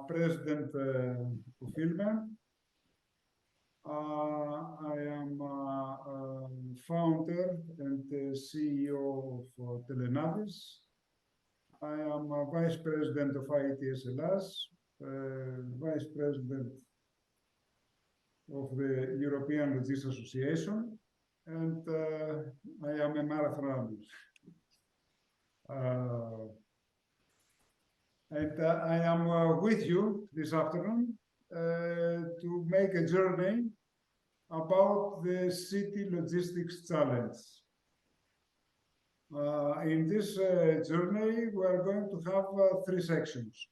President of Ilme. I am founder and CEO of Telenavis. I am Vice President of ITSLS, Vice President of the European Logistics Association, and I am a marathon runner. And I am with you this afternoon to make a journey about the city logistics challenge. In this journey, we are going to have three sections.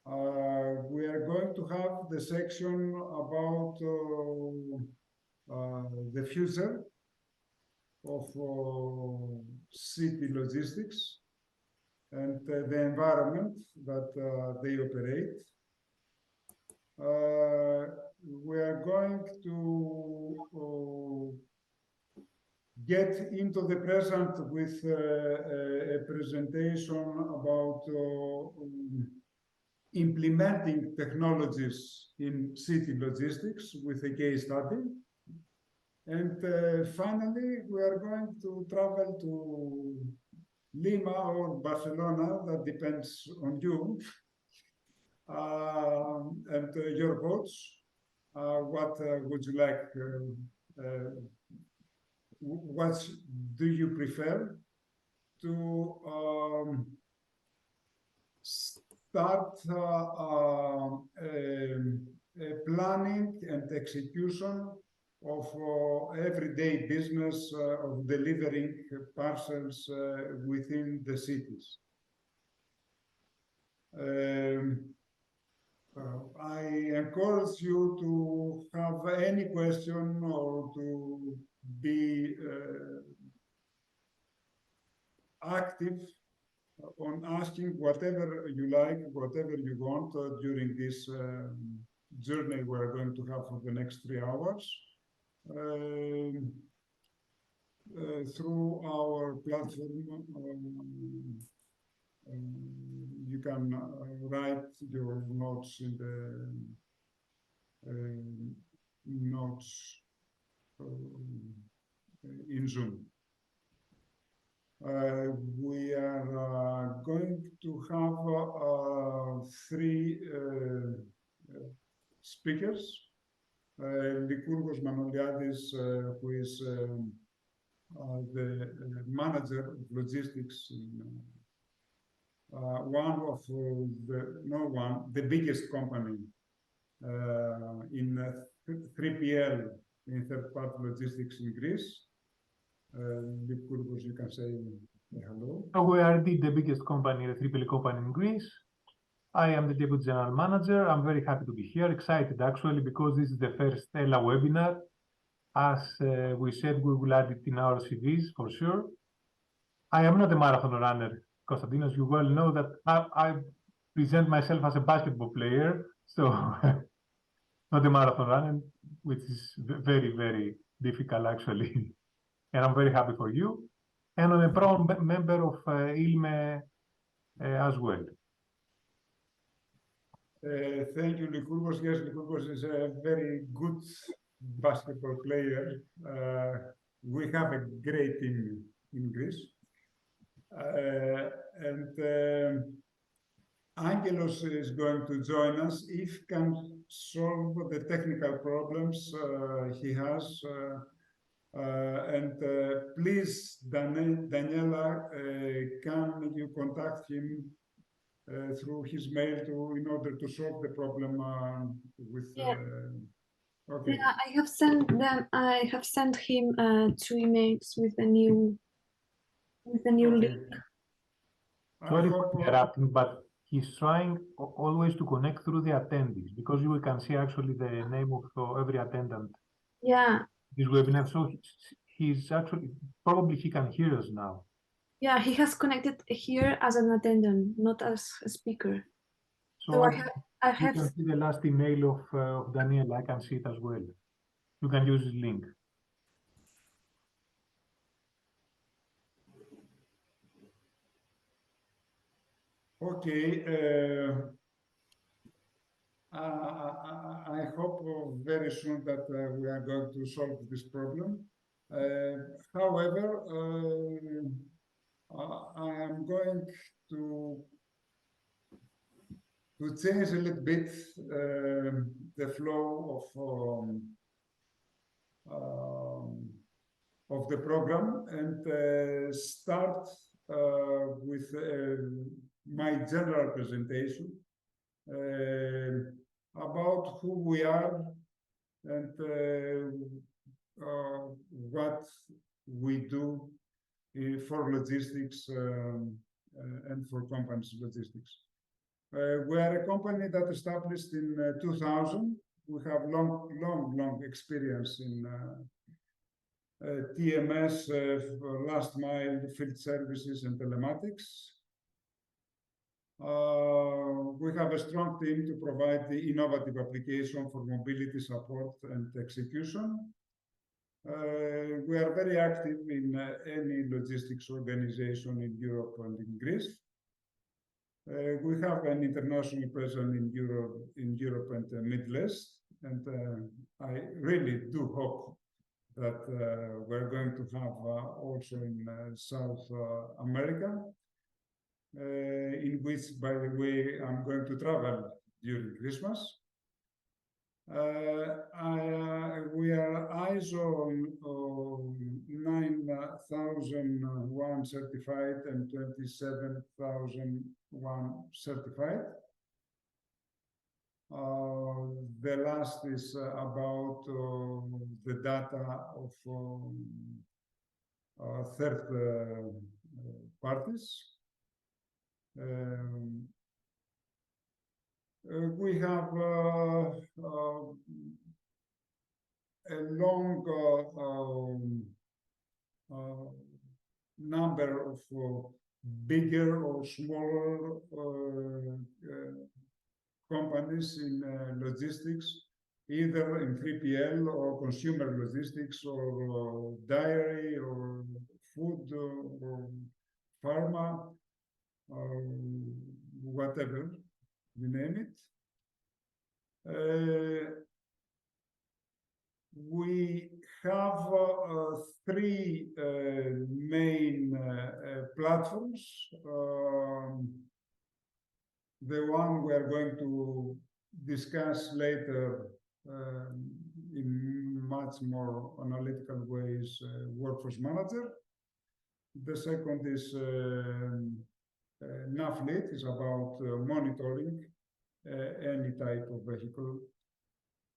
We are going to have the section about the future of city logistics and the environment that they operate. We are going to get into the present with a presentation about implementing technologies in city logistics with a case study. And finally, we are going to travel to Lima or Barcelona, that depends on you, and your votes. What would you like? What do you prefer to start planning and execution of everyday business of delivering parcels within the cities? I encourage you to have any question or to be active on asking whatever you like, whatever you want during this journey we're going to have for the next 3 hours. Through our platform, you can write your notes in the notes in Zoom. We are going to have 3 speakers. Lykourgos Manoliadis, who is the manager of logistics in the biggest company in 3PL, in third-party logistics in Greece. Lykourgos, you can say hello. We are indeed the biggest company, the 3PL company in Greece. I am the Deputy General Manager. I'm very happy to be here, excited actually, because this is the first ELA webinar. As we said, we will add it in our CVs for sure. I am not a marathon runner, Konstantinos. You well know that I present myself as a basketball player, so not a marathon runner, which is very, very difficult actually. And I'm very happy for you. And I'm a proud member of Ilme as well. Thank you, Lykourgos. Yes, Lykourgos is a very good basketball player. We have a great team in Greece. And Angelos is going to join us if he can solve the technical problems he has. And please, Daniela, can you contact him through his mail in order to solve the problem with? Yeah. Okay. Yeah, I have sent them. I have sent him 2 emails with a new link. Sorry for interrupting, but he's trying always to connect through the attendees because you can see actually the name of every attendant. Yeah. This webinar, so he's actually probably he can hear us now. Yeah, he has connected here as an attendant, not as a speaker. So I have. You can see the last email of Daniel. I can see it as well. You can use his link. Okay. I hope very soon that we are going to solve this problem. However, I am going to change a little bit the flow of the program and start with my general presentation about who we are and what we do for logistics and for companies logistics. We are a company that established in 2000. We have long experience in TMS, last mile field services and telematics. We have a strong team to provide the innovative application for mobility support and execution. We are very active in any logistics organization in Europe and in Greece. We have an international presence in Europe and the Middle East, and I really do hope that we're going to have also in South America, in which, by the way, I'm going to travel during Christmas. We are ISO 9001 certified and 27001 certified. The last is about the data of third parties. We have a long number of bigger or smaller companies in logistics, either in 3PL or consumer logistics or dairy or food or pharma, whatever, you name it. We have three main platforms. The one we are going to discuss later in much more analytical ways, Workforce Manager. The second is NAFLEET, is about monitoring any type of vehicle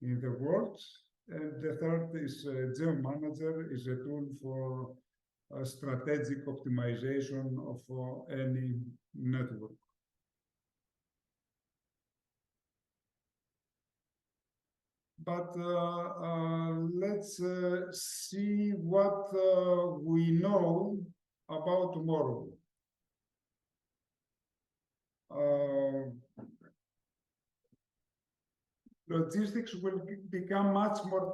in the world. And the third is GeoManager, is a tool for strategic optimization of any network. But let's see what we know about tomorrow. Logistics will become much more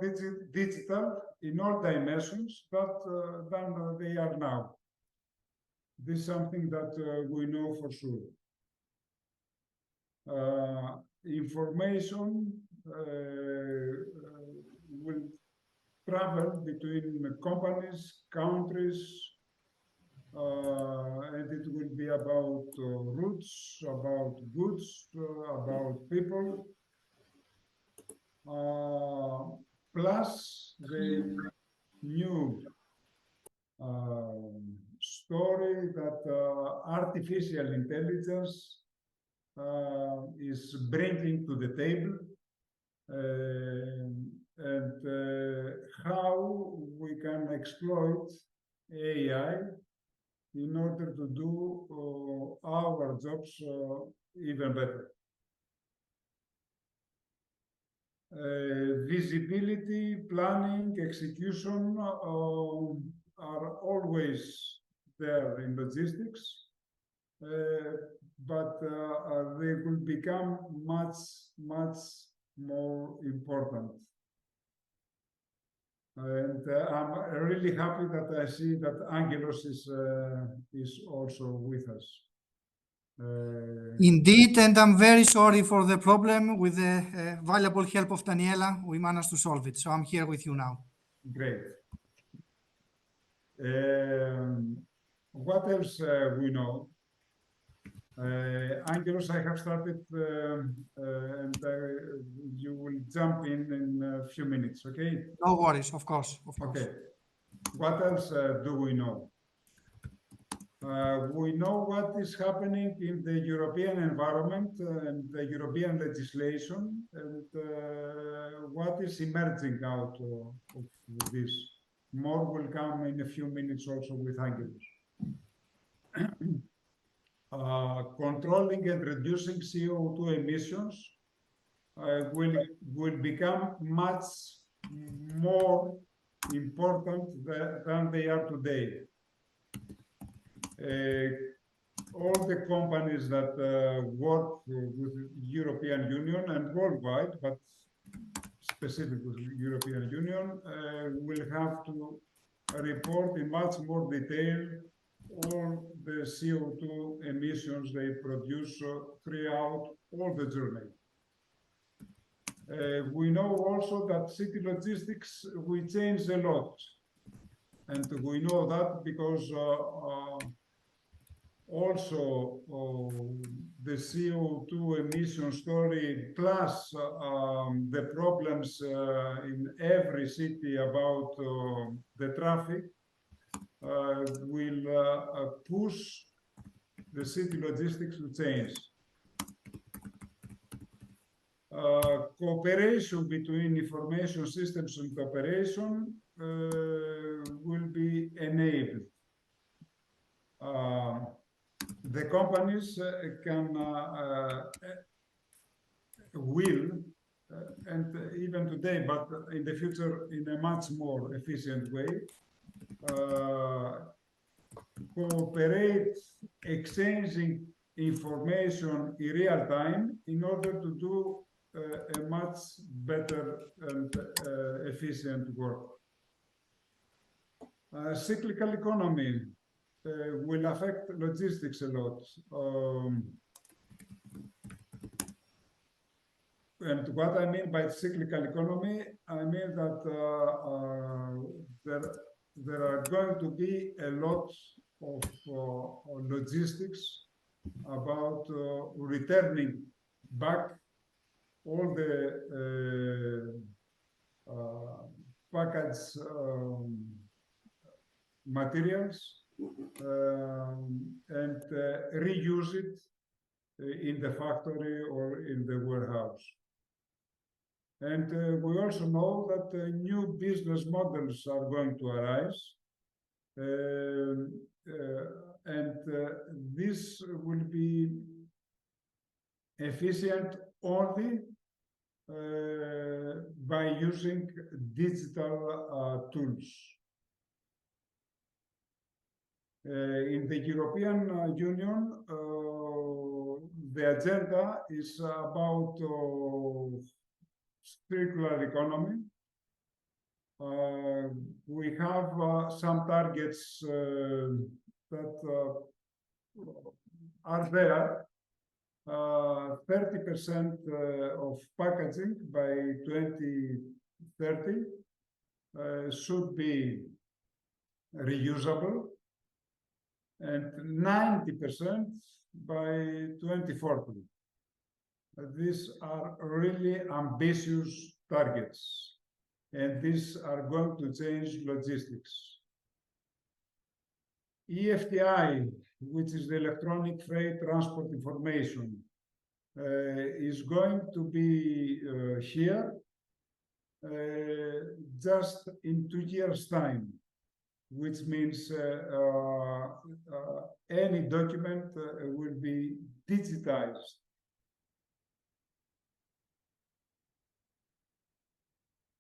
digital in all dimensions than they are now. This is something that we know for sure. Information will travel between companies, countries, and it will be about routes, about goods, about people. Plus the new story that artificial intelligence is bringing to the table, and how we can exploit AI in order to do our jobs even better. Visibility, planning, execution are always there in logistics, but they will become much more important. And I'm really happy that I see that Angelos is also with us. Indeed, and I'm very sorry for the problem. With the valuable help of Daniela, we managed to solve it. So I'm here with you now. Great. What else we know? Angelos, I have started, and you will jump in a few minutes, okay? No worries, of course, of course. Okay. What else do we know? We know what is happening in the European environment and the European legislation, and what is emerging out of this. More will come in a few minutes also with Angelos. Controlling and reducing CO2 emissions will become much more important than they are today. All the companies that work with European Union and worldwide, but specific with European Union, will have to report in much more detail all the CO2 emissions they produce throughout all the journey. We know also that city logistics will change a lot. And we know that because also the CO2 emission story plus the problems in every city about the traffic will push the city logistics to change. Cooperation between information systems and operation will be enabled. The companies will, and even today, but in the future in a much more efficient way, cooperate, exchanging information in real time in order to do a much better and efficient work. Cyclical economy will affect logistics a lot. And what I mean by cyclical economy, I mean that there are going to be a lot of logistics about returning back all the packaged materials and reuse it in the factory or in the warehouse. And we also know that new business models are going to arise. And this will be efficient only by using digital tools. In the European Union, the agenda is about circular economy. We have some targets that are there. 30% of packaging by 2030 should be reusable, and 90% by 2040. These are really ambitious targets, and these are going to change logistics. EFTI, which is the Electronic Freight Transport Information, is going to be here just in 2 years' time, which means any document will be digitized.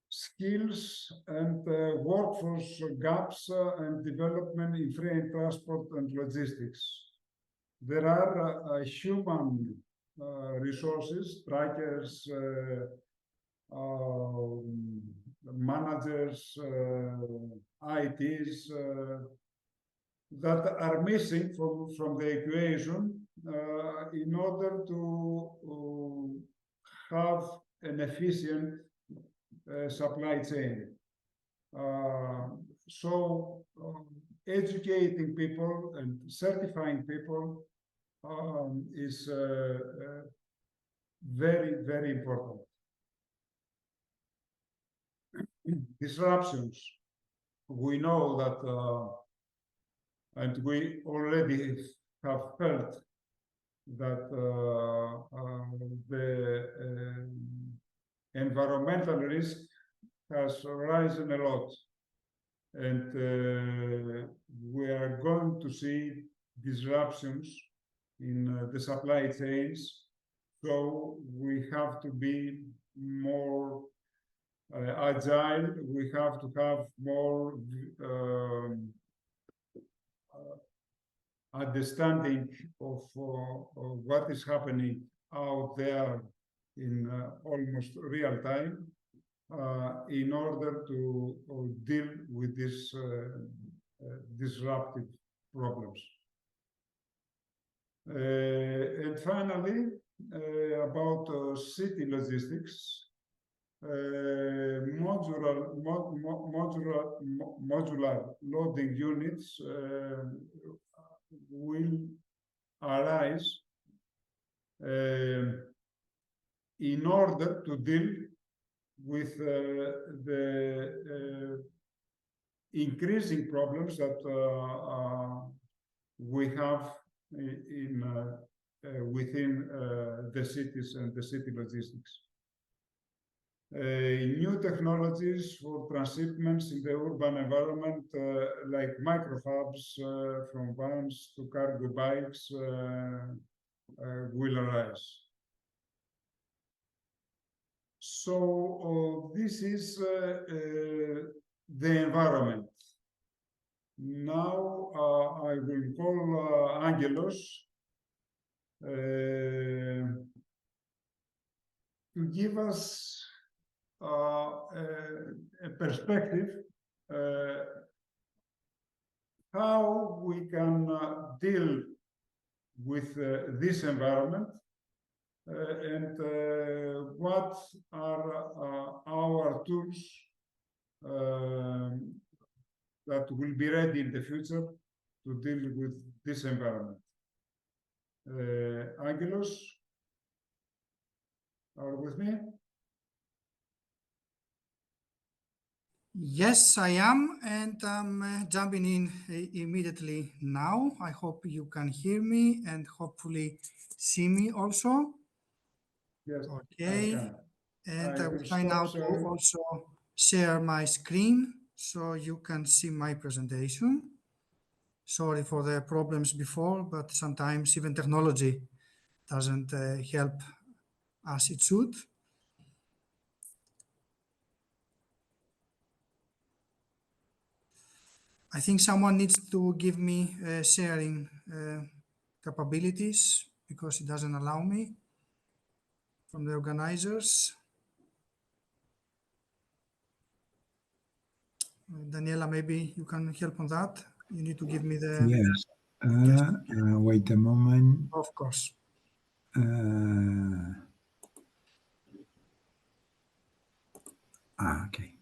Skills and workforce gaps and development in freight transport and logistics. There are human resources, trackers, managers, ITs, that are missing from the equation in order to have an efficient supply chain. So educating people and certifying people is very, very important. Disruptions. We know that, and we already have felt that the environmental risk has risen a lot. And we are going to see disruptions in the supply chains. So we have to be more agile. We have to have more understanding of what is happening out there in almost real time in order to deal with these disruptive problems. And finally, about city logistics, modular loading units will arise in order to deal with the increasing problems that we have within the cities and the city logistics. New technologies for transshipments in the urban environment, like microfabs from vans to cargo bikes, will arise. So this is the environment. Now I will call Angelos to give us a perspective how we can deal with this environment and what are our tools that will be ready in the future to deal with this environment. Angelos, are you with me? Yes, I am, and I'm jumping in immediately now. I hope you can hear me and hopefully see me also. Yes. Okay, and I will try stop now to sharing. also share my screen so you can see my presentation. Sorry for the problems before, but sometimes even technology doesn't help as it should. I think someone needs to give me sharing capabilities because it doesn't allow me from the organizers. Daniela, maybe you can help on that. You need to give me the... Yes. Yes. Wait a moment. Of course. Okay.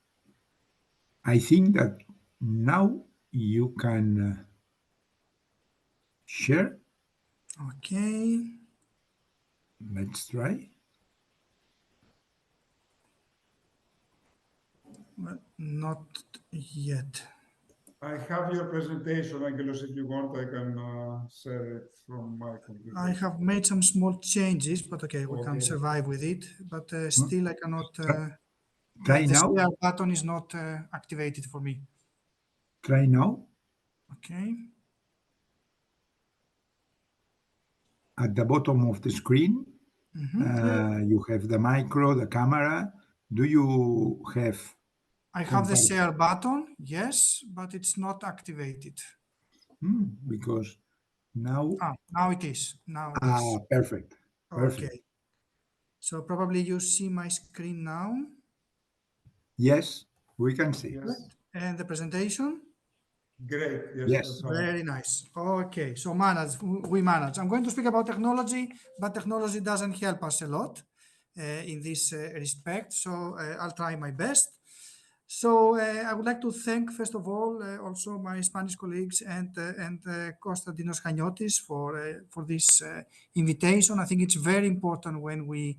I think that now you can share. Okay. Let's try. Well, not yet. I have your presentation, Angelos. If you want, I can share it from my computer. I have made some small changes, but okay, we can Okay. survive with it. But still, I cannot... Try the now. share button is not activated for me. Try now. Okay. At the bottom of the screen, you have the micro, the camera. Do you have? I have the share button, yes, but it's not activated. Because now. Now it is. Now it is. Perfect. Perfect. Okay. So probably you see my screen now. Yes, we can see. Yes. And the presentation? Great. Yes. Yes. That's all. Very nice. Okay, so we manage. I'm going to speak about technology, but technology doesn't help us a lot in this respect. So I'll try my best. So I would like to thank, first of all, also my Spanish colleagues and Konstantinos Chaniotis for this invitation. I think it's very important when we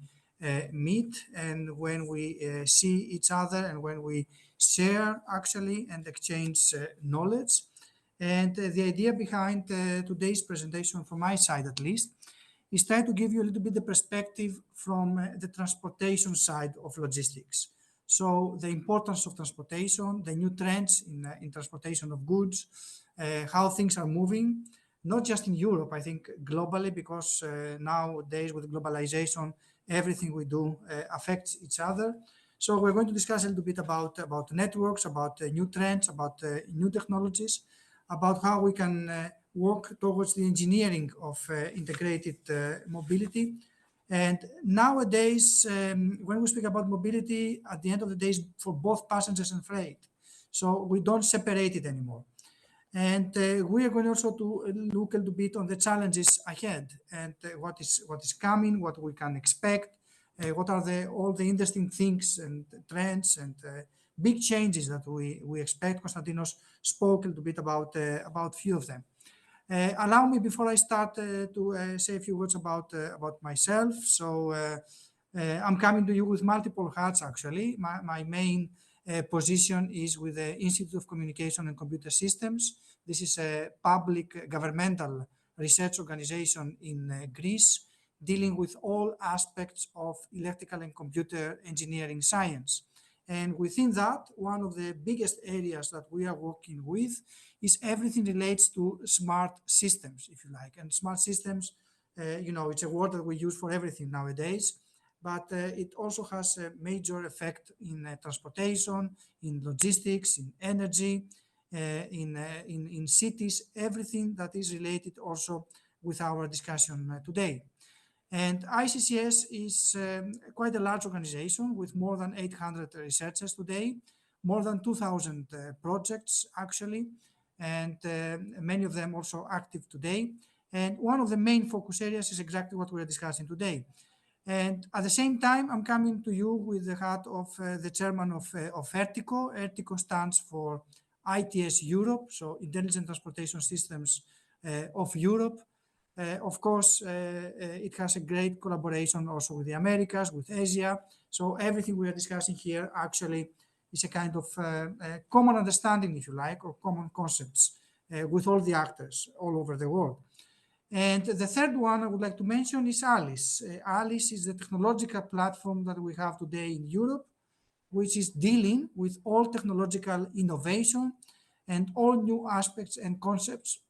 meet and when we see each other and when we share actually and exchange knowledge. And the idea behind today's presentation, from my side at least, is try to give you a little bit the perspective from the transportation side of logistics. So the importance of transportation, the new trends in transportation of goods, how things are moving, not just in Europe, I think globally, because nowadays with globalization, everything we do affects each other. So we're going to discuss a little bit about networks, about new trends, about new technologies, about how we can work towards the engineering of integrated mobility. And nowadays, when we speak about mobility, at the end of the day, is for both passengers and freight. So we don't separate it anymore. And we are going also to look a little bit on the challenges ahead and what is coming, what we can expect, what are all the interesting things and trends and big changes that we expect. Konstantinos spoke a little bit about few of them. Allow me, before I start, to say a few words about myself. So I'm coming to you with multiple hats, actually. My main position is with the Institute of Communication and Computer Systems. This is a public governmental research organization in Greece, dealing with all aspects of electrical and computer engineering science. And within that, one of the biggest areas that we are working with is everything relates to smart systems, if you like. And smart systems, it's a word that we use for everything nowadays, but it also has a major effect in transportation, in logistics, in energy, in cities, everything that is related also with our discussion today. And ICCS is quite a large organization with more than 800 researchers today, more than 2,000 projects actually, and many of them also active today. And one of the main focus areas is exactly what we are discussing today. And at the same time, I'm coming to you with the hat of the chairman of ERTICO. ERTICO stands for ITS Europe, so Intelligent Transportation Systems of Europe. Of course, it has a great collaboration also with the Americas, with Asia. So everything we are discussing here actually is a kind of common understanding, if you like, or common concepts with all the actors all over the world. And the third one I would like to mention is ALICE. ALICE is the technological platform that we have today in Europe, which is dealing with all technological innovation and all new aspects and concepts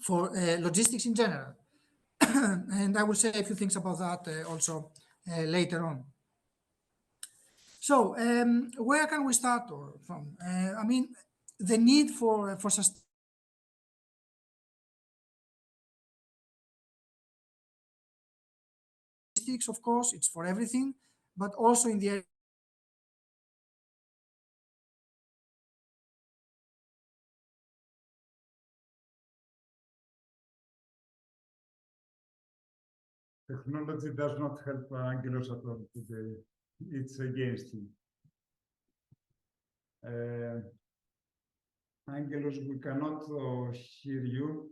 for logistics in general. And I will say a few things about that also later on. So where can we start from? I mean, the need for sustainability, of course, it's for everything, but also in the area Technology does not help Angelos at all today. It's against him. Angelos, we cannot hear you.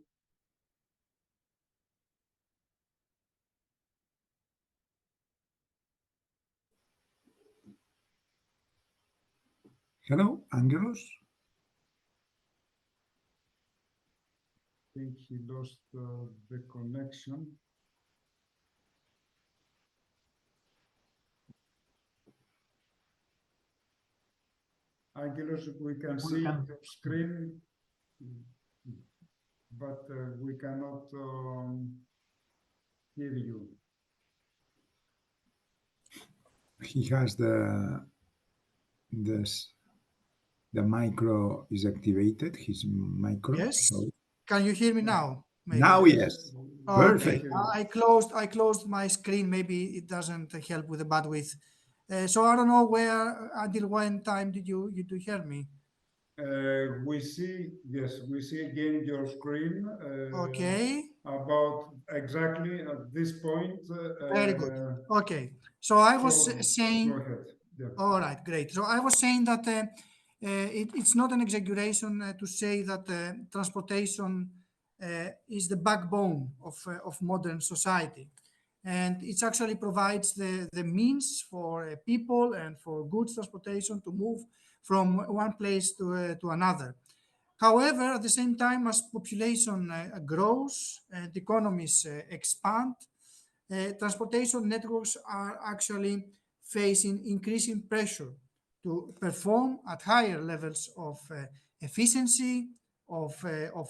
Hello, Angelos. I think he lost the connection. Angelos, we can see your screen, but we cannot hear you. He has the micro is activated. His micro. Yes. So Can you hear me now? Maybe. now, yes. Perfect. Okay. I closed my screen. Maybe it doesn't help with the bandwidth. So I don't know until when time did you hear me? We see, yes, we see again your screen. Okay. About exactly at this point. Very good. Okay. So I was So saying, go ahead. Yeah. all right, great. So I was saying that it's not an exaggeration to say that transportation is the backbone of modern society. And it actually provides the means for people and for goods transportation to move from one place to another. However, at the same time, as population grows and economies expand, transportation networks are actually facing increasing pressure to perform at higher levels of efficiency, of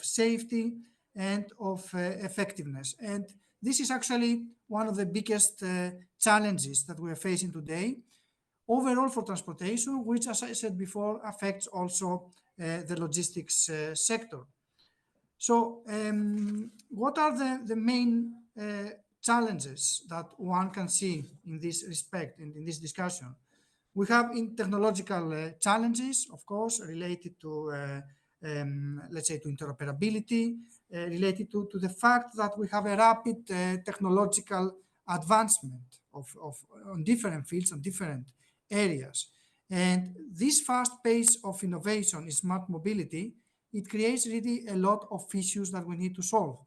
safety, and of effectiveness. And this is actually one of the biggest challenges that we are facing today overall for transportation, which, as I said before, affects also the logistics sector. So, what are the main challenges that one can see in this respect, in this discussion? We have in technological challenges, of course, related to, let's say, to interoperability, related to the fact that we have a rapid technological advancement on different fields, on different areas. And this fast pace of innovation in smart mobility, it creates really a lot of issues that we need to solve.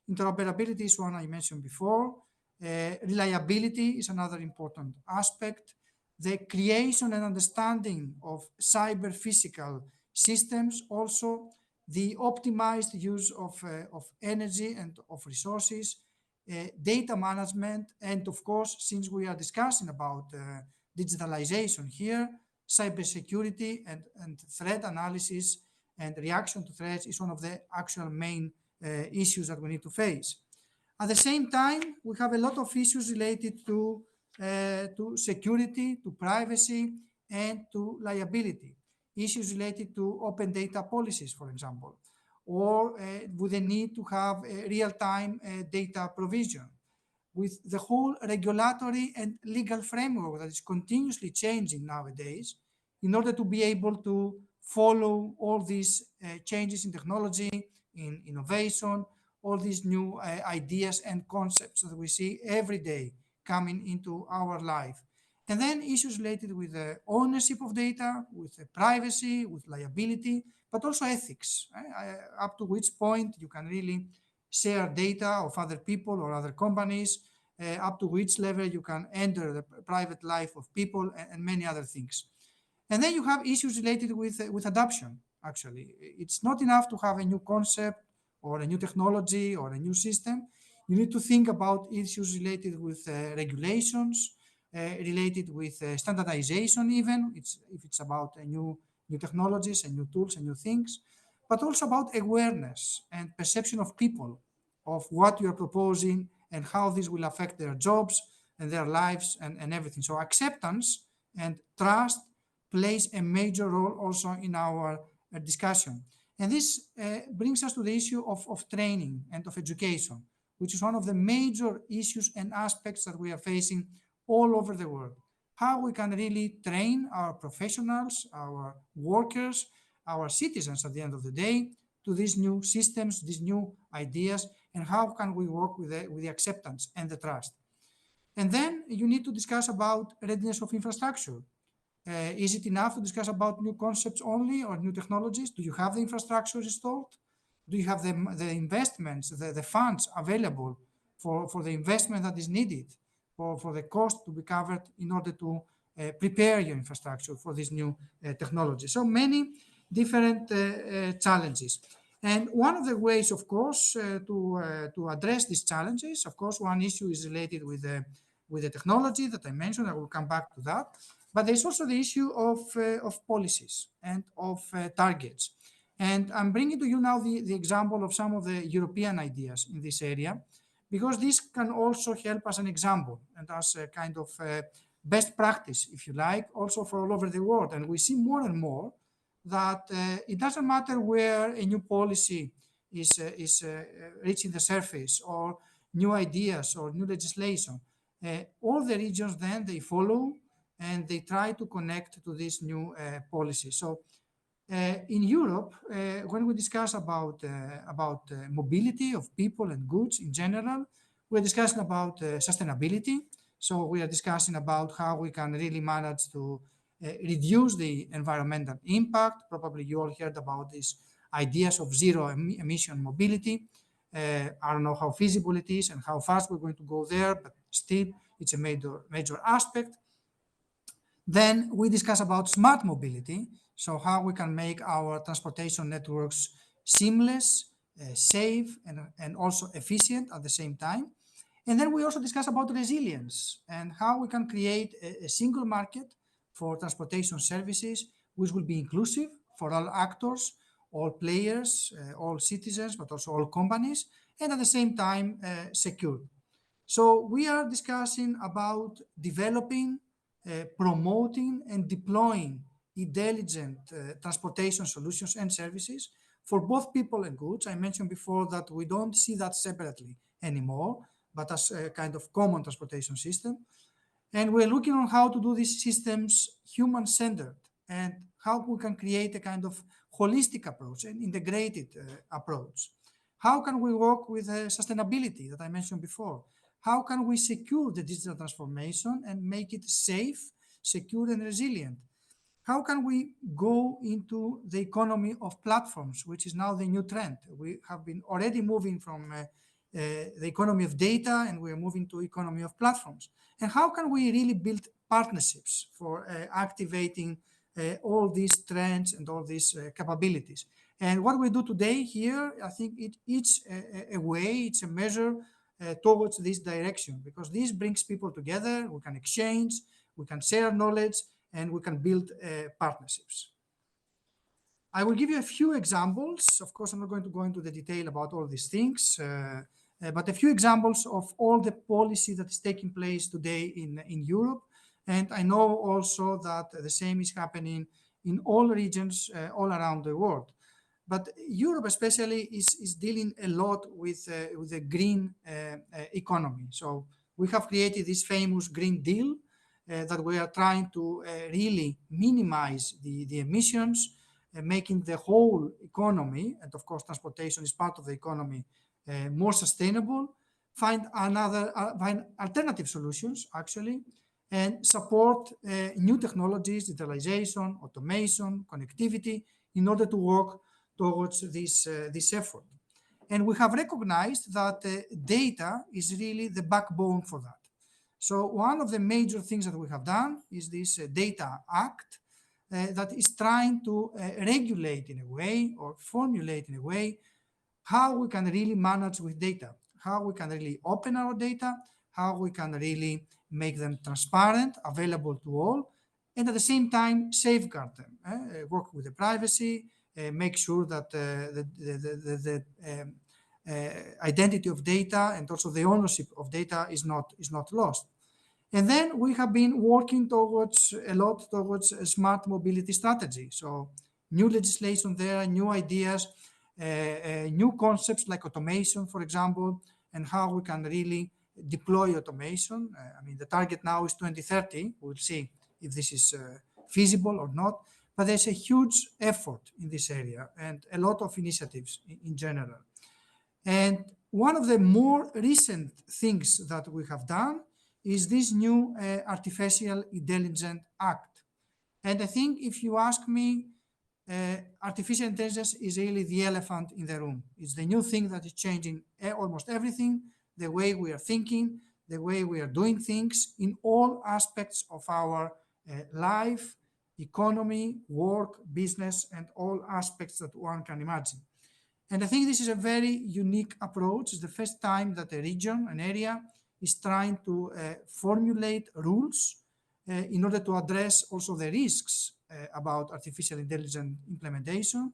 Interoperability is one I mentioned before. Reliability is another important aspect. The creation and understanding of cyber physical systems, also the optimized use of energy and of resources, data management, and of course, since we are discussing about digitalization here, cybersecurity and threat analysis and reaction to threats is one of the actual main issues that we need to face. At the same time, we have a lot of issues related to security, to privacy, and to liability. Issues related to open data policies, for example, or with the need to have real-time data provision. With the whole regulatory and legal framework that is continuously changing nowadays, in order to be able to follow all these changes in technology, in innovation, all these new ideas and concepts that we see every day coming into our life. And then issues related with the ownership of data, with privacy, with liability, but also ethics, up to which point you can really share data of other people or other companies, up to which level you can enter the private life of people, and many other things. And then you have issues related with adoption, actually. It's not enough to have a new concept or a new technology or a new system. You need to think about issues related with regulations, related with standardization even, if it's about new technologies and new tools and new things, but also about awareness and perception of people of what you're proposing and how this will affect their jobs and their lives and everything. So acceptance and trust plays a major role also in our discussion. And this brings us to the issue of training and of education, which is one of the major issues and aspects that we are facing all over the world. How we can really train our professionals, our workers, our citizens at the end of the day to these new systems, these new ideas, and how can we work with the acceptance and the trust. And then you need to discuss about readiness of infrastructure. Is it enough to discuss about new concepts only or new technologies? Do you have the infrastructure installed? Do you have the investments, the funds available for the investment that is needed, for the cost to be covered in order to prepare your infrastructure for this new technology? So many different challenges. And one of the ways, of course, to address these challenges, of course, one issue is related with the technology that I mentioned. I will come back to that. But there's also the issue of policies and of targets. And I'm bringing to you now the example of some of the European ideas in this area, because this can also help as an example and as a kind of best practice, if you like, also for all over the world. And we see more and more that it doesn't matter where a new policy is reaching the surface, or new ideas or new legislation. All the regions then they follow and they try to connect to this new policy. So In Europe, when we discuss about mobility of people and goods in general, we're discussing about sustainability. So we are discussing about how we can really manage to reduce the environmental impact. Probably you all heard about these ideas of zero emission mobility. I don't know how feasible it is and how fast we're going to go there, but still it's a major aspect. Then we discuss about smart mobility, so how we can make our transportation networks seamless, safe, and also efficient at the same time. And then we also discuss about resilience and how we can create a single market for transportation services, which will be inclusive for all actors, all players, all citizens, but also all companies, and at the same time secure. So we are discussing about developing, promoting, and deploying intelligent transportation solutions and services for both people and goods. I mentioned before that we don't see that separately anymore, but as a kind of common transportation system. And we're looking on how to do these systems human-centered and how we can create a kind of holistic approach, an integrated approach. How can we work with sustainability that I mentioned before? How can we secure the digital transformation and make it safe, secure, and resilient? How can we go into the economy of platforms, which is now the new trend? We have been already moving from the economy of data, and we're moving to economy of platforms. And how can we really build partnerships for activating all these trends and all these capabilities? And what we do today here, I think it's a way, it's a measure towards this direction, because this brings people together. We can exchange, we can share knowledge, and we can build partnerships. I will give you a few examples. Of course, I'm not going to go into the detail about all these things, but a few examples of all the policy that is taking place today in Europe. And I know also that the same is happening in all regions all around the world. But Europe especially is dealing a lot with the green economy. So we have created this famous Green Deal that we are trying to really minimize the emissions, making the whole economy, and of course transportation is part of the economy, more sustainable, find alternative solutions actually, and support new technologies, digitalization, automation, connectivity, in order to work towards this effort. And we have recognized that data is really the backbone for that. So one of the major things that we have done is this Data Act that is trying to regulate in a way, or formulate in a way, how we can really manage with data, how we can really open our data, how we can really make them transparent, available to all, and at the same time safeguard them, work with the privacy, make sure that the identity of data and also the ownership of data is not lost. And then we have been working towards a smart mobility strategy. So new legislation there, new ideas, new concepts like automation, for example, and how we can really deploy automation. I mean, the target now is 2030. We'll see if this is feasible or not. But there's a huge effort in this area and a lot of initiatives in general. And one of the more recent things that we have done is this new Artificial Intelligence Act. And I think if you ask me, artificial intelligence is really the elephant in the room. It's the new thing that is changing almost everything, the way we are thinking, the way we are doing things in all aspects of our life, economy, work, business, and all aspects that one can imagine. And I think this is a very unique approach. It's the first time that a region, an area, is trying to formulate rules in order to address also the risks about artificial intelligence implementation,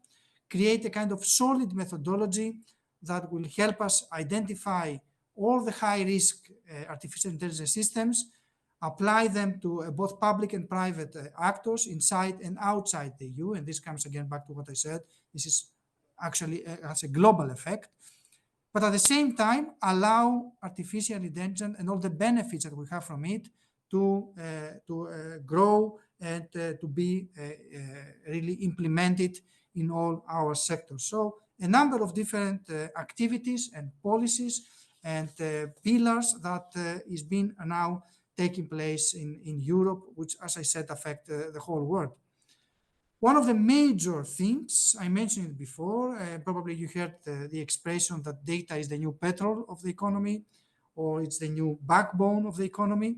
create a kind of solid methodology that will help us identify all the high-risk artificial intelligence systems, apply them to both public and private actors inside and outside the EU. And this comes again back to what I said. This is actually has a global effect. But at the same time, allow artificial intelligence and all the benefits that we have from it to grow and to be really implemented in all our sectors. So a number of different activities and policies and pillars that is being now taking place in Europe, which, as I said, affect the whole world. One of the major things, I mentioned it before, probably you heard the expression that data is the new petrol of the economy, or it's the new backbone of the economy.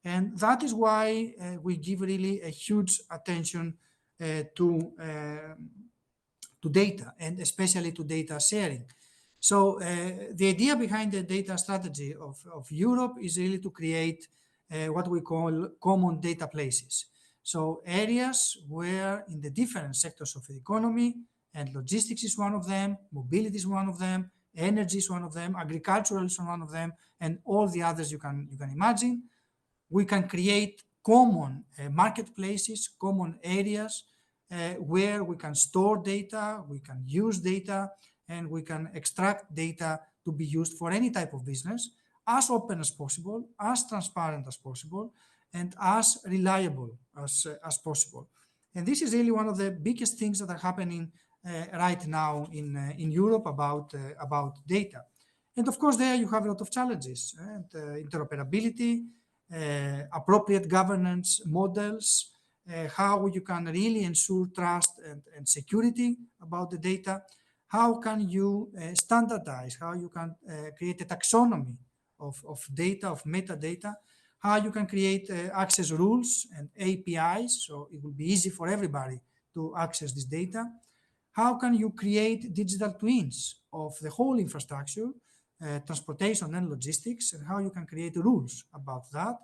And that is why we give really a huge attention to data, and especially to data sharing. So the idea behind the data strategy of Europe is really to create what we call common data places. So areas where in the different sectors of the economy, and logistics is one of them, mobility is one of them, energy is one of them, agricultural is one of them, and all the others you can imagine, we can create common marketplaces, common areas where we can store data, we can use data, and we can extract data to be used for any type of business, as open as possible, as transparent as possible, and as reliable as possible. And this is really one of the biggest things that are happening right now in Europe about data. And of course, there you have a lot of challenges, and interoperability, appropriate governance models, how you can really ensure trust and security about the data, how can you standardize, how you can create a taxonomy of data, of metadata, how you can create access rules and APIs, so it will be easy for everybody to access this data. How can you create digital twins of the whole infrastructure, transportation and logistics, and how you can create rules about that?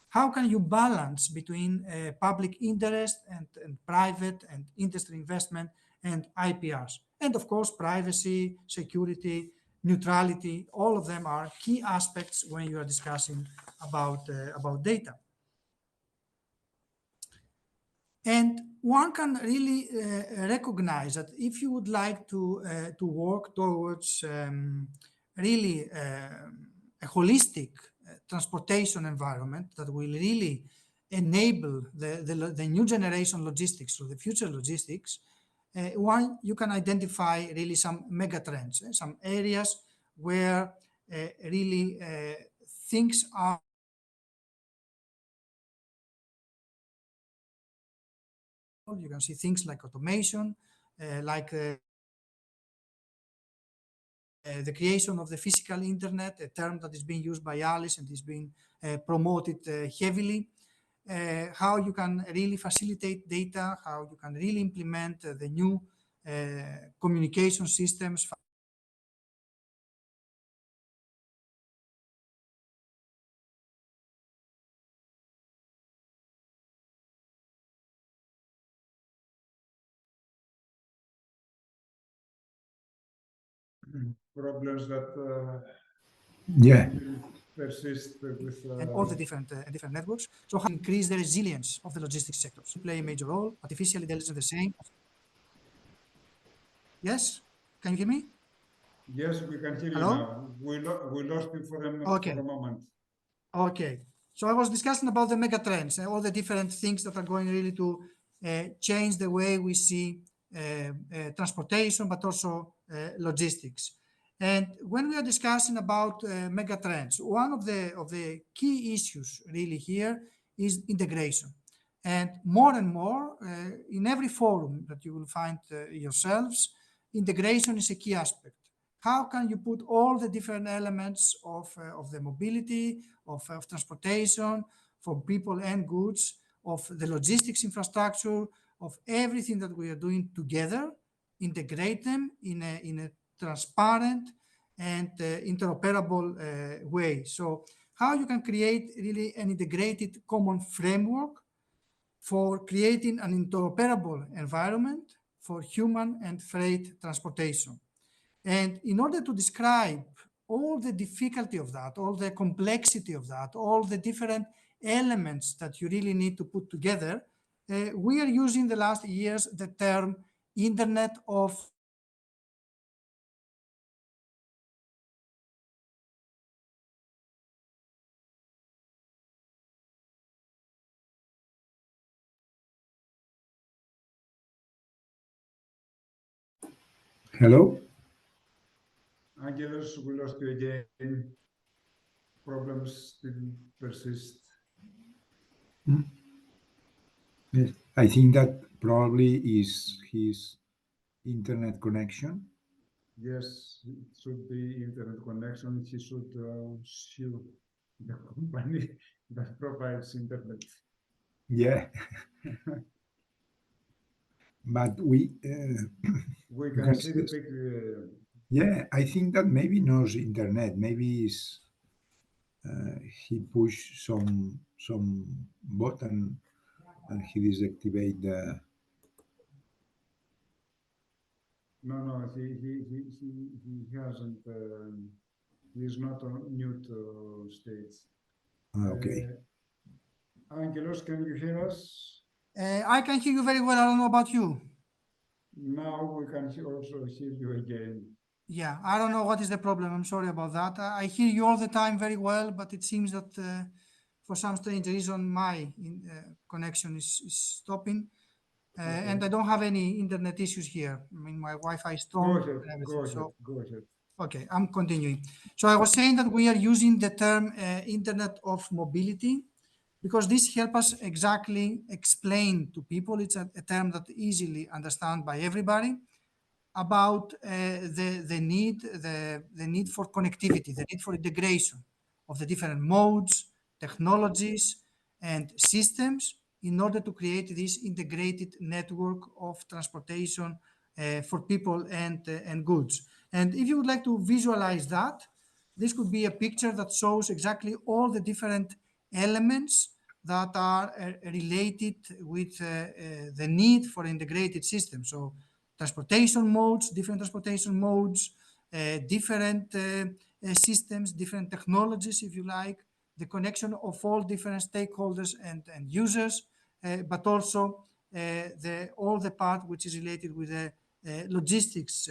How can you balance between public interest and private and industry investment and IPRs? And of course, privacy, security, neutrality, all of them are key aspects when you are discussing about data. And one can really recognize that if you would like to work towards really a holistic transportation environment that will really enable the new generation logistics, or the future logistics, one, you can identify really some mega trends, some areas where really things are you can see things like automation, like the creation of the physical internet, a term that is being used by Alice and is being promoted heavily. How you can really facilitate data, how you can really implement the new communication systems. Problems that Yeah. persist with And all the different networks. So how to increase the resilience of the logistics sector? So play a major role. Artificial intelligence the same. Yes? Can you hear me? Yes, we can hear you Hello? now. We lost you for Okay. a moment. Okay. So I was discussing about the mega trends and all the different things that are going really to change the way we see transportation, but also logistics. And when we are discussing about mega trends, one of the key issues really here is integration. And more in every forum that you will find yourselves, integration is a key aspect. How can you put all the different elements of the mobility, of transportation, for people and goods, of the logistics infrastructure, of everything that we are doing together, integrate them in a transparent and interoperable way? So how you can create really an integrated common framework for creating an interoperable environment for human and freight transportation. And in order to describe all the difficulty of that, all the complexity of that, all the different elements that you really need to put together, we are using the last years the term Internet of Hello? Angelos, we lost you again. Problems still persist. Yes, I think that probably is his internet connection. Yes, it should be internet connection. He should sue the company that provides internet. Yeah, but we We you can can see see the this. picture. Yeah, I think that maybe knows internet. Maybe is he push some button and he deactivate the. No, he hasn't. He is not on mute states. Okay. Angelos, can you hear us? I can hear you very well. I don't know about you. Now we can also hear you again. Yeah, I don't know what is the problem. I'm sorry about that. I hear you all the time very well, but it seems that for some strange reason my connection is stopping. And I don't have any internet issues here. I mean, my Wi-Fi is strong and everything. So, go ahead. okay, I'm continuing. So I was saying that we are using the term Internet of Mobility because this helps us exactly explain to people. It's a term that easily understand by everybody about the need for connectivity, the need for integration of the different modes, technologies, and systems in order to create this integrated network of transportation for people and goods. And if you would like to visualize that, this could be a picture that shows exactly all the different elements that are related with the need for integrated systems. So transportation modes, different transportation modes, different systems, different technologies, if you like, the connection of all different stakeholders and users, but also all the part which is related with the logistics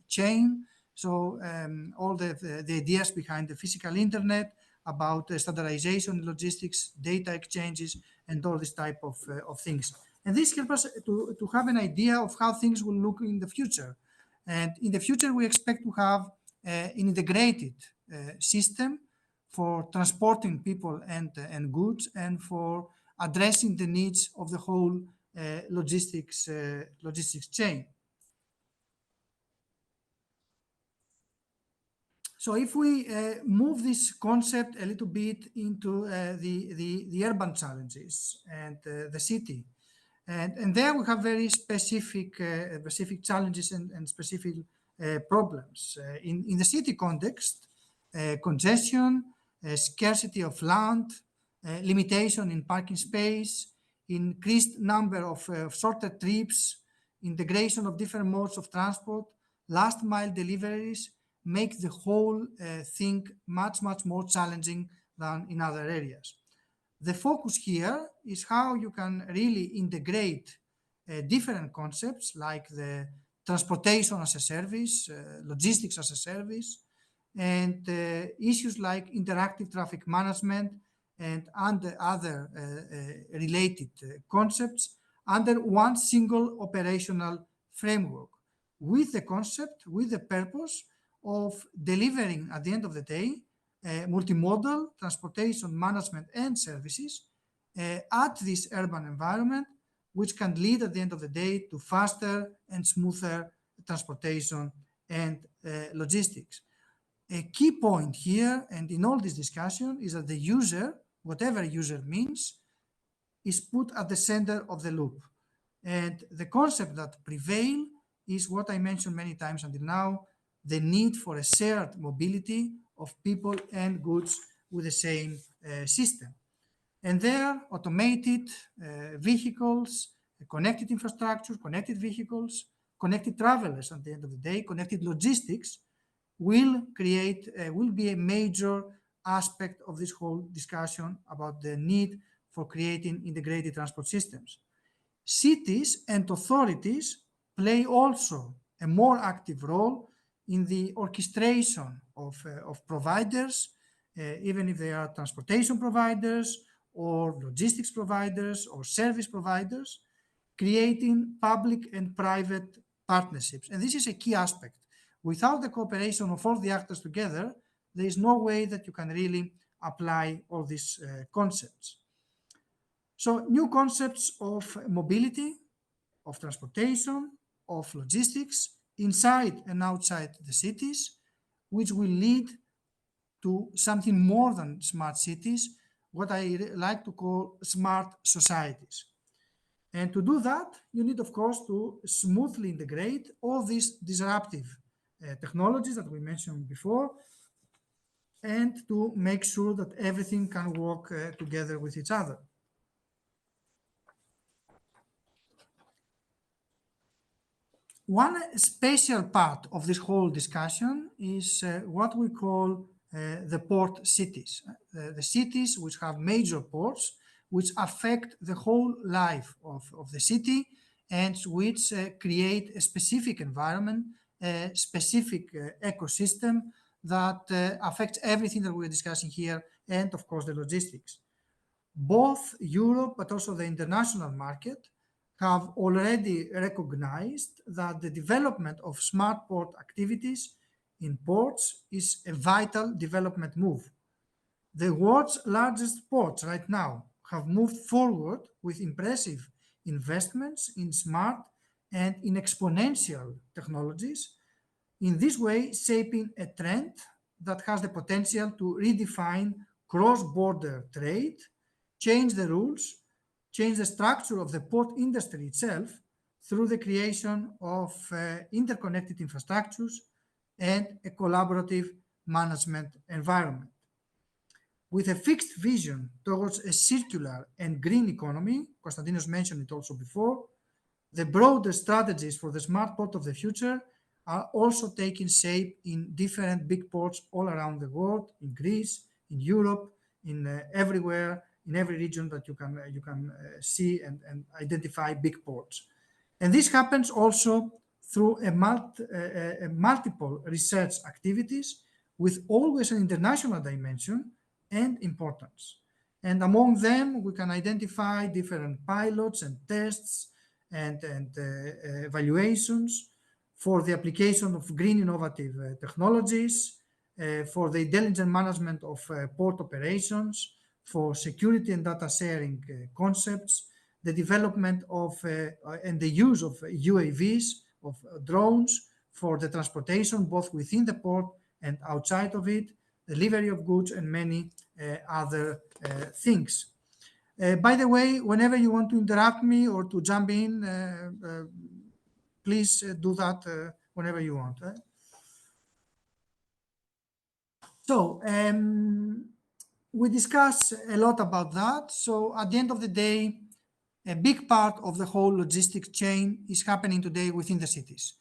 chain. So all the ideas behind the physical internet about standardization in logistics, data exchanges, and all this type of things. And this helps us to have an idea of how things will look in the future. And in the future, we expect to have an integrated system for transporting people and goods and for addressing the needs of the whole logistics chain. So if we move this concept a little bit into the urban challenges and the city, and there we have very specific challenges and specific problems. In the city context, congestion, scarcity of land, limitation in parking space, increased number of shorter trips, integration of different modes of transport, last mile deliveries make the whole thing much more challenging than in other areas. The focus here is how you can really integrate different concepts like the transportation as a service, logistics as a service, and issues like interactive traffic management and other related concepts under one single operational framework with the concept, with the purpose of delivering at the end of the day multimodal transportation management and services at this urban environment, which can lead at the end of the day to faster and smoother transportation and logistics. A key point here and in all this discussion is that the user, whatever user means, is put at the center of the loop. And the concept that prevails is what I mentioned many times until now, the need for a shared mobility of people and goods with the same system. And there, automated vehicles, connected infrastructure, connected vehicles, connected travelers at the end of the day, connected logistics will be a major aspect of this whole discussion about the need for creating integrated transport systems. Cities and authorities play also a more active role in the orchestration of providers, even if they are transportation providers or logistics providers or service providers, creating public and private partnerships. And this is a key aspect. Without the cooperation of all the actors together, there is no way that you can really apply all these concepts. So new concepts of mobility, of transportation, of logistics inside and outside the cities, which will lead to something more than smart cities, what I like to call smart societies. And to do that, you need, of course, to smoothly integrate all these disruptive technologies that we mentioned before, and to make sure that everything can work together with each other. One special part of this whole discussion is what we call the port cities. The cities which have major ports, which affect the whole life of the city, and which create a specific environment, a specific ecosystem that affects everything that we're discussing here, and of course the logistics. Both Europe but also the international market have already recognized that the development of smart port activities in ports is a vital development move. The world's largest ports right now have moved forward with impressive investments in smart and in exponential technologies, in this way shaping a trend that has the potential to redefine cross-border trade, change the rules, change the structure of the port industry itself through the creation of interconnected infrastructures and a collaborative management environment. With a fixed vision towards a circular and green economy, Konstantinos mentioned it also before, the broader strategies for the smart port of the future are also taking shape in different big ports all around the world, in Greece, in Europe, in everywhere, in every region that you can see and identify big ports. And this happens also through a multiple research activities with always an international dimension and importance. And among them, we can identify different pilots and tests and evaluations for the application of green innovative technologies, for the intelligent management of port operations, for security and data sharing concepts, the development of and the use of UAVs, of drones for the transportation both within the port and outside of it, delivery of goods, and many other things. By the way, whenever you want to interrupt me or to jump in, please do that whenever you want. So we discuss a lot about that. So at the end of the day, a big part of the whole logistics chain is happening today within the cities.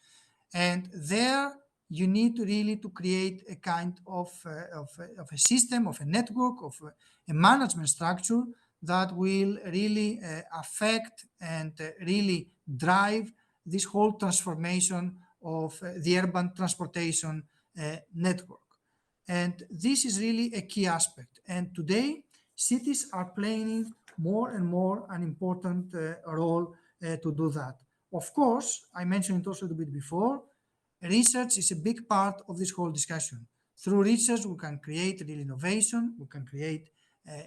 And there you need to really to create a kind of a system, of a network, of a management structure that will really affect and really drive this whole transformation of the urban transportation network. And this is really a key aspect. And today, cities are playing more and more an important role to do that. Of course, I mentioned it also a bit before, research is a big part of this whole discussion. Through research, we can create real innovation, we can create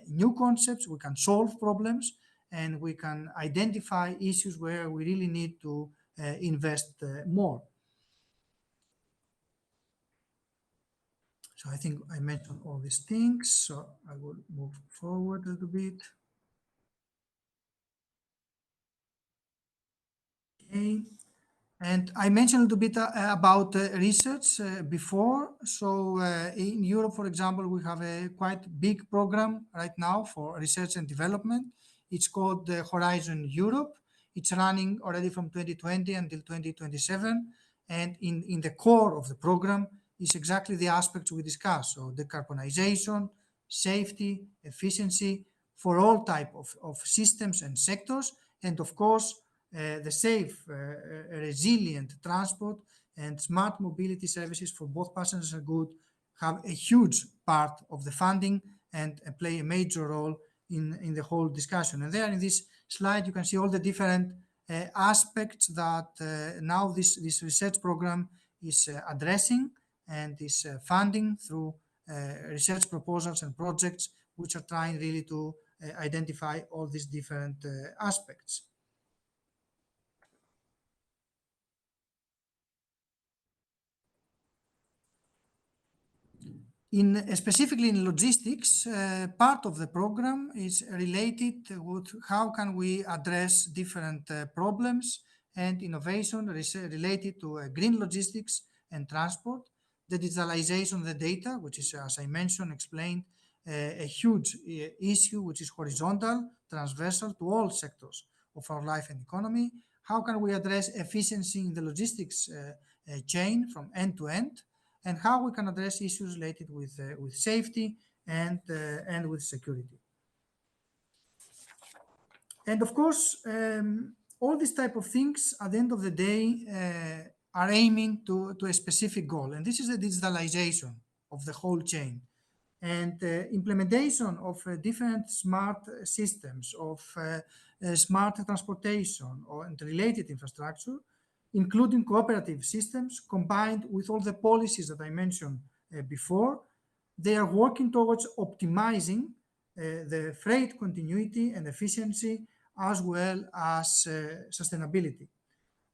new concepts, we can solve problems, and we can identify issues where we really need to invest more. So I think I mentioned all these things, so I will move forward a little bit. Okay. And I mentioned a little bit about research before. So in Europe, for example, we have a quite big program right now for research and development. It's called Horizon Europe. It's running already from 2020 until 2027. And in the core of the program is exactly the aspects we discussed. So decarbonization, safety, efficiency for all type of systems and sectors. And of course, the safe, resilient transport and smart mobility services for both passengers and goods have a huge part of the funding and play a major role in the whole discussion. And there in this slide, you can see all the different aspects that now this research program is addressing and is funding through research proposals and projects which are trying really to identify all these different aspects. Specifically in logistics, part of the program is related with how can we address different problems and innovation related to green logistics and transport, the digitalization of the data, which is, as I mentioned, explained, a huge issue which is horizontal, transversal to all sectors of our life and economy. How can we address efficiency in the logistics chain from end to end? And how we can address issues related with safety and with security. And of course, all these type of things at the end of the day are aiming to a specific goal, and this is the digitalization of the whole chain and implementation of different smart systems of smart transportation and related infrastructure, including cooperative systems combined with all the policies that I mentioned before. They are working towards optimizing the freight continuity and efficiency as well as sustainability.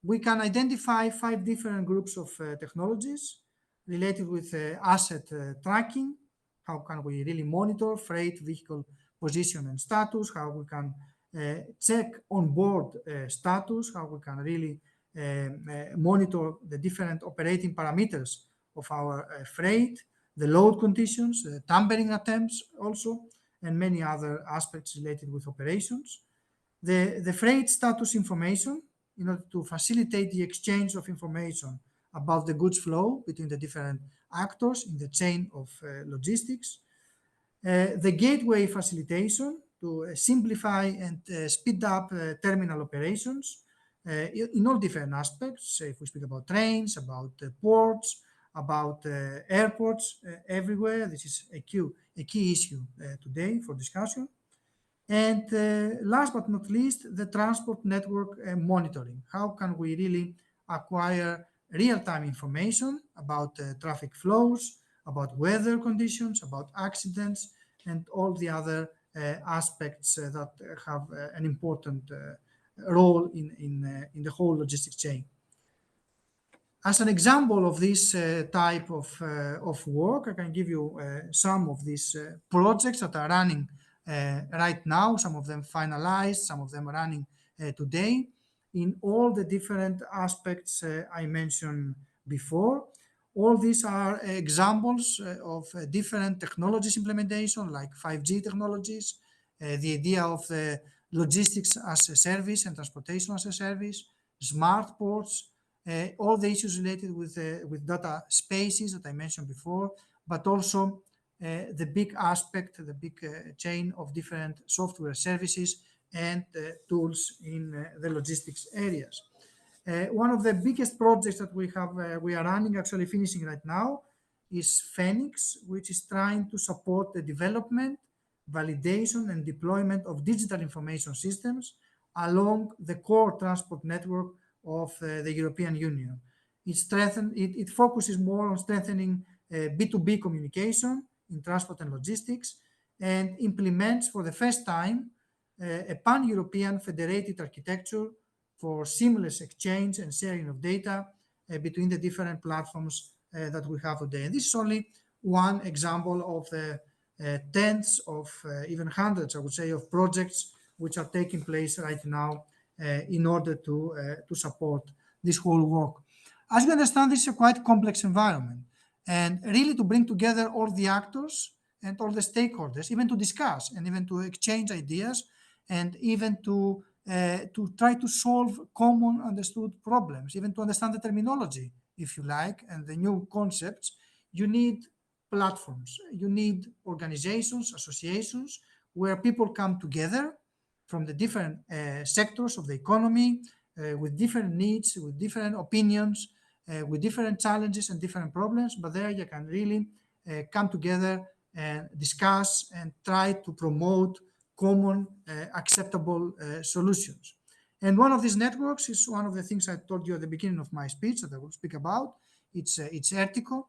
We can identify 5 different groups of technologies related with asset tracking. How can we really monitor freight vehicle position and status? How we can check on board status? How we can really monitor the different operating parameters of our freight, the load conditions, tampering attempts also, and many other aspects related with operations. The freight status information in order to facilitate the exchange of information about the goods flow between the different actors in the chain of logistics. The gateway facilitation to simplify and speed up terminal operations in all different aspects. If we speak about trains, about ports, about airports everywhere, this is a key issue today for discussion. And last but not least, the transport network monitoring. How can we really acquire real-time information about traffic flows, about weather conditions, about accidents, and all the other aspects that have an important role in the whole logistics chain. As an example of this type of work, I can give you some of these projects that are running right now, some of them finalized, some of them are running today in all the different aspects I mentioned before. All these are examples of different technologies implementation, like 5G technologies, the idea of the logistics as a service and transportation as a service, smart ports, all the issues related with data spaces that I mentioned before, but also the big aspect, the big chain of different software services and tools in the logistics areas. One of the biggest projects that we are running, actually finishing right now, is Phoenix, which is trying to support the development, validation, and deployment of digital information systems along the core transport network of the European Union. It focuses more on strengthening B2B communication in transport and logistics, and implements for the first time a pan-European federated architecture for seamless exchange and sharing of data between the different platforms that we have today. And this is only one example of the tens of even hundreds, I would say, of projects which are taking place right now in order to support this whole work. As you understand, this is a quite complex environment, and really to bring together all the actors and all the stakeholders, even to discuss and even to exchange ideas, and even to try to solve common understood problems, even to understand the terminology, if you like, and the new concepts. You need platforms, you need organizations, associations, where people come together from the different sectors of the economy, with different needs, with different opinions, with different challenges and different problems, but there you can really come together and discuss and try to promote common acceptable solutions. And one of these networks is one of the things I told you at the beginning of my speech that I will speak about. It's ERTICO.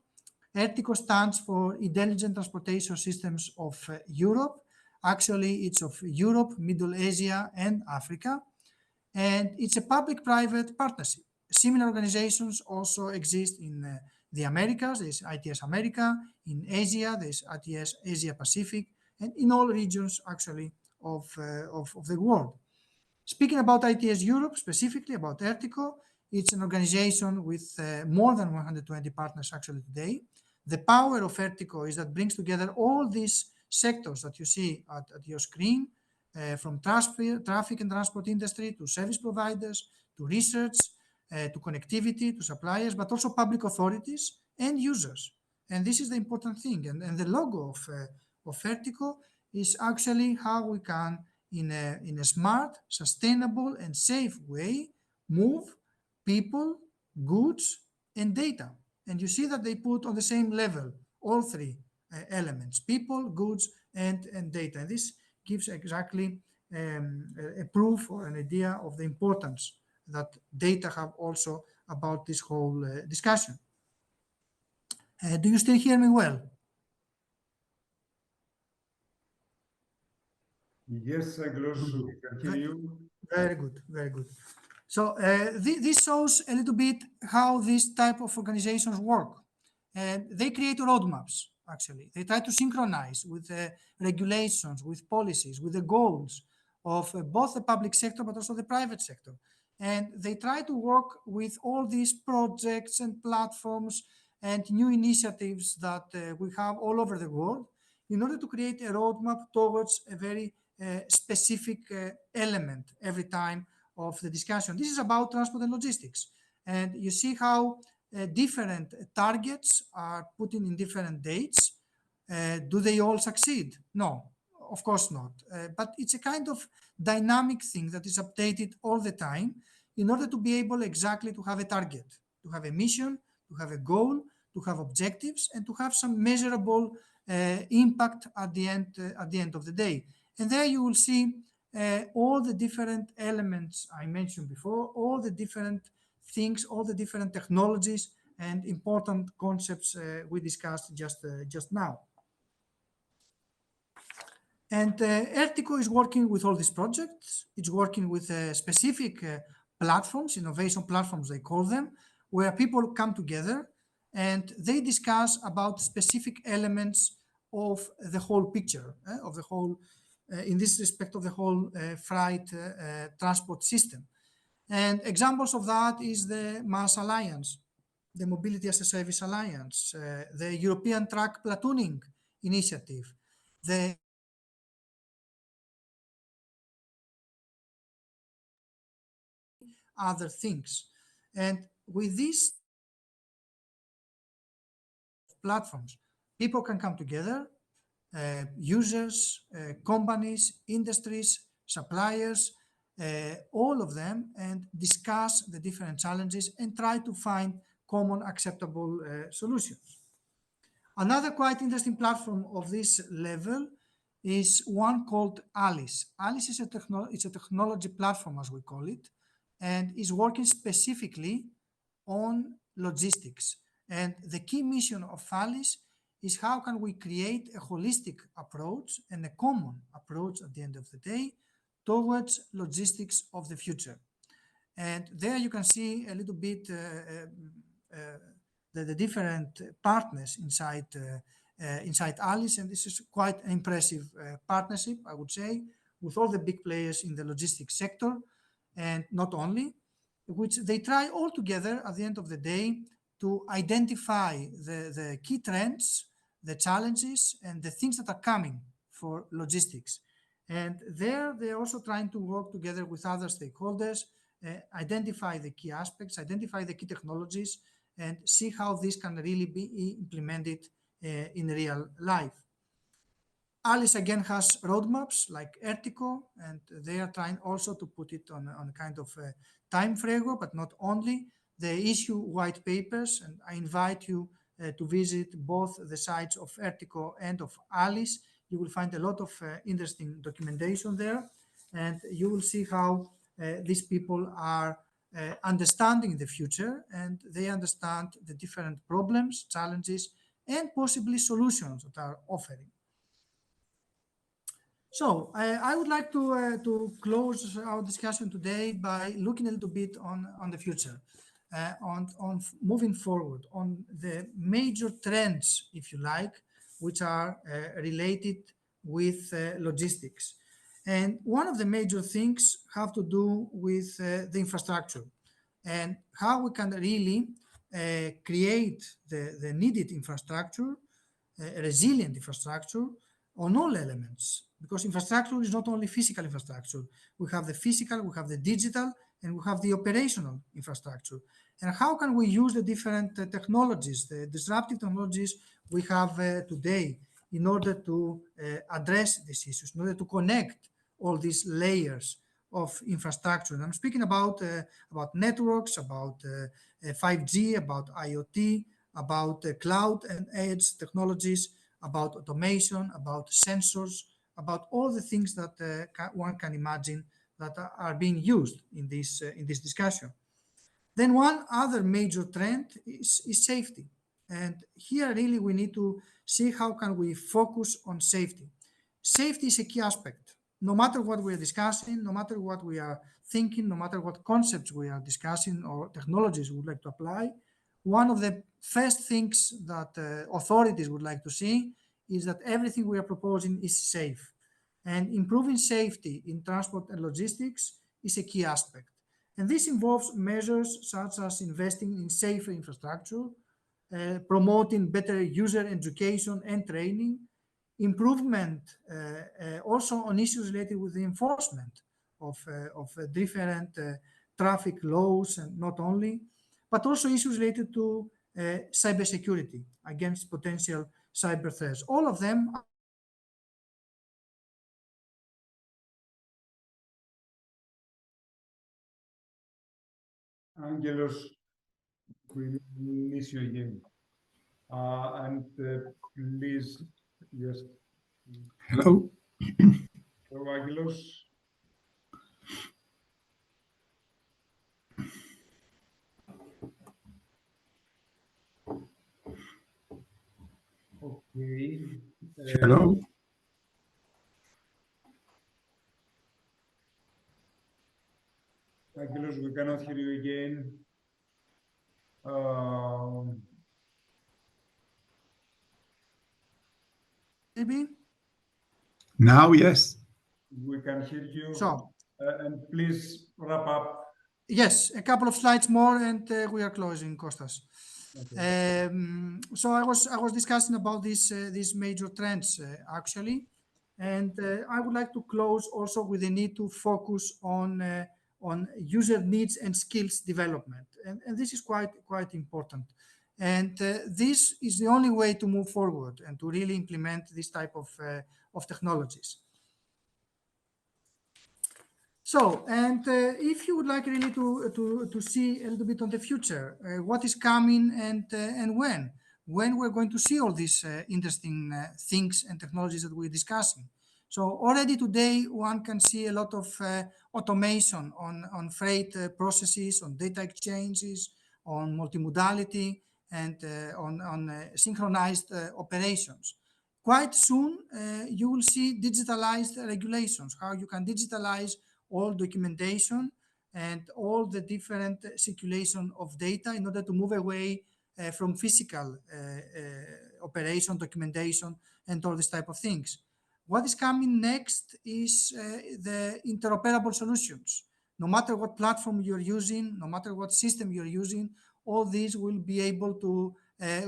ERTICO stands for Intelligent Transportation Systems of Europe. Actually, it's of Europe, Middle Asia, and Africa. And it's a public-private partnership. Similar organizations also exist in the Americas. There's ITS America. In Asia, there's ITS Asia Pacific, and in all regions, actually, of the world. Speaking about ITS Europe, specifically about ERTICO, it's an organization with more than 120 partners actually today. The power of ERTICO is that brings together all these sectors that you see at your screen, from traffic and transport industry to service providers, to research, to connectivity, to suppliers, but also public authorities and users. And this is the important thing. And the logo of ERTICO is actually how we can, in a smart, sustainable, and safe way, move people, goods, and data. And you see that they put on the same level all three elements: people, goods, and data. And this gives exactly a proof or an idea of the importance that data have also about this whole discussion. Do you still hear me well? Yes, Aglos, we can hear you. Very good, very good. So this shows a little bit how these type of organizations work. And they create roadmaps, actually. They try to synchronize with regulations, with policies, with the goals of both the public sector, but also the private sector. And they try to work with all these projects and platforms and new initiatives that we have all over the world in order to create a roadmap towards a very specific element every time of the discussion. This is about transport and logistics. And you see how different targets are put in different dates. Do they all succeed? No, of course not. But it's a kind of dynamic thing that is updated all the time in order to be able exactly to have a target, to have a mission, to have a goal, to have objectives, and to have some measurable impact at the end of the day. And there you will see all the different elements I mentioned before, all the different things, all the different technologies and important concepts we discussed just now. And ERTICO is working with all these projects. It's working with specific platforms, innovation platforms they call them, where people come together and they discuss about specific elements of the whole picture, of the whole, in this respect, of the whole freight transport system. And examples of that is the MAS Alliance, the Mobility as a Service Alliance, the European Truck Platooning Initiative, the other things. And with these platforms, people can come together, users, companies, industries, suppliers, all of them, and discuss the different challenges and try to find common acceptable solutions. Another quite interesting platform of this level is one called Alice. Alice is a technology platform, as we call it, and is working specifically on logistics. And the key mission of Alice is how can we create a holistic approach and a common approach at the end of the day towards logistics of the future. And there you can see a little bit the different partners inside Alice, and this is quite an impressive partnership, I would say, with all the big players in the logistics sector, and not only, which they try all together at the end of the day to identify the key trends, the challenges, and the things that are coming for logistics. And there they're also trying to work together with other stakeholders, identify the key aspects, identify the key technologies, and see how this can really be implemented in real life. Alice again has roadmaps like ERTICO, and they are trying also to put it on a kind of a time framework, but not only. They issue white papers, and I invite you to visit both the sites of ERTICO and of Alice. You will find a lot of interesting documentation there, and you will see how these people are understanding the future, and they understand the different problems, challenges, and possibly solutions that are offering. So I would like to close our discussion today by looking a little bit on the future, on moving forward, on the major trends, if you like, which are related with logistics. And one of the major things have to do with the infrastructure and how we can really create the needed infrastructure, resilient infrastructure on all elements, because infrastructure is not only physical infrastructure. We have the physical, we have the digital, and we have the operational infrastructure. And how can we use the different technologies, the disruptive technologies we have today, in order to address these issues, in order to connect all these layers of infrastructure? And I'm speaking about networks, about 5G, about IoT, about cloud and edge technologies, about automation, about sensors, about all the things that one can imagine that are being used in this discussion. Then one other major trend is safety. And here really we need to see how can we focus on safety. Safety is a key aspect. No matter what we are discussing, no matter what we are thinking, no matter what concepts we are discussing or technologies we would like to apply, one of the first things that authorities would like to see is that everything we are proposing is safe. And improving safety in transport and logistics is a key aspect. And this involves measures such as investing in safer infrastructure, promoting better user education and training, improvement also on issues related with the enforcement of different traffic laws, and not only, but also issues related to cybersecurity against potential cyber threats. All of them. Angelos, we miss you again. And please, yes. Hello. Hello, Angelos. Okay. Hello. Angelos, we cannot hear you again. Maybe? Now, yes. We can hear you. So, And please wrap up. yes, a couple of slides more and we are closing, Kostas. Okay. So I was discussing about these major trends actually, and I would like to close also with the need to focus on user needs and skills development, and this is quite important. And this is the only way to move forward and to really implement this type of technologies. So, and if you would like really to see a little bit on the future, what is coming and when we're going to see all these interesting things and technologies that we're discussing. So already today, one can see a lot of automation on freight processes, on data exchanges, on multimodality, and on synchronized operations. Quite soon, you will see digitalized regulations, how you can digitalize all documentation and all the different circulation of data in order to move away from physical operation, documentation, and all this type of things. What is coming next is the interoperable solutions. No matter what platform you're using, no matter what system you're using, all these will be able to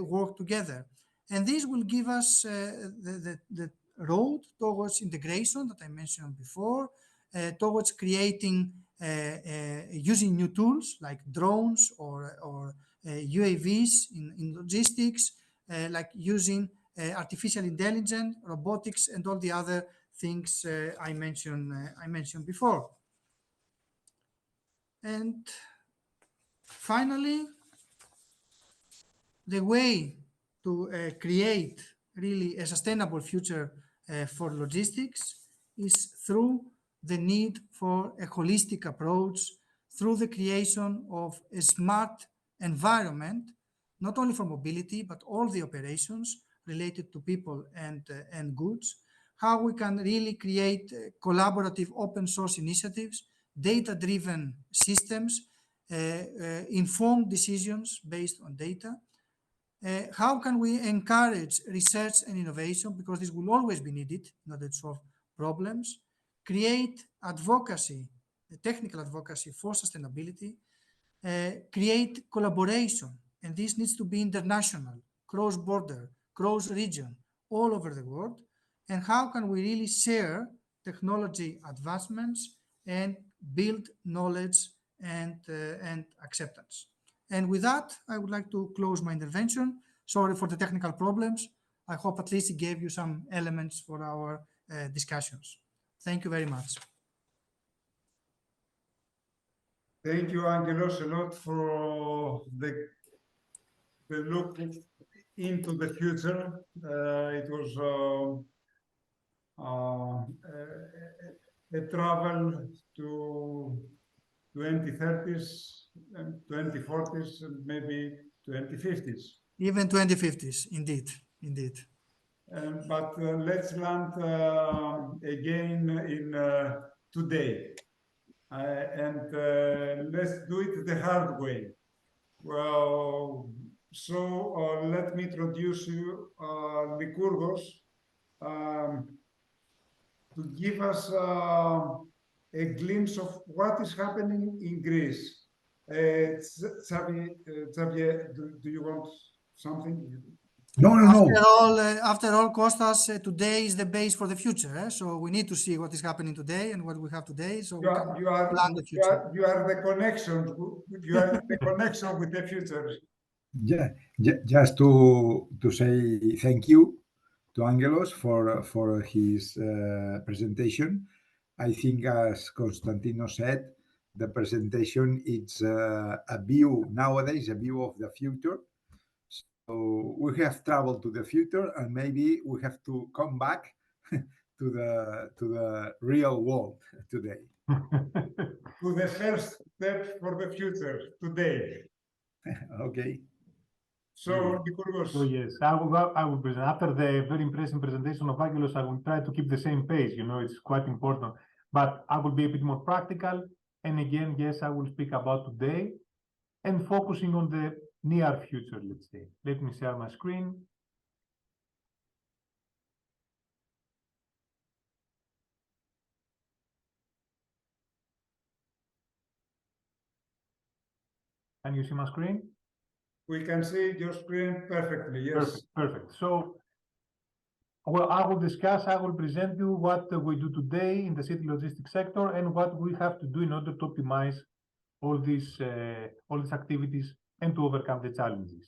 work together. And this will give us the road towards integration that I mentioned before, towards creating using new tools like drones or UAVs in logistics, like using artificial intelligence, robotics, and all the other things I mentioned before. And finally, the way to create really a sustainable future for logistics is through the need for a holistic approach through the creation of a smart environment, not only for mobility, but all the operations related to people and goods, how we can really create collaborative open source initiatives, data-driven systems, informed decisions based on data. How can we encourage research and innovation, because this will always be needed in order to solve problems, create advocacy, technical advocacy for sustainability, create collaboration, and this needs to be international, cross-border, cross-region, all over the world, and how can we really share technology advancements and build knowledge and acceptance. And with that, I would like to close my intervention. Sorry for the technical problems. I hope at least it gave you some elements for our discussions. Thank you very much. Thank you, Angelos, a lot for the look into the future. It was a travel to 2030s and 2040s and maybe 2050s. Even 2050s, indeed. But let's land again in today. And let's do it the hard way. Well, so let me introduce you Lykurgos to give us a glimpse of what is happening in Greece. Xavier, do you want something? No. After all, Kostas, today is the base for the future. So we need to see what is happening today and what we have today. So we can plan the future. You are the connection. You are the connection with the future. Yeah, just to say thank you to Angelos for his presentation. I think, as Constantino said, the presentation is a view nowadays, a view of the future. So we have traveled to the future, and maybe we have to come back to the real world today. To the first step for the future today. Okay. So, Lykurgos. So yes, I will present. After the very impressive presentation of Angelos, I will try to keep the same pace. You know, it's quite important. But I will be a bit more practical. And again, yes, I will speak about today and focusing on the near future, let's say. Let me share my screen. Can you see my screen? We can see your screen perfectly, yes. Perfect. So, well, I will present you what we do today in the city logistics sector and what we have to do in order to optimize all these activities and to overcome the challenges.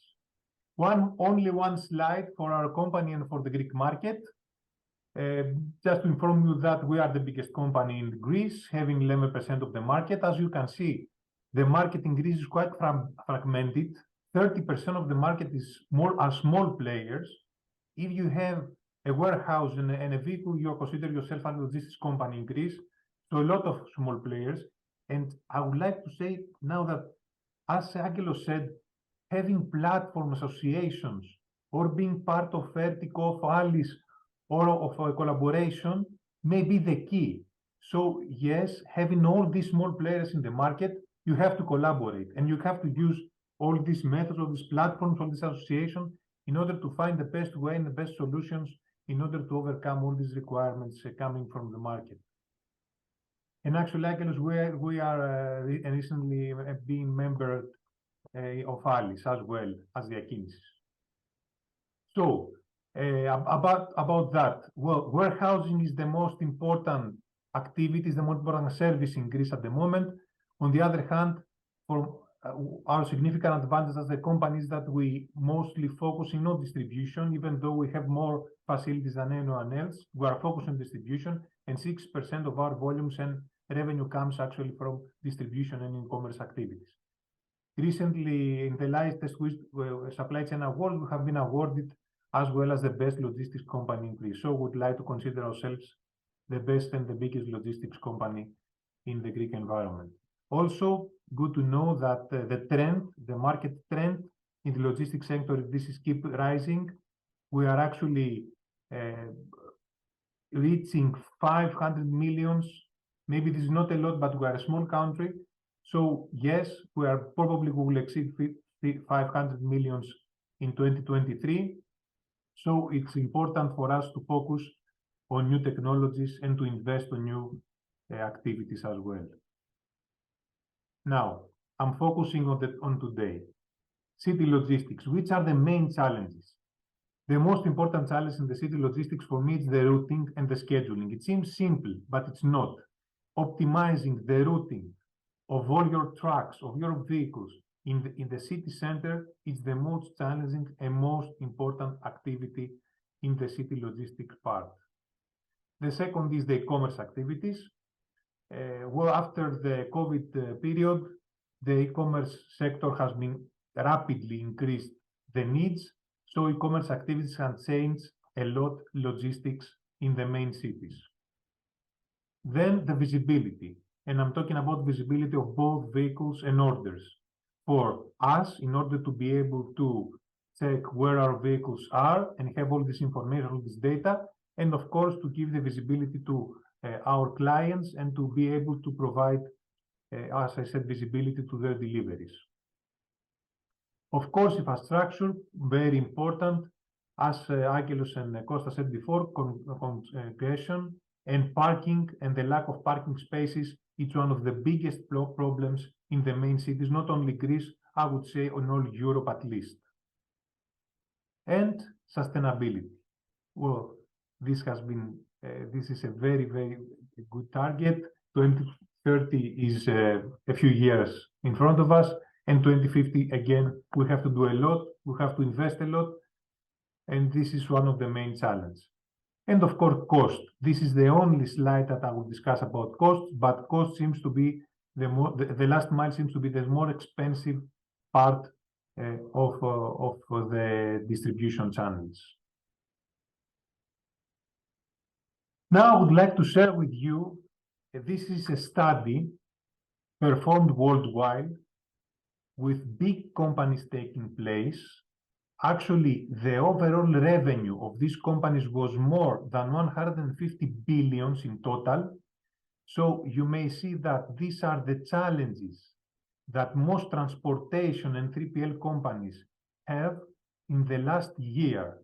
Only one slide for our company and for the Greek market. Just to inform you that we are the biggest company in Greece, having 11% of the market. As you can see, the market in Greece is quite fragmented. 30% of the market are small players. If you have a warehouse and a vehicle, you consider yourself a logistics company in Greece. So a lot of small players. And I would like to say now that, as Angelos said, having platform associations or being part of Vertico, of Alice, or of a collaboration may be the key. So yes, having all these small players in the market, you have to collaborate and you have to use all these methods, all these platforms, all these associations in order to find the best way and the best solutions in order to overcome all these requirements coming from the market. And actually, Angelos, we are recently being member of Alice as well as the Akinesis. So about that, well, warehousing is the most important activity, is the most important service in Greece at the moment. On the other hand, for our significant advantage as a company is that we mostly focus on distribution, even though we have more facilities than anyone else. We are focused on distribution, and 6% of our volumes and revenue comes actually from distribution and e-commerce activities. Recently, in the latest supply chain awards, we have been awarded as well as the best logistics company in Greece. So we would like to consider ourselves the best and the biggest logistics company in the Greek environment. Also, good to know that the market trend in the logistics sector, this is keep rising. We are actually reaching 500 millions. Maybe this is not a lot, but we are a small country. So yes, we will exceed 500 millions in 2023. So it's important for us to focus on new technologies and to invest on new activities as well. Now, I'm focusing on today. City logistics, which are the main challenges? The most important challenge in the city logistics for me is the routing and the scheduling. It seems simple, but it's not. Optimizing the routing of all your trucks, of your vehicles in the city center is the most challenging and most important activity in the city logistics part. The second is the e-commerce activities. Well, after the COVID period, the e-commerce sector has been rapidly increased the needs. So e-commerce activities have changed a lot logistics in the main cities. Then the visibility, and I'm talking about visibility of both vehicles and orders. For us, in order to be able to check where our vehicles are and have all this information, all this data, and of course to give the visibility to our clients and to be able to provide, as I said, visibility to their deliveries. Of course, infrastructure, very important. As Angelos and Costa said before, congestion and parking and the lack of parking spaces, it's one of the biggest problems in the main cities, not only Greece, I would say in all Europe at least. And sustainability. Well, this is a very, very good target. 2030 is a few years in front of us, and 2050, again, we have to do a lot, we have to invest a lot, and this is one of the main challenges. And of course, cost. This is the only slide that I will discuss about costs, but cost seems to be the last mile seems to be the more expensive part of the distribution channels. Now I would like to share with you, this is a study performed worldwide with big companies taking place. Actually, the overall revenue of these companies was more than 150 billions in total. So you may see that these are the challenges that most transportation and 3PL companies have in the last year.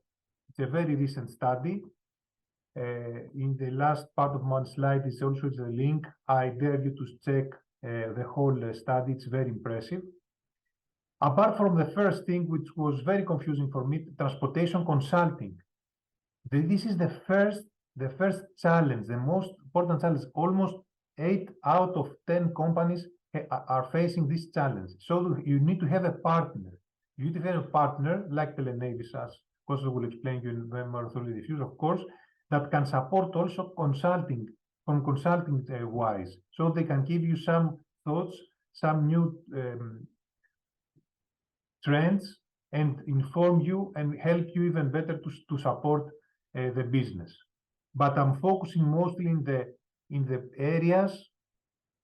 It's a very recent study. In the last part of my slide is also the link. I dare you to check the whole study. It's very impressive. Apart from the first thing, which was very confusing for me, transportation consulting. This is the first challenge, the most important challenge. Almost 8 out of 10 companies are facing this challenge. So you need to have a partner. You need to have a partner like Telenavis, as Kostas will explain you in more thoroughly diffuse, of course, that can support also consulting, from consulting wise. So they can give you some thoughts, some new trends, and inform you and help you even better to support the business. But I'm focusing mostly in the areas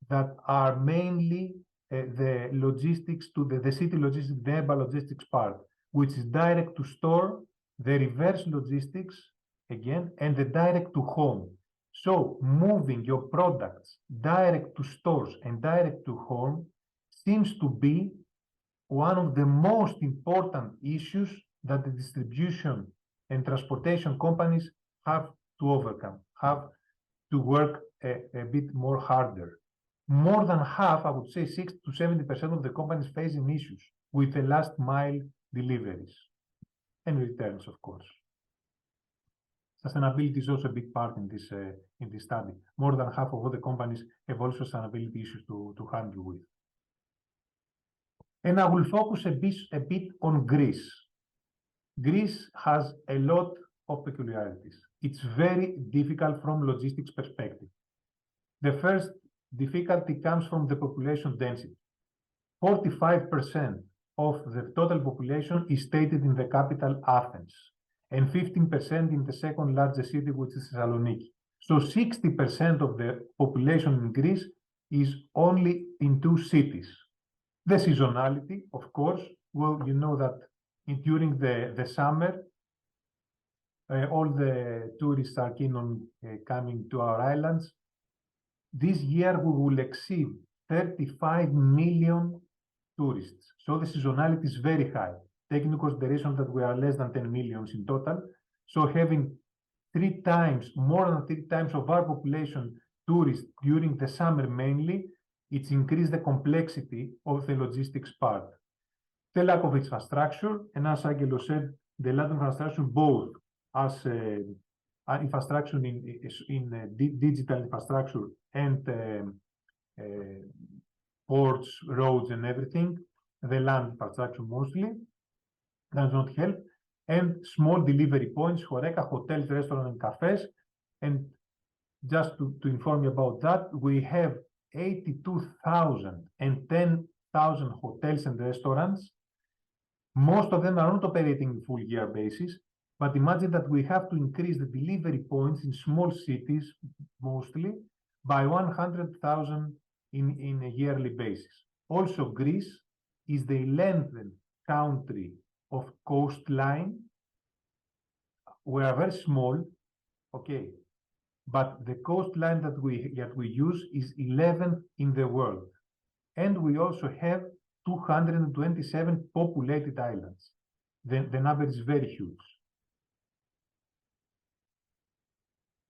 that are mainly the logistics to the city logistics, the urban logistics part, which is direct to store, the reverse logistics again, and the direct to home. So moving your products direct to stores and direct to home seems to be one of the most important issues that the distribution and transportation companies have to overcome, have to work a bit more harder. More than half, I would say 60 to 70% of the companies facing issues with the last mile deliveries and returns, of course. Sustainability is also a big part in this study. More than half of all the companies have also sustainability issues to handle with. And I will focus a bit on Greece. Greece has a lot of peculiarities. It's very difficult from logistics perspective. The first difficulty comes from the population density. 45% of the total population is stated in the capital, Athens, and 15% in the second largest city, which is Thessaloniki. So 60% of the population in Greece is only in 2 cities. The seasonality, of course, well, you know that during the summer, all the tourists are keen on coming to our islands. This year, we will exceed 35 million tourists. So the seasonality is very high, taking into consideration that we are less than 10 million in total. So having more than 3 times of our population tourists during the summer mainly, it's increased the complexity of the logistics part. The lack of infrastructure, and as Angelos said, the lack of infrastructure both as infrastructure in digital infrastructure and ports, roads, and everything, the land infrastructure mostly does not help, and small delivery points, horeca, hotels, restaurants, and cafes. And just to inform you about that, we have 82,000 and 10,000 hotels and restaurants. Most of them are not operating on a full year basis, but imagine that we have to increase the delivery points in small cities, mostly, by 100,000 in a yearly basis. Also, Greece is the 11th country of coastline. We are very small, okay, but the coastline that we use is 11th in the world. And we also have 227 populated islands. The number is very huge.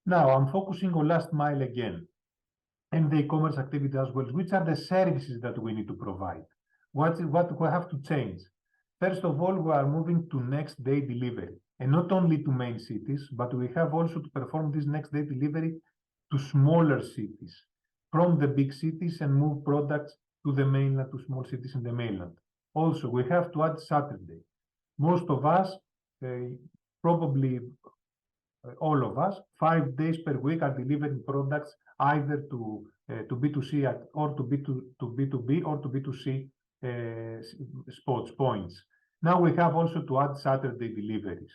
Now, I'm focusing on last mile again, and the e-commerce activity as well. Which are the services that we need to provide? What we have to change? First of all, we are moving to next day delivery, and not only to main cities, but we have also to perform this next day delivery to smaller cities, from the big cities, and move products to the mainland, to small cities in the mainland. Also, we have to add Saturday. Most of us, probably all of us, 5 days per week are delivering products either to B2C or to B2B or to B2C points. Now we have also to add Saturday deliveries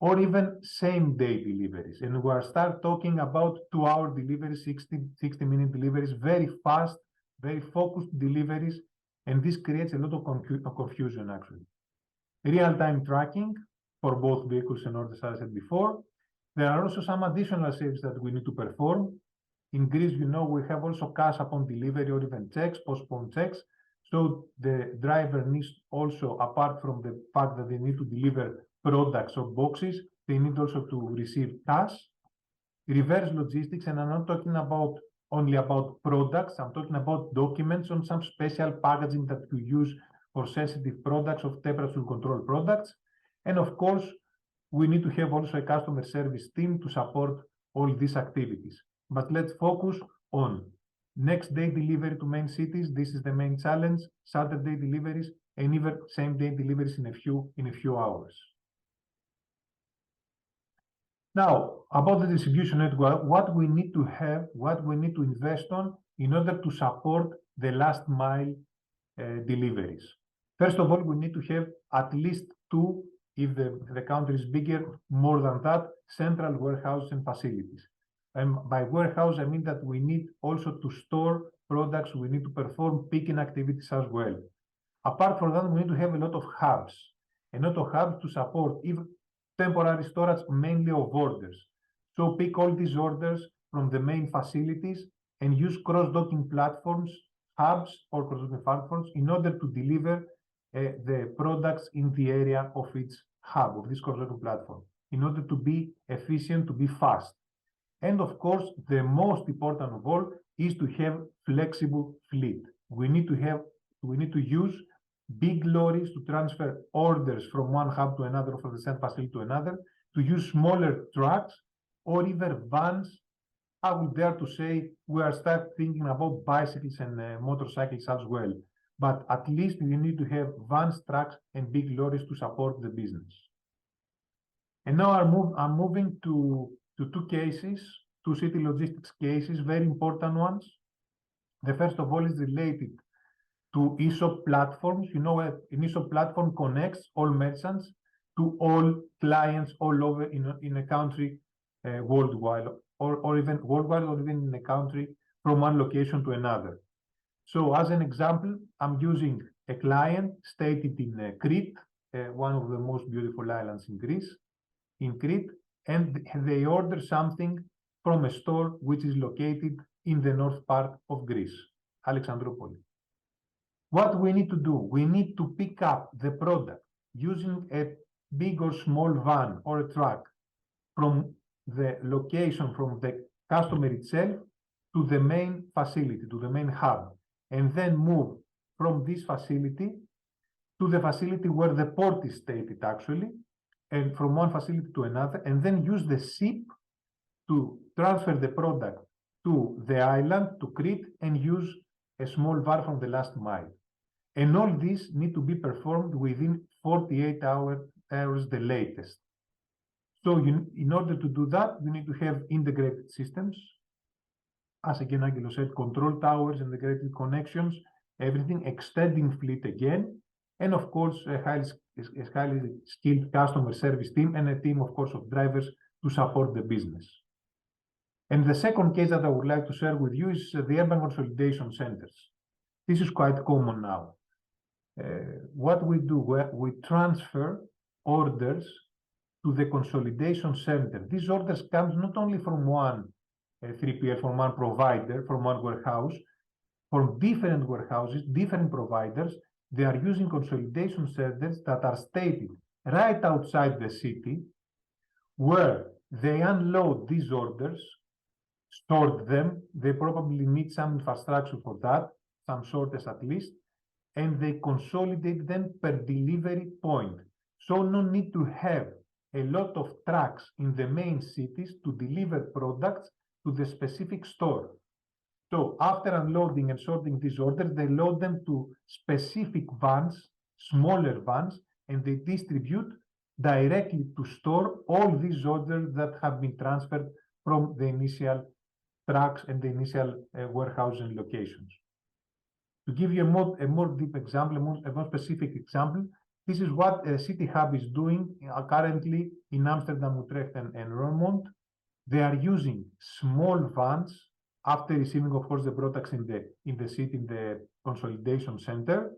or even same-day deliveries. And we are start talking about 2-hour deliveries, 60-minute deliveries, very fast, very focused deliveries, and this creates a lot of confusion, actually. Real-time tracking for both vehicles and orders, as I said before. There are also some additional services that we need to perform. In Greece, you know, we have also cash upon delivery or even checks, postponed checks. So the driver needs also, apart from the fact that they need to deliver products or boxes, they need also to receive cash. Reverse logistics, and I'm not talking about only about products, I'm talking about documents on some special packaging that we use for sensitive products of temperature control products. And of course, we need to have also a customer service team to support all these activities. But let's focus on next day delivery to main cities. This is the main challenge. Saturday deliveries and even same day deliveries in a few hours. Now, about the distribution network, what we need to have, what we need to invest on in order to support the last mile deliveries. First of all, we need to have at least 2, if the country is bigger, more than that, central warehouses and facilities. And by warehouse, I mean that we need also to store products, we need to perform picking activities as well. Apart from that, we need to have a lot of hubs to support even temporary storage, mainly of orders. So pick all these orders from the main facilities and use cross-docking platforms, hubs or cross-docking platforms in order to deliver the products in the area of its hub, of this cross-docking platform, in order to be efficient, to be fast. And of course, the most important of all is to have flexible fleet. We need to use big lorries to transfer orders from one hub to another, or from the same facility to another, to use smaller trucks or even vans. I would dare to say we are start thinking about bicycles and motorcycles as well. But at least we need to have vans, trucks, and big lorries to support the business. And now I'm moving to 2 cases, 2 city logistics cases, very important ones. The first of all is related to ESOP platforms. You know, an ESOP platform connects all merchants to all clients all over in a country worldwide. or even worldwide, or even in a country, from one location to another. So as an example, I'm using a client stated in Crete, one of the most beautiful islands in Greece, and they order something from a store which is located in the north part of Greece, Alexandroupoli. What we need to do, we need to pick up the product using a big or small van or a truck from the location, from the customer itself to the main facility, to the main hub, and then move from this facility to the facility where the port is stated actually, and from one facility to another, and then use the ship to transfer the product to the island, to Crete, and use a small van from the last mile. And all this need to be performed within 48 hours the latest. So in order to do that, you need to have integrated systems. As again, Angelo said, control towers, integrated connections, everything, extending fleet again, and of course, a highly skilled customer service team and a team, of course, of drivers to support the business. And the second case that I would like to share with you is the urban consolidation centers. This is quite common now. What we do, we transfer orders to the consolidation center. These orders come not only from one 3PL, from one provider, from one warehouse, from different warehouses, different providers. They are using consolidation centers that are stated right outside the city, where they unload these orders, store them. They probably need some infrastructure for that, some sorters at least, and they consolidate them per delivery point. So no need to have a lot of trucks in the main cities to deliver products to the specific store. So after unloading and sorting these orders, they load them to specific vans, smaller vans, and they distribute directly to store all these orders that have been transferred from the initial trucks and the initial warehousing locations. To give you a more deep example, a more specific example, this is what City Hub is doing currently in Amsterdam, Utrecht, and Roermond. They are using small vans after receiving, of course, the products in the city, in the consolidation center.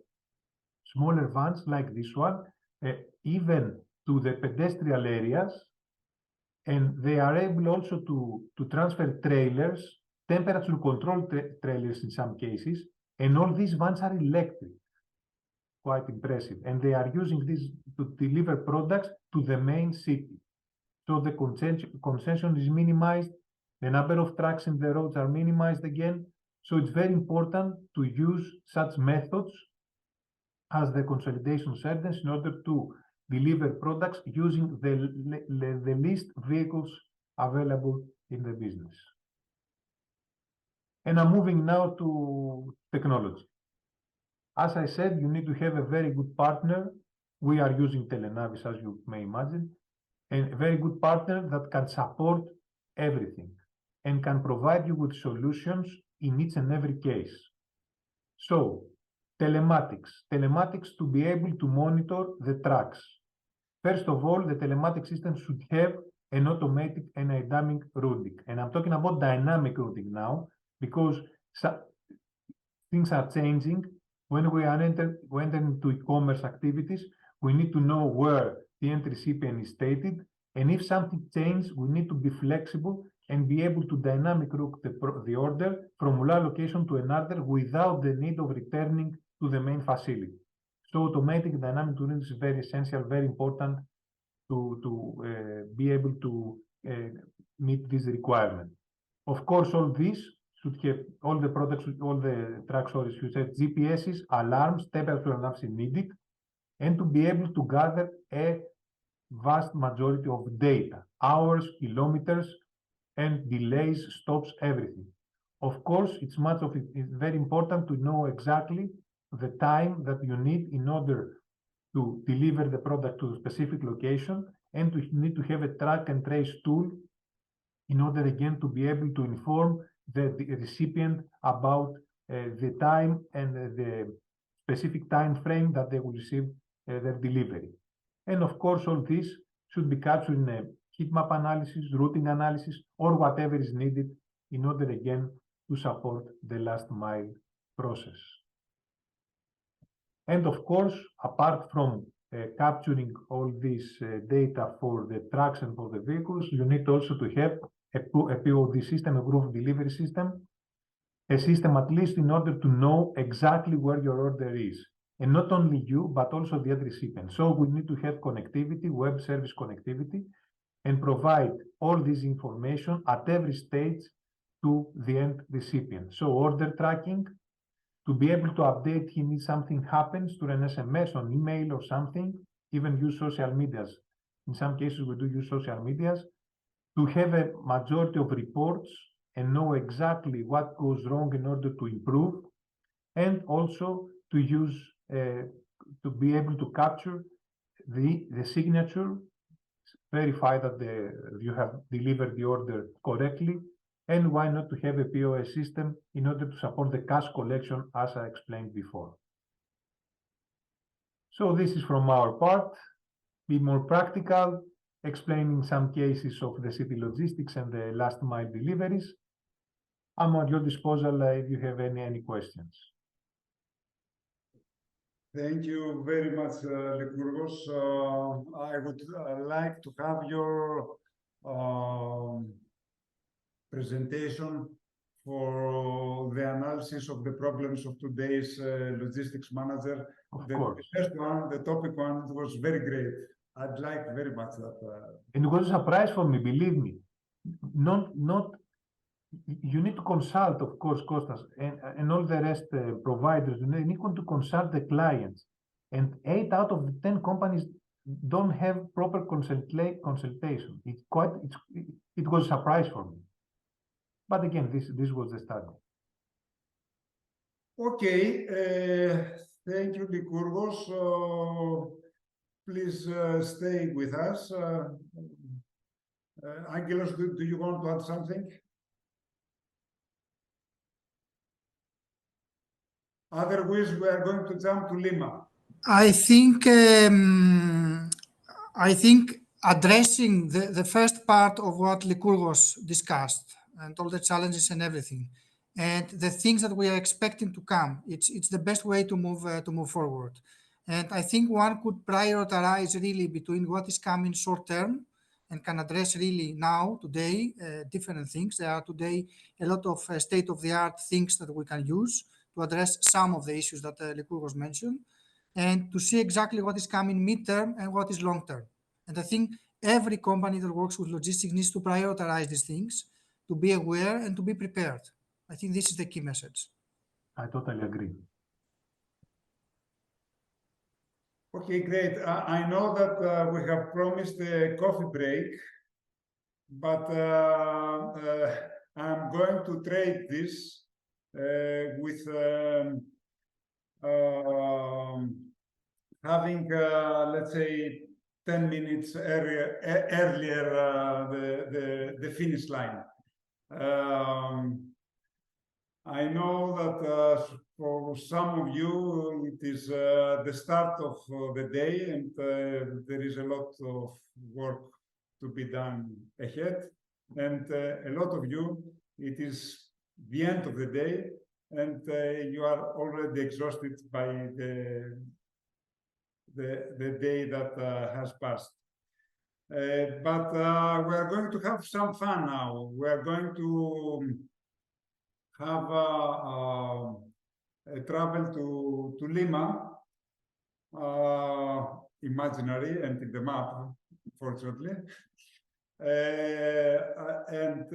Smaller vans like this one, even to the pedestrian areas, and they are able also to transfer trailers, temperature control trailers in some cases, and all these vans are electric. Quite impressive. And they are using this to deliver products to the main city. So the congestion is minimized, the number of trucks in the roads are minimized again. So it's very important to use such methods as the consolidation centers in order to deliver products using the least vehicles available in the business. And I'm moving now to technology. As I said, you need to have a very good partner. We are using Telenavis, as you may imagine, and a very good partner that can support everything and can provide you with solutions in each and every case. So, telematics to be able to monitor the trucks. First of all, the telematic system should have an automatic and dynamic routing. And I'm talking about dynamic routing now, because things are changing. When we enter into e-commerce activities, we need to know where the end recipient is stated. And if something changes, we need to be flexible and be able to dynamic route the order from one location to another without the need of returning to the main facility. So automatic dynamic routing is very essential, very important to be able to meet this requirement. Of course, all this should have all the products, all the trucks, sorry, should have GPSs, alarms, temperature analysis needed, and to be able to gather a vast majority of data, hours, kilometers, and delays, stops, everything. Of course, it's very important to know exactly the time that you need in order to deliver the product to a specific location, and to need to have a track and trace tool in order again to be able to inform the recipient about the time and the specific time frame that they will receive their delivery. And of course, all this should be captured in a heat map analysis, routing analysis, or whatever is needed in order again to support the last mile process. And of course, apart from capturing all this data for the trucks and for the vehicles, you need also to have a POD system, a proof of delivery system, a system at least in order to know exactly where your order is. And not only you, but also the other recipient. So we need to have connectivity, web service connectivity, and provide all this information at every stage to the end recipient. So order tracking, to be able to update him if something happens through an SMS, on email or something, even use social medias. In some cases, we do use social medias to have a majority of reports and know exactly what goes wrong in order to improve, and also to use, to be able to capture the signature, verify that you have delivered the order correctly, and why not to have a POS system in order to support the cash collection, as I explained before. So this is from our part, be more practical, explaining some cases of the city logistics and the last mile deliveries. I'm at your disposal if you have any questions. Thank you very much, Lykourgos. I would like to have your presentation for the analysis of the problems of today's logistics manager. Of The course. first one, the topic one, was very great. I'd like very much that. And it was a surprise for me, believe me. You need to consult, of course, Kostas, and all the rest providers. You need to consult the clients. And 8 out of the 10 companies don't have proper consultation. It was a surprise for me. But again, this was the study. Okay, thank you, Lykourgos. Please stay with us. Angelos, do you want to add something? Otherwise, we are going to jump to Lima. I think addressing the first part of what Lykourgos discussed and all the challenges and everything, and the things that we are expecting to come, it's the best way to move forward. And I think one could prioritize really between what is coming short term and can address really now, today, different things. There are today a lot of state-of-the-art things that we can use to address some of the issues that Lykourgos mentioned, and to see exactly what is coming mid-term and what is long-term. And I think every company that works with logistics needs to prioritize these things, to be aware and to be prepared. I think this is the key message. I totally agree. Okay, great. I know that we have promised a coffee break, but I'm going to trade this with having, let's say, 10 minutes earlier the finish line. I know that for some of you, it is the start of the day, and there is a lot of work to be done ahead. And a lot of you, it is the end of the day, and you are already exhausted by the day that has passed. But we are going to have some fun now. We are going to have a travel to Lima, imaginary and in the map, fortunately. And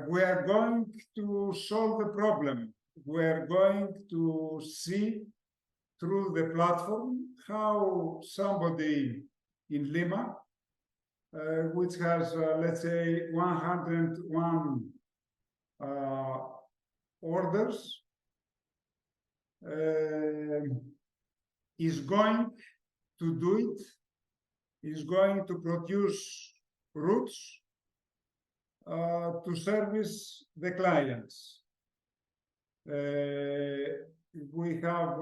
we are going to solve the problem. We are going to see through the platform how somebody in Lima, which has, let's say, 101 orders, is going to do it, is going to produce routes to service the clients. We have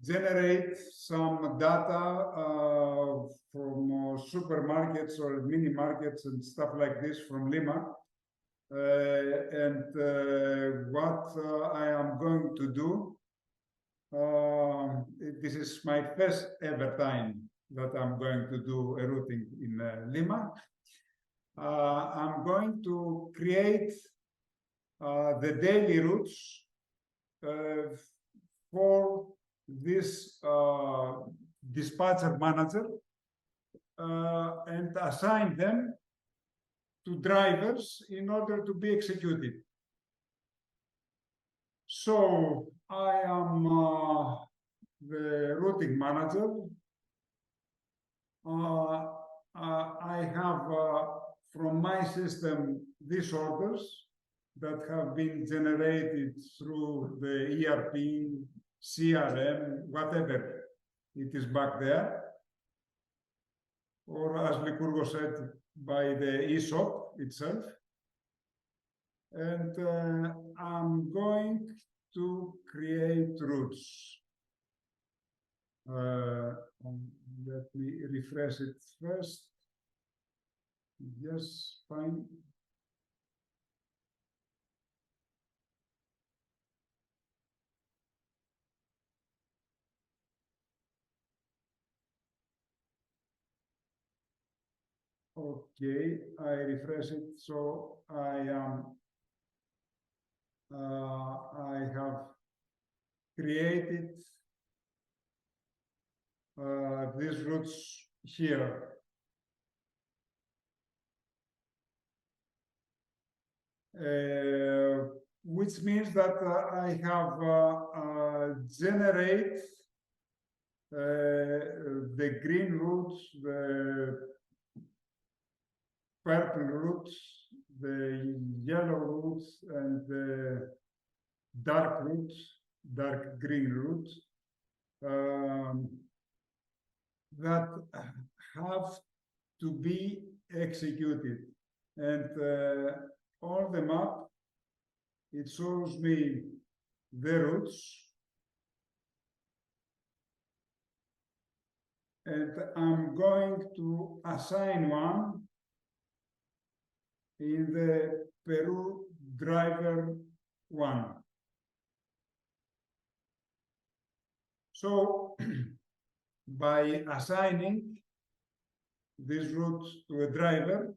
generate some data from supermarkets or mini markets and stuff like this from Lima. And what I am going to do, this is my first ever time that I'm going to do a routing in Lima. I'm going to create the daily routes for this dispatcher manager and assign them to drivers in order to be executed. So I am the routing manager. I have from my system these orders that have been generated through the ERP, CRM, whatever it is back there, or as Lycurgo said, by the ESOP itself. And I'm going to create routes. Let me refresh it first. Yes, fine. Okay, I refresh it. So I have created these routes here. Which means that I have generate the green routes, the purple routes, the yellow routes, and the dark routes, dark green routes that have to be executed. And on the map, it shows me the routes. And I'm going to assign one in the Peru driver one. So by assigning this route to a driver,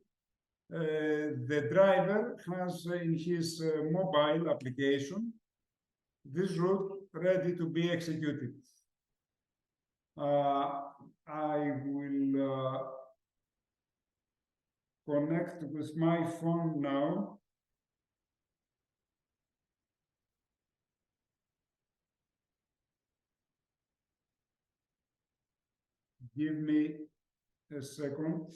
the driver has in his mobile application this route ready to be executed. I will connect with my phone now. Give me a second.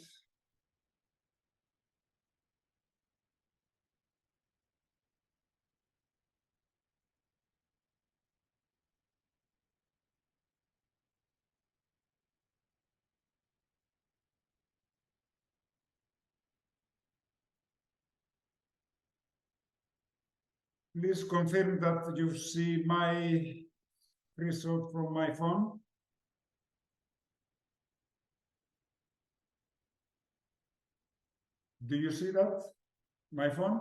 Please confirm that you see my result from my phone. Do you see that? My phone?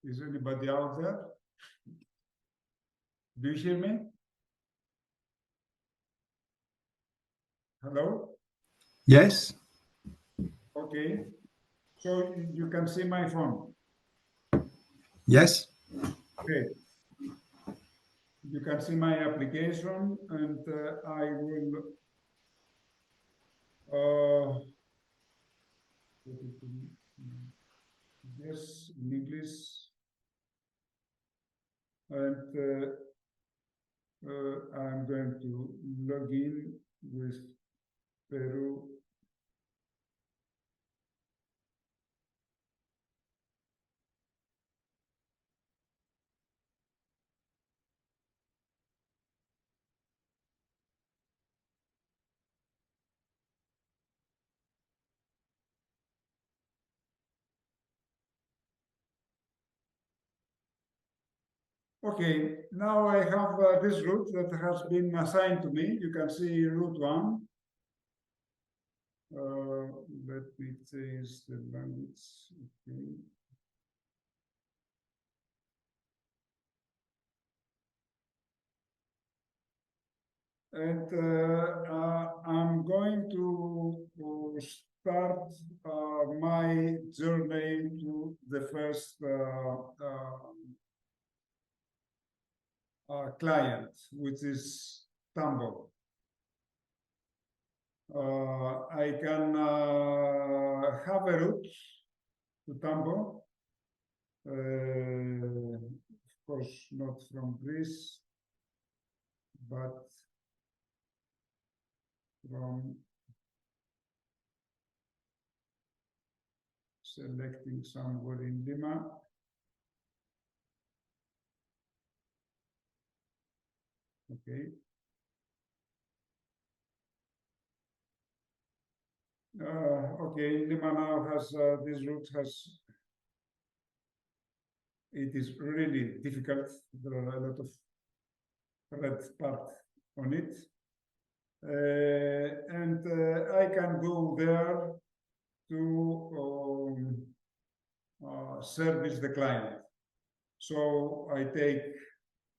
Is anybody out there? Do you hear me? Hello? Yes. Okay. So you can see my phone. Yes. Great. You can see my application, and I will yes, in English, and I'm going to log in with Peru. Okay, now I have this route that has been assigned to me. You can see route 1. Let me change the language. Okay. And I'm going to start my journey to the first client, which is Tambo. I can have a route to Tambo. Of course, not from Greece, but from selecting somewhere in Lima. Okay. Okay, Lima now has this route has. It is really difficult. There are a lot of red part on it. And I can go there to service the client. So I take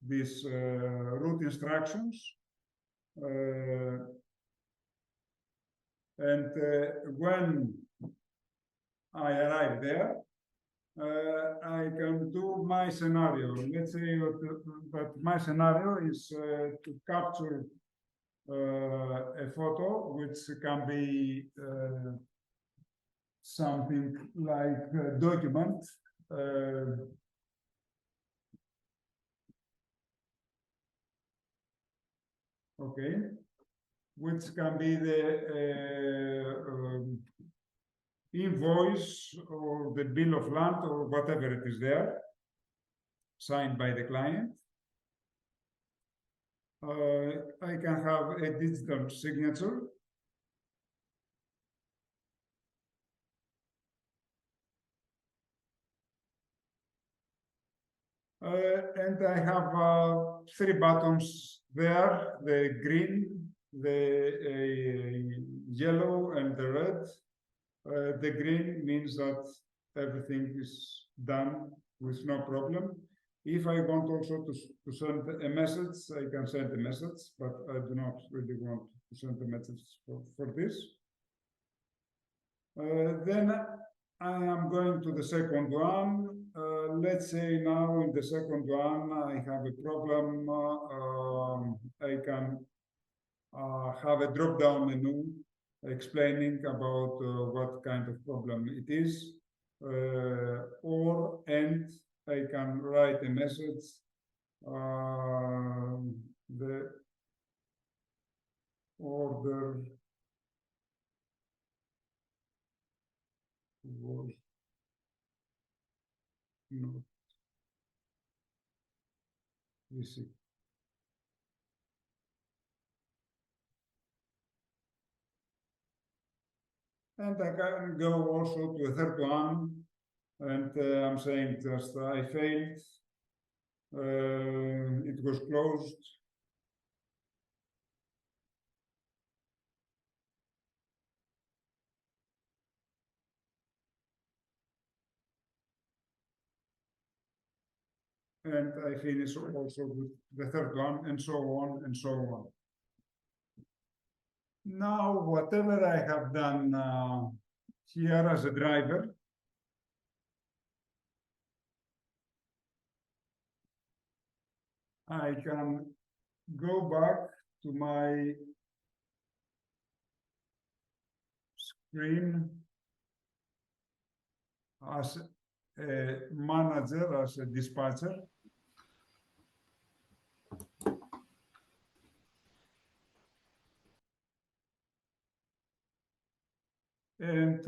these route instructions and when I arrive there, I can do my scenario. Let's say that my scenario is to capture a photo, which can be something like a document. Okay, which can be the invoice or the bill of land or whatever it is there, signed by the client. I can have a digital signature. And I have 3 buttons there, the green, the yellow, and the red. The green means that everything is done with no problem. If I want also to send a message, I can send a message, but I do not really want to send a message for this. Then I am going to the second one. Let's say now in the second one, I have a problem. I can have a drop-down menu explaining about what kind of problem it is, and I can write a message. The order was not received. And I can go also to a third one, and I'm saying just I failed. It was closed. And I finish also with the third one, and so on and so on. Now, whatever I have done here as a driver, I can go back to my screen as a manager, as a dispatcher. And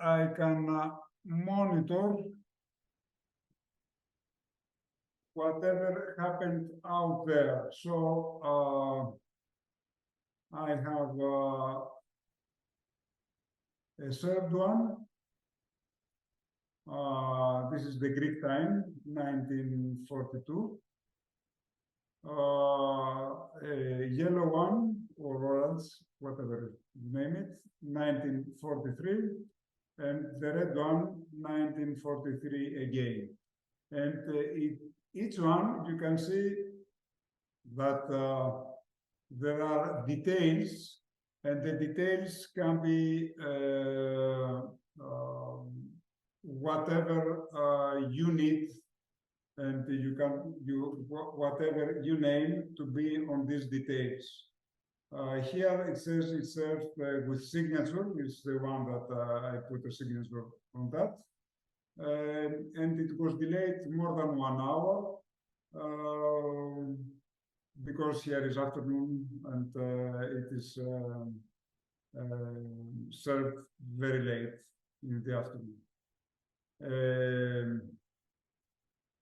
I can monitor whatever happened out there. So I have a third one. This is the Greek time, 1942. a yellow one or orange, whatever you name it, 1943, and the red one, 1943 again. And each one, you can see that there are details, and the details can be whatever you need, and whatever you name to be on these details. Here it says it's served with signature. It's the one that I put a signature on that. And it was delayed more than 1 hour because here is afternoon and it is served very late in the afternoon.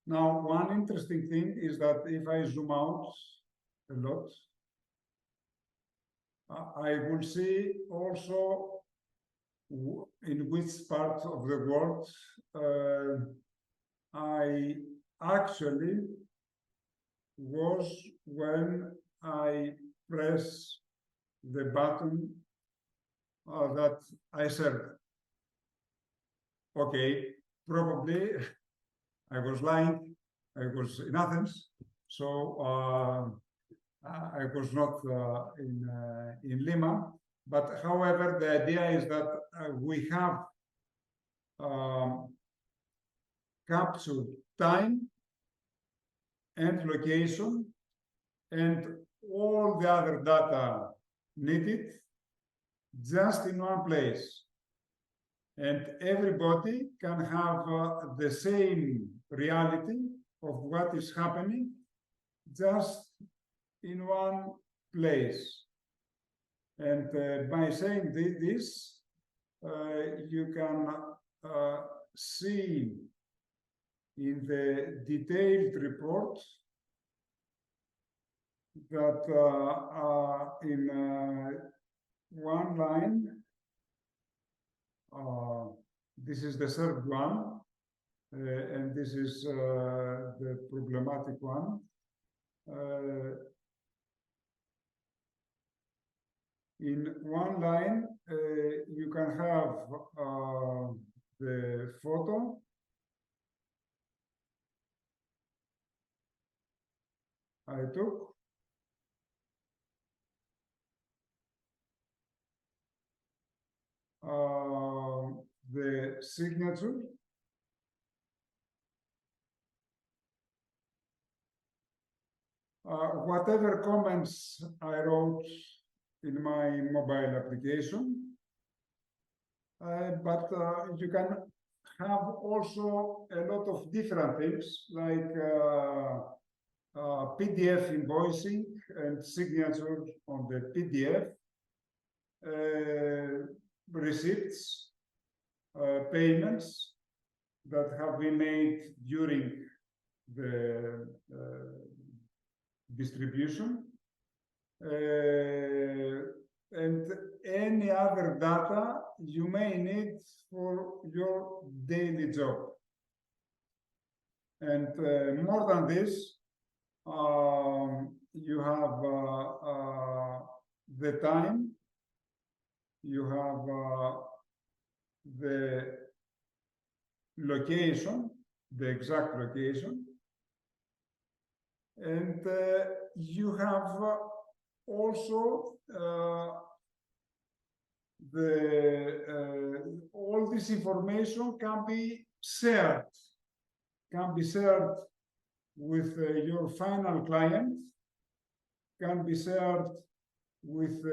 Now, one interesting thing is that if I zoom out a lot, I will see also in which part of the world I actually was when I press the button that I served. Okay, probably I was lying. I was in Athens, so I was not in Lima. But however, the idea is that we have captured time and location and all the other data needed just in one place. And everybody can have the same reality of what is happening just in one place. And by saying this, you can see in the detailed report that in one line, this is the served one, and this is the problematic one. In one line, you can have the photo, I took, the signature, whatever comments I wrote in my mobile application, but you can have also a lot of different things like PDF invoicing and signature on the PDF, receipts, payments that have been made during the distribution, and any other data you may need for your daily job. And more than this, you have the time, you have the location, the exact location, and you have also all this information can be shared with your final client, can be shared with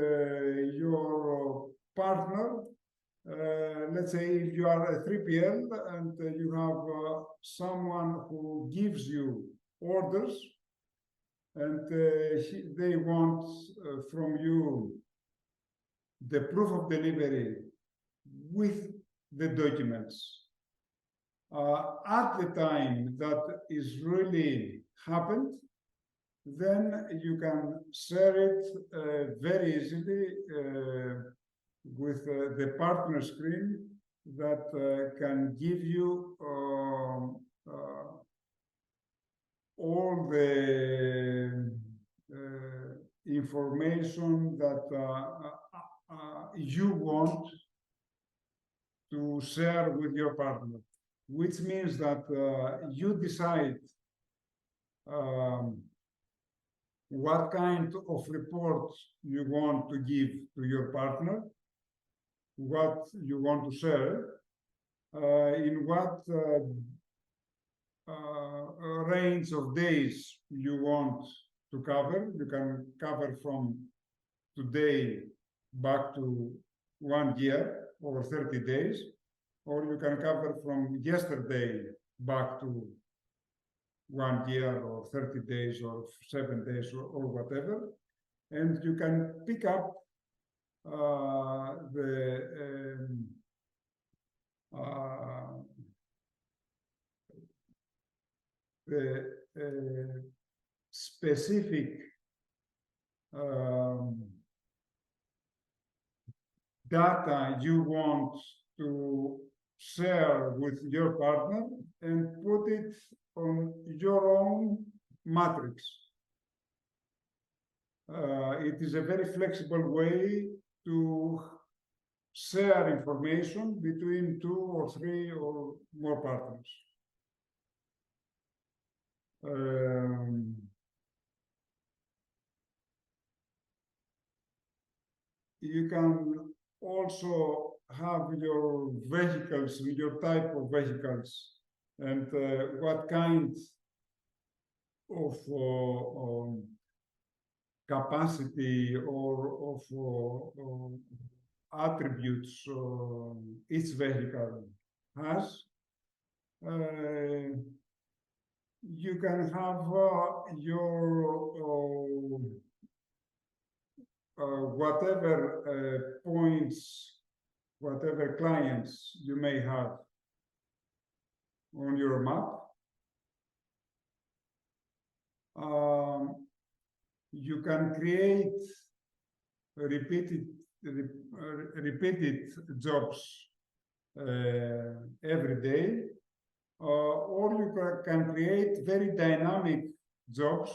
your partner. Let's say if you are a 3PL and you have someone who gives you orders and they want from you the proof of delivery with the documents. At the time that is really happened, then you can share it very easily with the partner screen that can give you all the information that you want to share with your partner, which means that you decide what kind of reports you want to give to your partner, what you want to share, in what range of days you want to cover. You can cover from today back to 1 year or 30 days, or you can cover from yesterday back to 1 year or 30 days or 7 days or whatever. And you can pick up the specific data you want to share with your partner and put it on your own matrix. It is a very flexible way to share information between 2 or 3 or more partners. You can also have your vehicles, your type of vehicles, and what kind of capacity or of attributes each vehicle has. You can have your whatever points, whatever clients you may have on your map. You can create repeated jobs every day, or you can create very dynamic jobs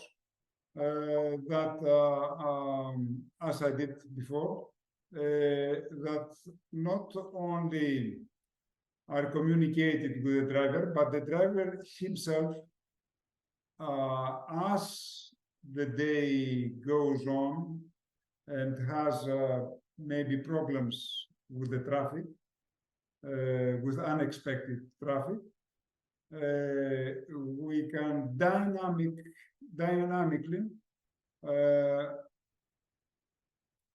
that, as I did before, that not only are communicated with the driver, but the driver himself, as the day goes on and has maybe problems with the traffic, with unexpected traffic, we can dynamically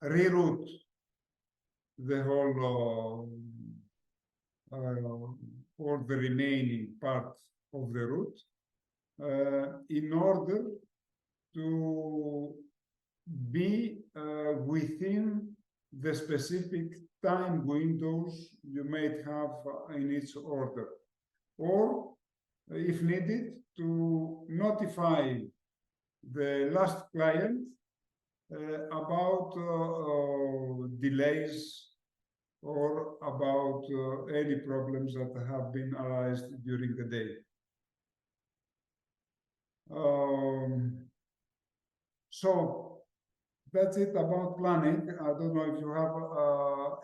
reroute the whole or the remaining part of the route in order to be within the specific time windows you might have in each order, or if needed, to notify the last client about delays or about any problems that have been arised during the day. So that's it about planning. I don't know if you have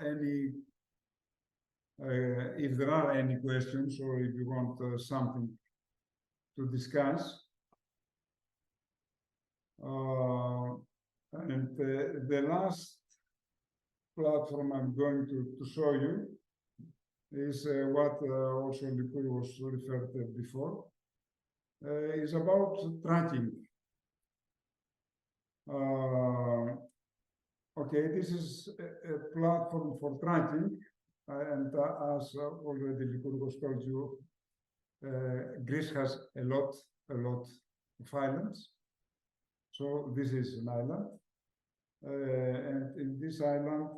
any, if there are any questions, or if you want something to discuss. And the last platform I'm going to show you is what also Likur was referred to before, is about tracking. Okay, this is a platform for tracking, and as already Likur told you, Greece has a lot of islands. So this is an island. And in this island,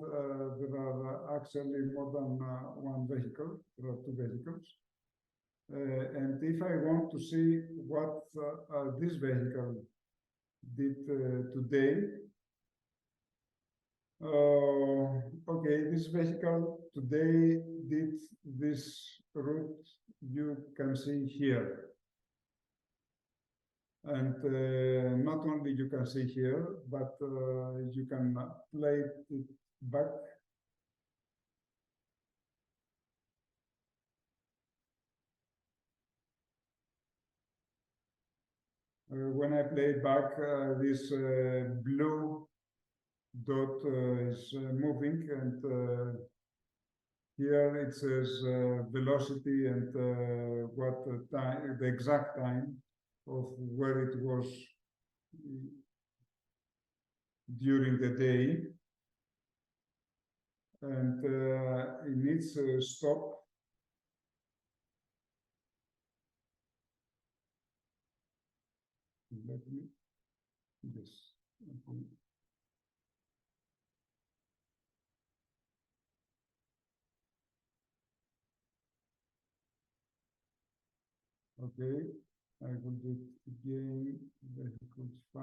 there are actually more than one vehicle. There are 2 vehicles. And if I want to see what this vehicle did today, okay, this vehicle today did this route you can see here. And not only you can see here, but you can play it back. When I play it back, this blue dot is moving, and here it says velocity and what time, the exact time of where it was during the day, and it needs a stop. Let me, yes. Okay. Okay, I will do it again. Difficult 5.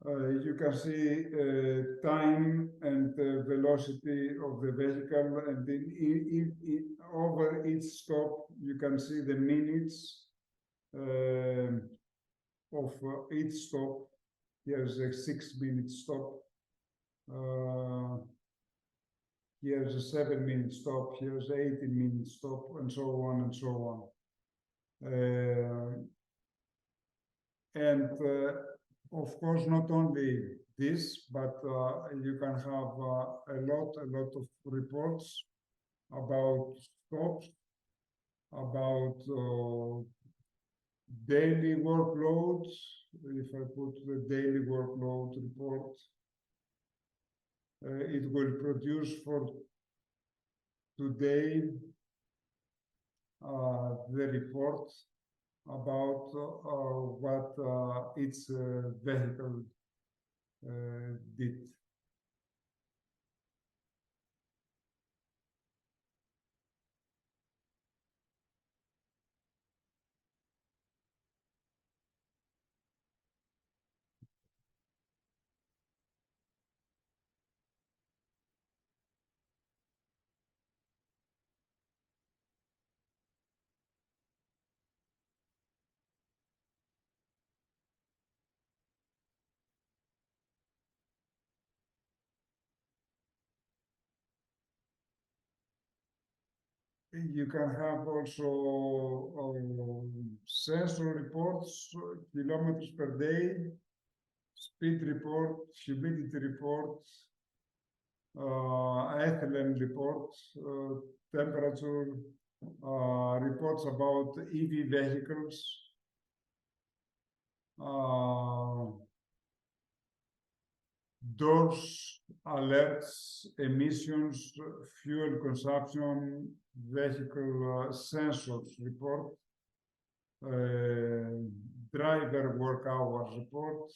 You can see time and velocity of the vehicle, and over each stop, you can see the minutes of each stop. Here's a 6-minute stop. Here's a 7-minute stop. Here's an 18-minute stop, and so on and so on. And of course, not only this, but you can have a lot of reports about stops, about daily workloads. If I put the daily workload report, it will produce for today the report about what each vehicle did. You can have also sensor reports, kilometers per day, speed report, humidity report, ethylene report, temperature, reports about EV vehicles, doors, alerts, emissions, fuel consumption, vehicle sensors report, driver work hours report,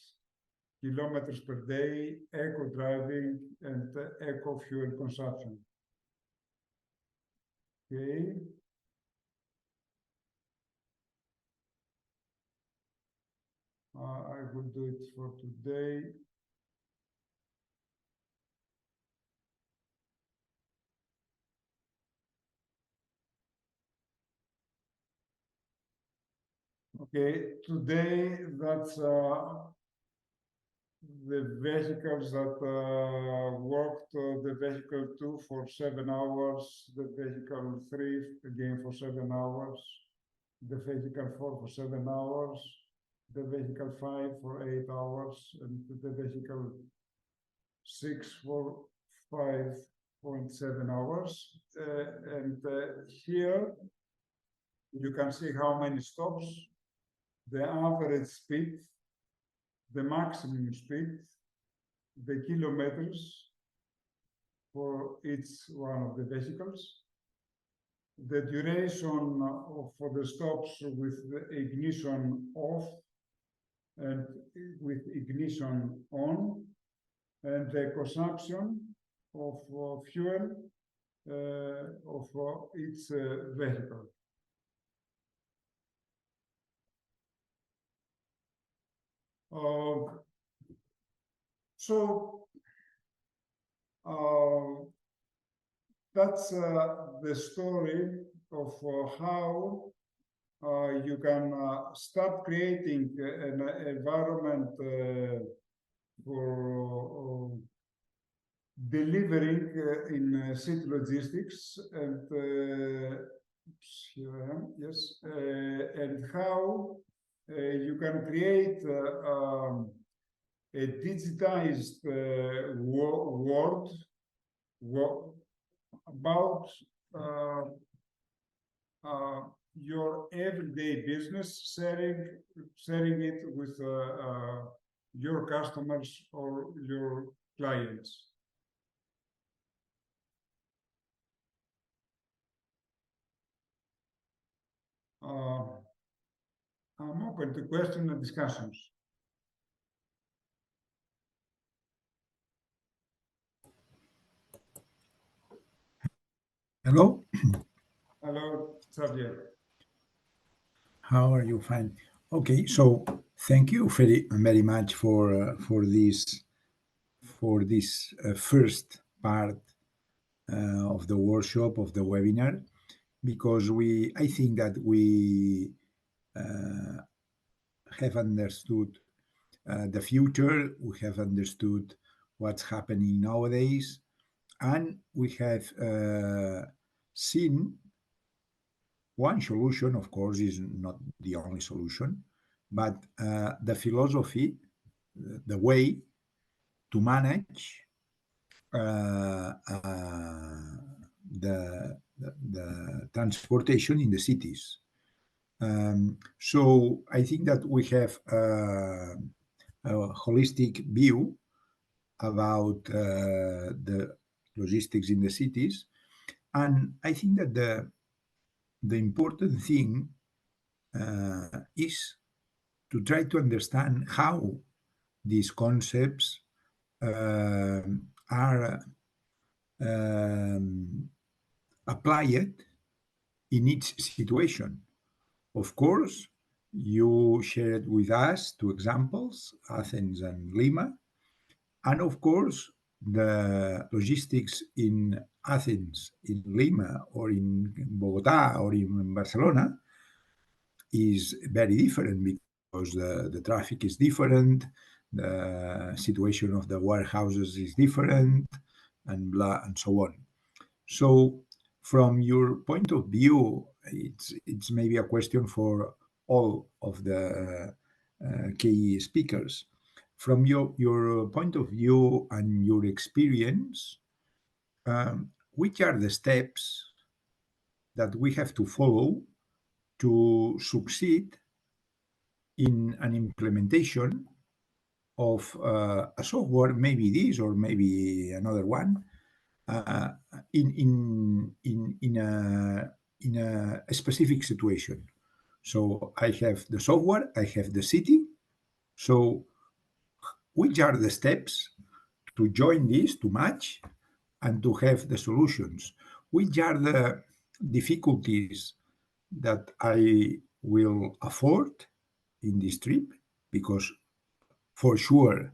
kilometers per day, eco driving, and eco fuel consumption. Okay. I will do it for today. Okay, today that's the vehicles that worked the vehicle 2 for 7 hours, the vehicle 3 again for 7 hours, the vehicle 4 for 7 hours, the vehicle 5 for 8 hours, and the vehicle 6 for 5.7 hours. And here you can see how many stops, the average speed, the maximum speed, the kilometers for each one of the vehicles, the duration for the stops with the ignition off and with ignition on, and the consumption of fuel of each vehicle. So that's the story of how you can start creating an environment for delivering in city logistics, and here I am, yes, and how you can create a digitized world about your everyday business, sharing it with your customers or your clients. I'm open to questions and discussions. Hello, Hello, Xavier. how are you? Fine. Okay, so thank you very much for this first part of the workshop, of the webinar, because I think that we have understood the future, we have understood what's happening nowadays, and we have seen one solution. Of course, is not the only solution, but the philosophy, the way to manage the transportation in the cities. So I think that we have a holistic view about the logistics in the cities, and I think that the important thing is to try to understand how these concepts are applied in each situation. Of course, you shared with us two examples, Athens and Lima. And of course, the logistics in Athens, in Lima, or in Bogota, or in Barcelona is very different, because the traffic is different, the situation of the warehouses is different, and blah, and so on. So from your point of view, it's maybe a question for all of the key speakers. From your point of view and your experience, which are the steps that we have to follow to succeed in an implementation of a software, maybe this or maybe another one, in a specific situation? So I have the software, I have the city. So which are the steps to join this, to match, and to have the solutions? Which are the difficulties that I will afford in this trip? Because for sure,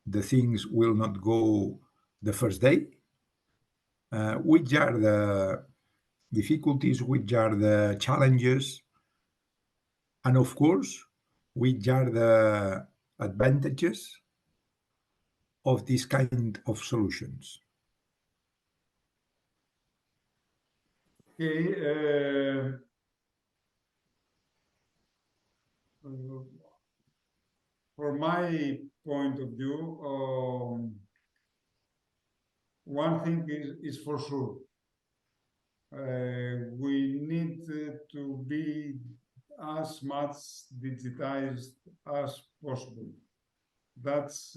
the things will not go the first day. Which are the difficulties? Which are the challenges? And of course, which are the advantages of this kind of solutions? Okay. From my point of view, one thing is for sure. We need to be as much digitized as possible. That's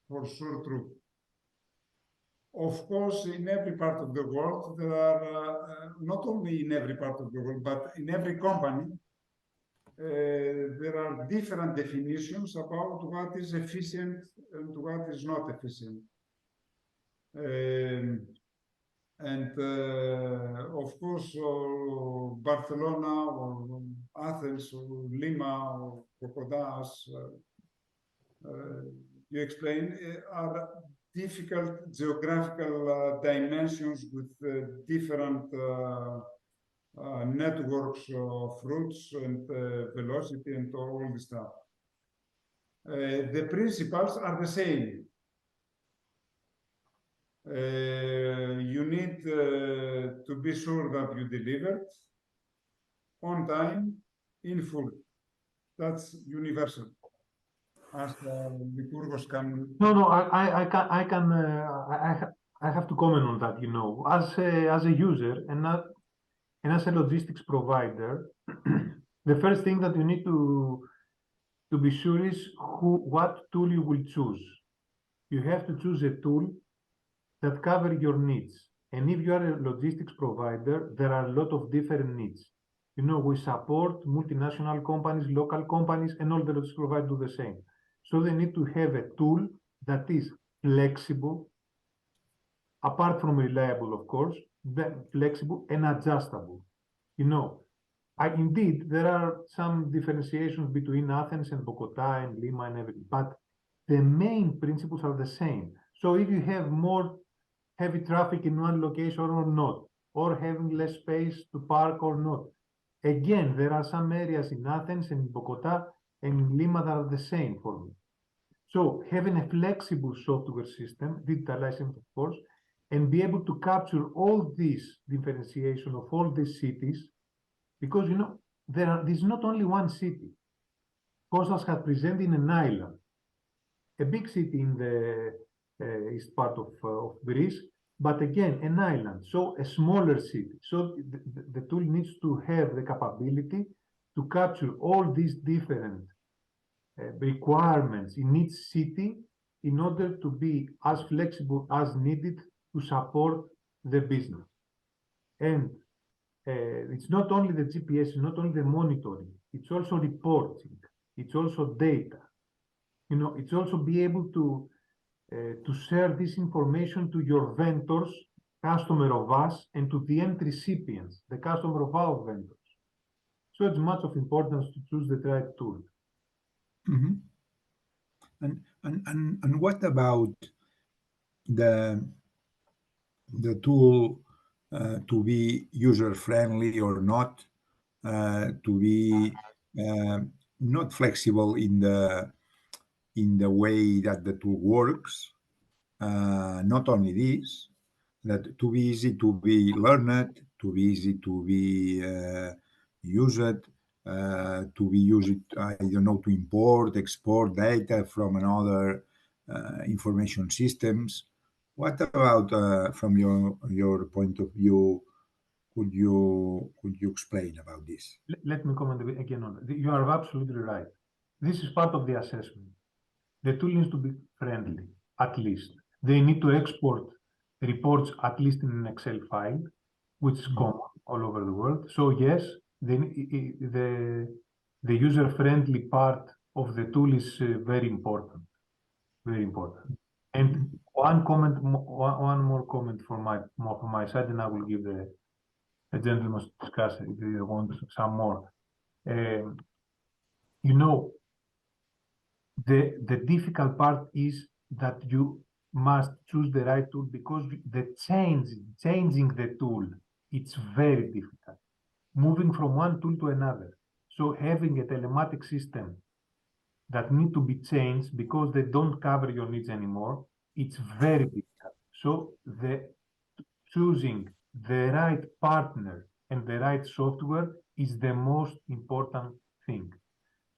for sure true. Of course, in every part of the world, there are, not only in every part of the world, but in every company, there are different definitions about what is efficient and what is not efficient. And of course, Barcelona or Athens or Lima or Kokodas, you explain, are difficult geographical dimensions with different networks of routes and velocity and all this stuff. The principles are the same. You need to be sure that you delivered on time, in full. That's universal. As Lycurgos can. No, I have to comment on that. You know, as a user and as a logistics provider, the first thing that you need to be sure is what tool you will choose. You have to choose a tool that covers your needs. And if you are a logistics provider, there are a lot of different needs. You know, we support multinational companies, local companies, and all the logistics providers do the same. So they need to have a tool that is flexible, apart from reliable, of course, flexible and adjustable. You know, indeed, there are some differentiations between Athens and Bogota and Lima and everything, but the main principles are the same. So if you have more heavy traffic in one location or not, or having less space to park or not, again, there are some areas in Athens and Bogota and in Lima that are the same for me. So having a flexible software system, digitalizing of course, and be able to capture all this differentiation of all these cities, because you know there's not only one city. Kostas has presented in an island, a big city in the east part of Greece, but again an island, so a smaller city. So the tool needs to have the capability to capture all these different requirements in each city in order to be as flexible as needed to support the business. And it's not only the GPS, it's not only the monitoring, it's also reporting, it's also data. You know, it's also be able to share this information to your vendors, customer of us, and to the end recipients, the customer of our vendors. So it's much of importance to choose the right tool. Mm-hmm. And what about the tool to be user friendly or not, to be not flexible in the way that the tool works? Not only this, that to be easy to be learned, to be easy to be used, to be used, I don't know, to import, export data from another information systems. What about from your point of view? Could you explain about this? Let me comment again on that. You are absolutely right. This is part of the assessment. The tool needs to be friendly, at least. They need to export reports at least in an Excel file, which is common all over the world. So yes, the user-friendly part of the tool is very important, very important. And one more comment from my side, and I will give the gentleman to discuss if they want some more. You know, the difficult part is that you must choose the right tool because the changing the tool, it's very difficult. Moving from one tool to another. So having a telematic system that need to be changed because they don't cover your needs anymore, it's very difficult. So choosing the right partner and the right software is the most important thing.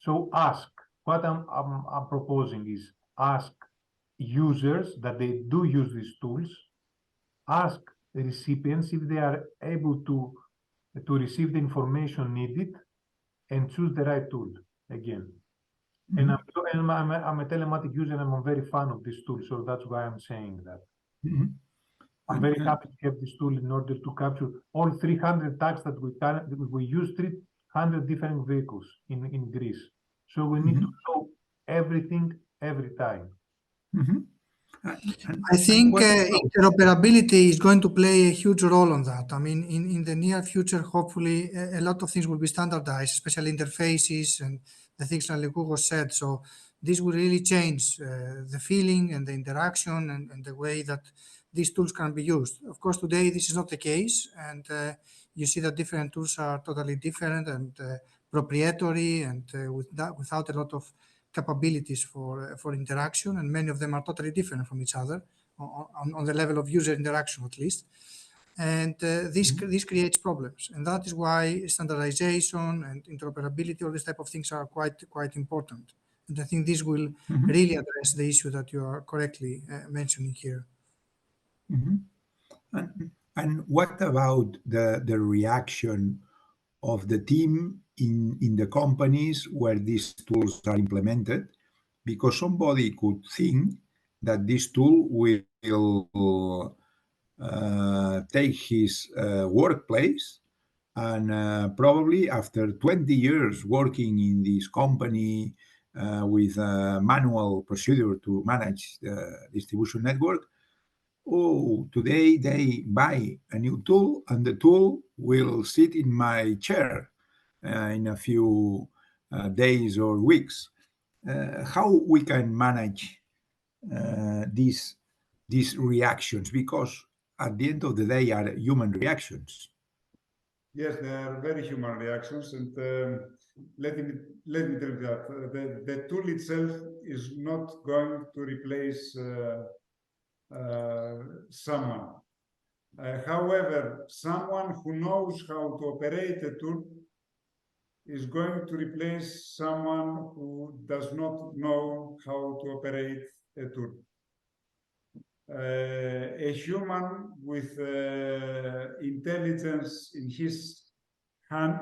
So what I'm proposing is ask users that they do use these tools, ask the recipients if they are able to receive the information needed, and choose the right tool again. And I'm a telematic user and I'm a very fan of this tool, so that's why I'm saying that. I'm very happy to have this tool in order to capture all 300 tags that we use 300 different vehicles in Greece. So we need to show everything every time. I think what about, interoperability is going to play a huge role on that. I mean, in the near future, hopefully, a lot of things will be standardized, especially interfaces and the things like Hugo said. So this will really change the feeling and the interaction and the way that these tools can be used. Of course, today this is not the case, and you see that different tools are totally different and proprietary and without a lot of capabilities for interaction, and many of them are totally different from each other on the level of user interaction, at least. And this creates problems, and that is why standardization and interoperability, all these type of things are quite important. And I think this will really address the issue that you are correctly mentioning here. and what about the reaction of the team in the companies where these tools are implemented? Because somebody could think that this tool will take his workplace, and probably after 20 years working in this company with a manual procedure to manage the distribution network, today they buy a new tool and the tool will sit in my chair in a few days or weeks. How we can manage these reactions, because at the end of the day are human reactions. Yes, they are very human reactions, and let me tell you that the tool itself is not going to replace someone. However, someone who knows how to operate a tool is going to replace someone who does not know how to operate a tool. A human with intelligence in his hand,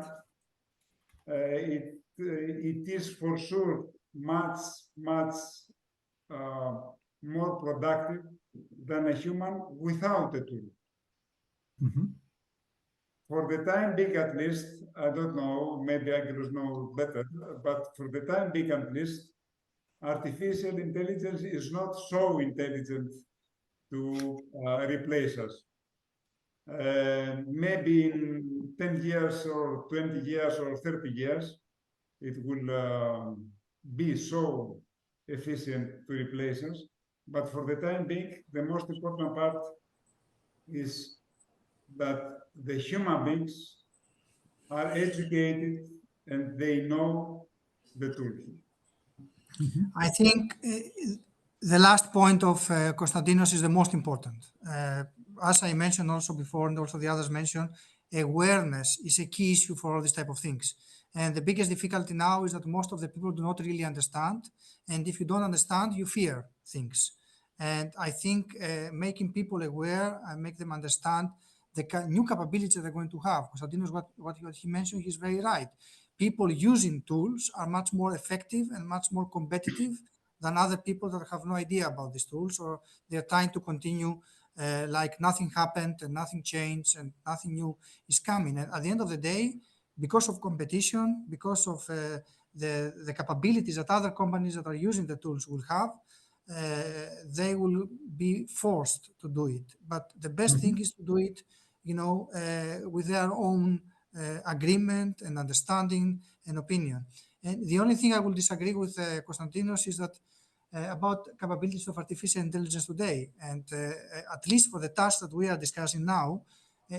it is for sure much more productive than a human without a tool. For the time being, at least, I don't know, maybe Angelos know better, but for the time being, at least, artificial intelligence is not so intelligent to replace us. Maybe in 10 years or 20 years or 30 years, it will be so efficient to replace us. But for the time being, the most important part is that the human beings are educated and they know the tools. I think the last point of Konstantinos is the most important. As I mentioned also before, and also the others mentioned, awareness is a key issue for all these type of things. And the biggest difficulty now is that most of the people do not really understand. And if you don't understand, you fear things. And I think making people aware and make them understand the new capabilities that they're going to have. Konstantinos, what he mentioned, he's very right. People using tools are much more effective and much more competitive than other people that have no idea about these tools, or they're trying to continue like nothing happened and nothing changed and nothing new is coming. And at the end of the day, because of competition, because of the capabilities that other companies that are using the tools will have, they will be forced to do it. But the best thing is to do it, with their own agreement and understanding and opinion. And the only thing I will disagree with Konstantinos is that about capabilities of artificial intelligence today. And at least for the task that we are discussing now,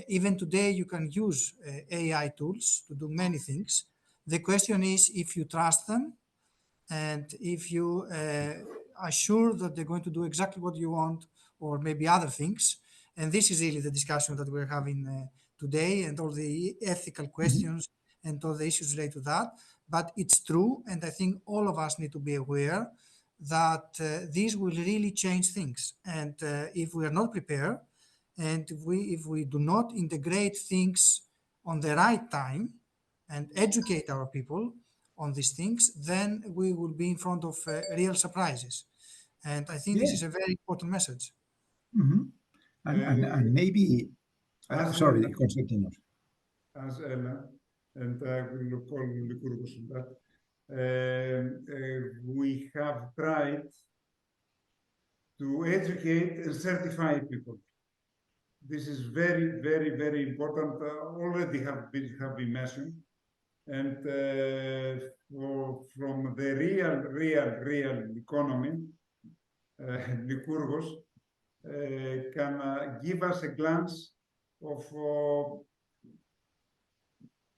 even today you can use AI tools to do many things. The question is if you trust them and if you are sure that they're going to do exactly what you want, or maybe other things. And this is really the discussion that we're having today, and all the ethical questions and all the issues related to that. But it's true, and I think all of us need to be aware that this will really change things. And if we are not prepared, and if we do not integrate things on the right time and educate our people on these things, then we will be in front of real surprises. And I think this is a very important message. And maybe, sorry, Konstantinos. As Ella, and I will call Lycourgos on that. We have tried to educate and certify people. This is very, very, very important. Already have been mentioned, and from the real economy, Lycurgos can give us a glance of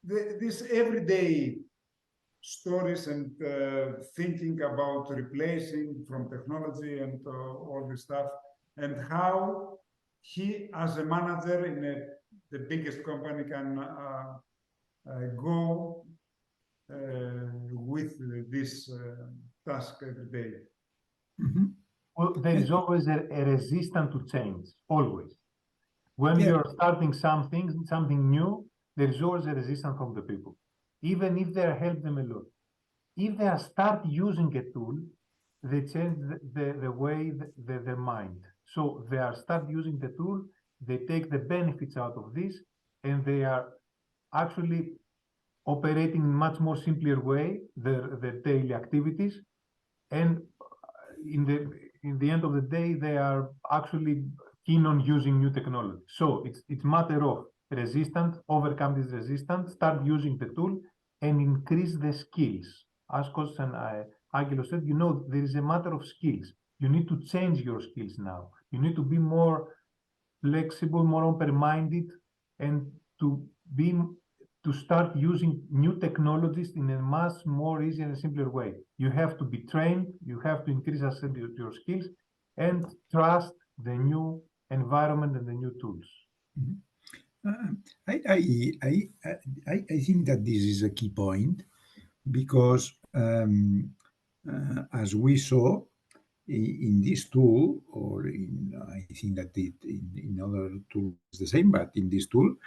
this everyday stories and thinking about replacing from technology and all this stuff, and how he, as a manager in the biggest company, can go with this task every day. Mhm. Well, there is always a resistance to change, always. When Yeah. you're starting something new, there is always a resistance from the people, even if they help them a lot. If they start using a tool, they change the way their mind. So they are start using the tool, they take the benefits out of this, and they are actually operating in much more simpler way their daily activities. And in the end of the day, they are actually keen on using new technology. So it's matter of resistance, overcome this resistance, start using the tool, and increase the skills. As Kostas and Angelo said, there is a matter of skills. You need to change your skills now. You need to be more flexible, more open-minded, and to start using new technologies in a much more easier and simpler way. You have to be trained, you have to increase your skills, and trust the new environment and the new tools. Mhm. I think that this is a key point because as we saw in this tool, or I think that in other tools is the same, but in this tool,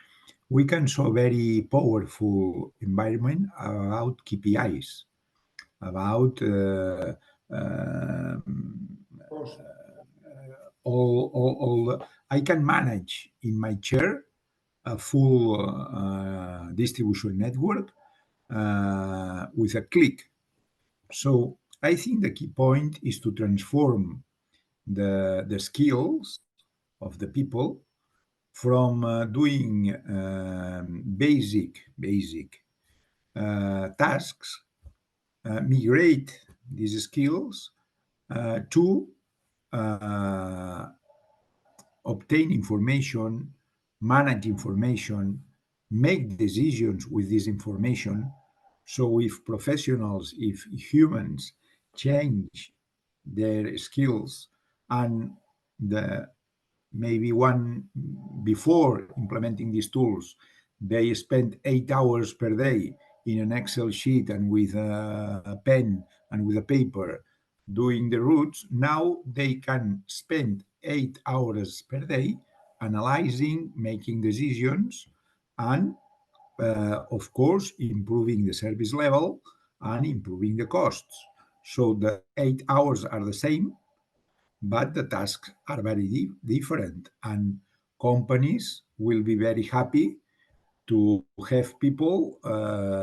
we can show very powerful environment about KPIs, about Cost. I can manage in my chair a full distribution network with a click. So I think the key point is to transform the skills of the people from doing basic tasks, migrate these skills to obtain information, manage information, make decisions with this information. So if professionals, if humans change their skills and maybe one before implementing these tools, they spend 8 hours per day in an Excel sheet and with a pen and with a paper doing the routes. Now they can spend 8 hours per day analyzing, making decisions, and of course, improving the service level and improving the costs. So the 8 hours are the same, but the tasks are very different, and companies will be very happy to have people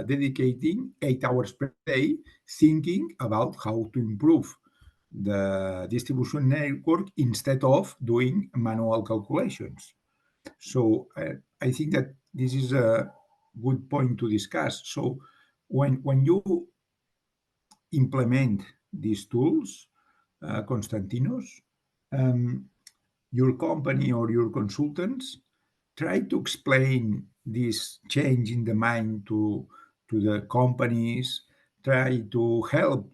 dedicating 8 hours per day thinking about how to improve the distribution network instead of doing manual calculations. So I think that this is a good point to discuss. So when you implement these tools, Konstantinos, your company or your consultants try to explain this change in the mind to the companies, try to help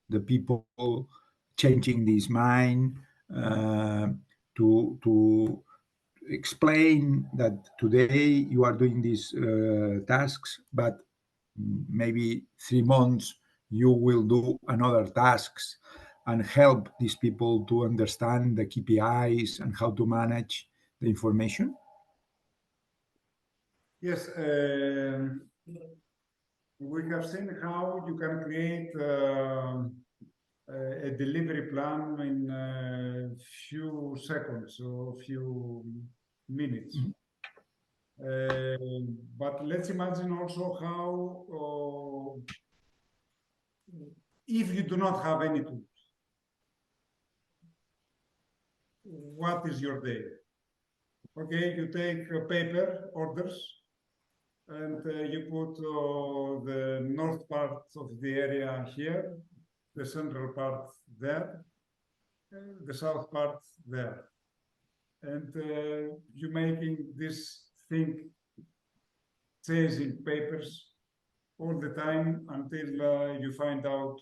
the people changing this mind, to explain that today you are doing these tasks, but maybe 3 months you will do another tasks, and help these people to understand the KPIs and how to manage the information? Yes, we have seen how you can create a delivery plan in a few seconds or few minutes. But let's imagine also how, if you do not have any tools, what is your day. Okay, you take paper orders and you put the north part of the area here, the central part there, the south part there. And you're making this thing, chasing papers all the time until you find out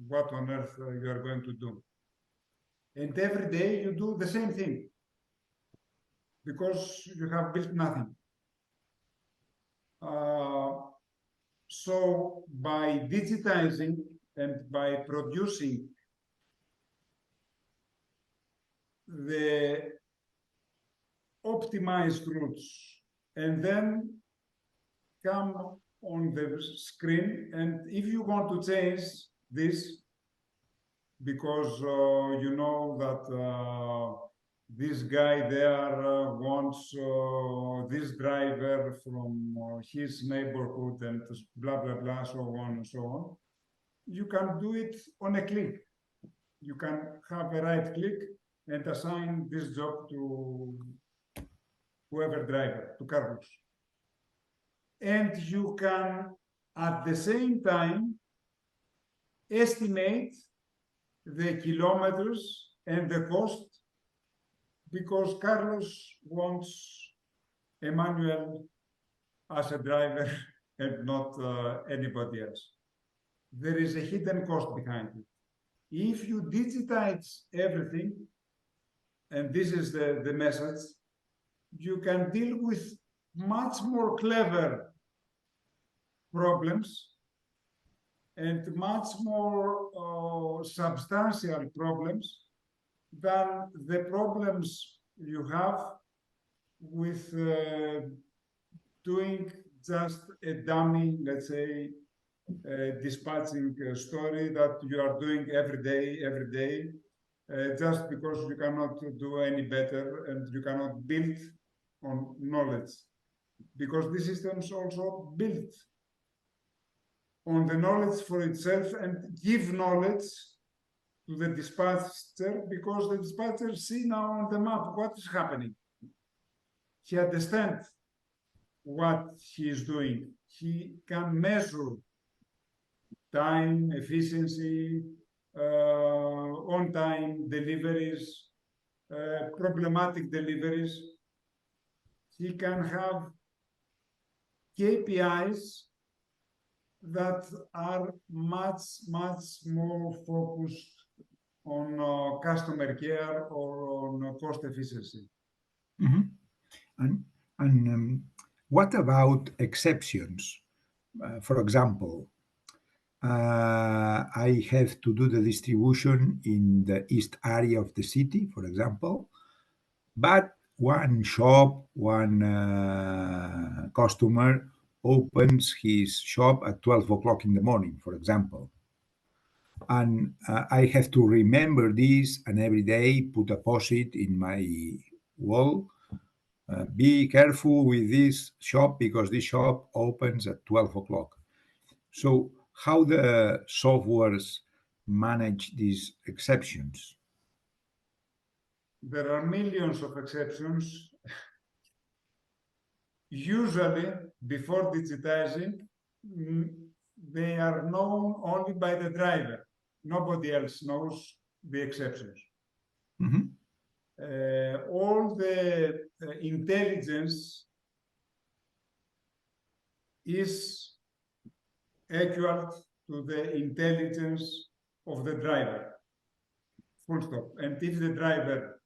what on earth you are going to do. And every day you do the same thing because you have built nothing. So by digitizing and by producing the optimized routes and then come on the screen, and if you want to change this because you know that this guy there wants this driver from his neighborhood and blah, blah, blah, so on and so on. You can do it on a click. You can have a right click and assign this job to whoever driver, to Carlos. And you can, at the same time, estimate the kilometers and the cost because Carlos wants Emmanuel as a driver and not anybody else. There is a hidden cost behind it. If you digitize everything, and this is the message, you can deal with much more clever problems and much more substantial problems than the problems you have with doing just a dummy, let's say, dispatching story that you are doing every day, just because you cannot do any better and you cannot build on knowledge. Because the systems also built on the knowledge for itself and give knowledge to the dispatcher because the dispatcher see now on the map what is happening. He understands what he is doing. He can measure time, efficiency, on-time deliveries, problematic deliveries. He can have KPIs that are much more focused on customer care or on cost efficiency. Mm-hmm. And what about exceptions? For example, I have to do the distribution in the east area of the city, for example, but one shop, one customer opens his shop at 12 o'clock in the morning, for example. And I have to remember this and every day put a post-it in my wall. Be careful with this shop because this shop opens at 12 o'clock. So how the softwares manage these exceptions? There are millions of exceptions. Usually, before digitizing, they are known only by the driver. Nobody else knows the exceptions. Mm-hmm. All the intelligence is equal to the intelligence of the driver. Full stop. And if the driver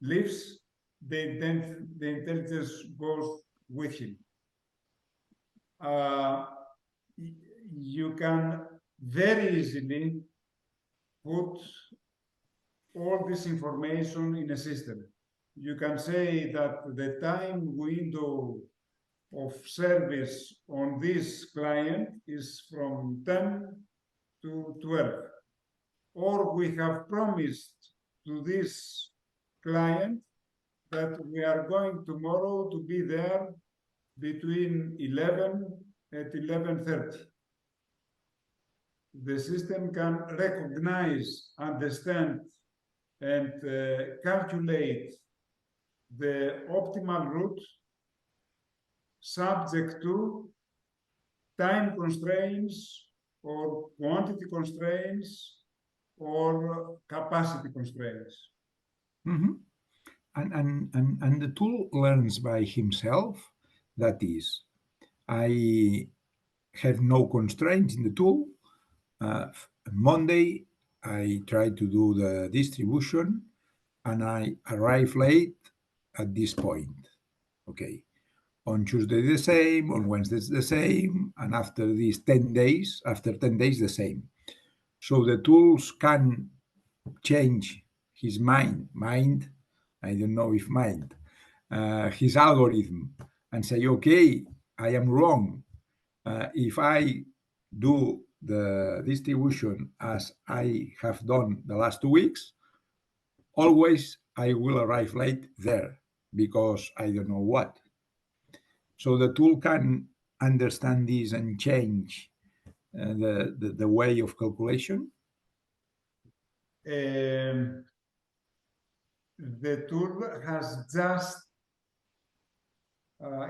leaves, the intelligence goes with him. You can very easily put all this information in a system. You can say that the time window of service on this client is from 10 to 12. Or we have promised to this client that we are going tomorrow to be there between 11 and 11:30. The system can recognize, understand and calculate the optimal route subject to time constraints or quantity constraints or capacity constraints. Mhm. And the tool learns by himself. That is, I have no constraints in the tool. Monday, I try to do the distribution and I arrive late at this point. Okay. On Tuesday, the same. On Wednesday, the same. And after 10 days, the same. So the tools can change his mind, I don't know if mind, his algorithm, and say, okay, I am wrong. If I do the distribution as I have done the last 2 weeks, always I will arrive late there because I don't know what. So the tool can understand this and change the way of calculation. The tool has just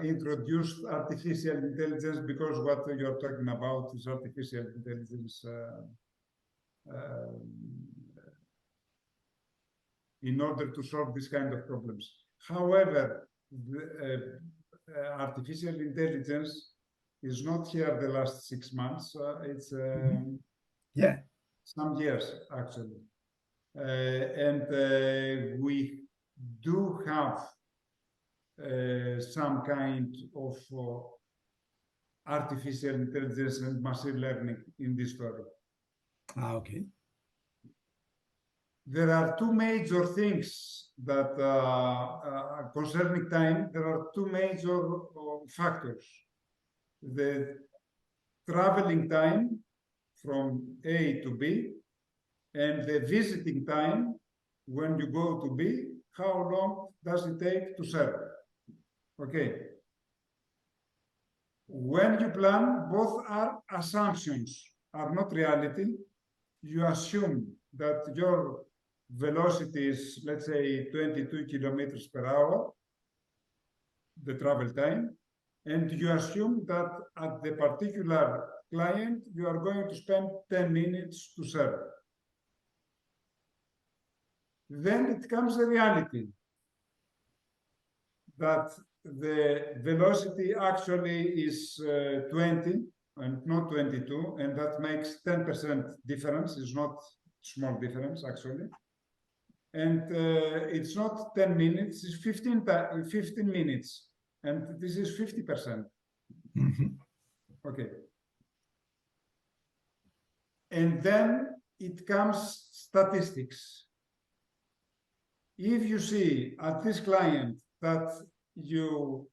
introduced artificial intelligence, because what you're talking about is artificial intelligence in order to solve this kind of problems. However, the, artificial intelligence is not here the last 6 months. It's Yeah. some years, actually. And we do have some kind of artificial intelligence and machine learning in this story. Okay. There are two major things that concerning time. There are two major factors: the traveling time from A to B, and the visiting time when you go to B. How long does it take to serve? Okay. When you plan, both are assumptions, are not reality. You assume that your velocity is, let's say, 22 kilometers per hour, the travel time, and you assume that at the particular client, you are going to spend 10 minutes to serve. Then it comes a reality that the velocity actually is 20 and not 22, and that makes 10% difference. It's not small difference, actually. And it's not 10 minutes, it's 15 minutes, and this is 50%. Okay. And then it comes statistics. If you see at this client that you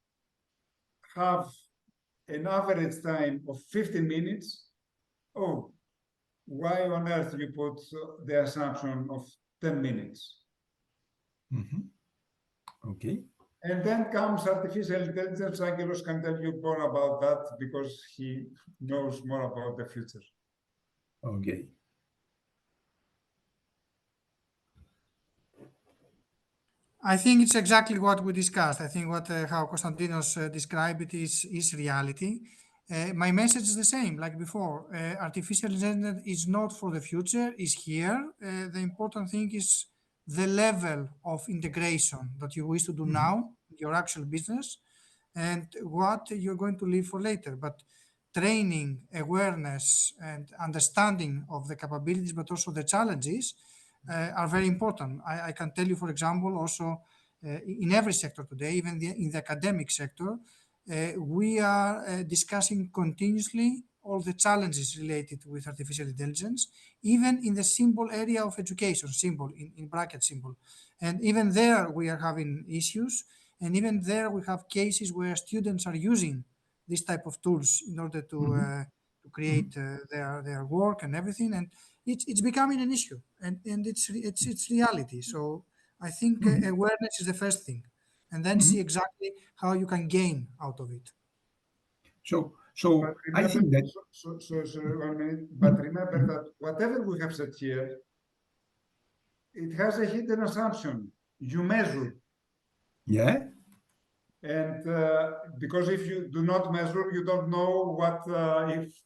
have an average time of 15 minutes, oh, why on earth you put the assumption of 10 minutes? Okay. And then comes artificial intelligence. Angelos can tell you more about that because he knows more about the future. Okay. I think it's exactly what we discussed. I think what how Konstantinos described it is reality. My message is the same, like before. Artificial intelligence is not for the future; is here. The important thing is the level of integration that you wish to do now in your actual business, and what you're going to leave for later. But training, awareness, and understanding of the capabilities, but also the challenges, are very important. I can tell you, for example, also in every sector today, even in the academic sector, we are discussing continuously all the challenges related with artificial intelligence, even in the simple area of education, simple, in bracket simple. And even there we are having issues. And even there we have cases where students are using this type of tools in order to create their work and everything. And it's becoming an issue, and it's reality. So I think awareness is the first thing, and then see exactly how you can gain out of it. So But I remember, think that 1 minute. But remember that whatever we have said here it has a hidden assumption. You measure. Yeah. And because if you do not measure, you don't know what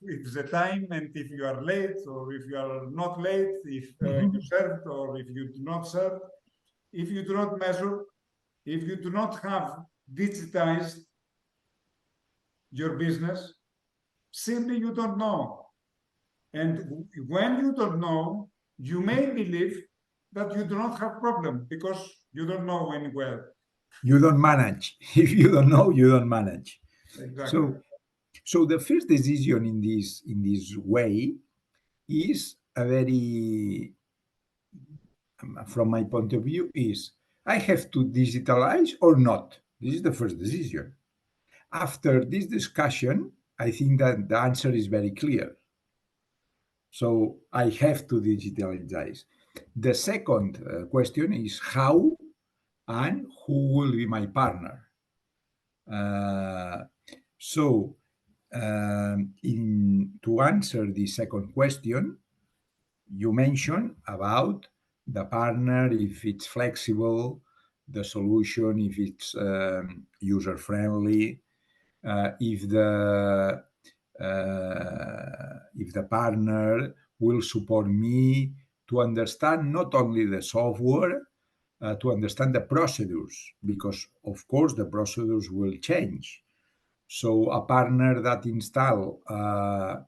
if the time, and if you are late or if you are not late, if you served or if you do not serve. If you do not measure, if you do not have digitized your business, simply you don't know. And when you don't know, you may believe that you do not have problem because you don't know any well. You don't manage. If you don't know, you don't manage. Exactly. So the first decision in this way is a very, from my point of view, is I have to digitalize or not. This is the first decision. After this discussion, I think that the answer is very clear. So I have to digitalize. The second question is how and who will be my partner. So to answer the second question, you mentioned about the partner, if it's flexible, the solution, if it's user-friendly, if the partner will support me to understand not only the software, to understand the procedures, because of course the procedures will change. So a partner that install a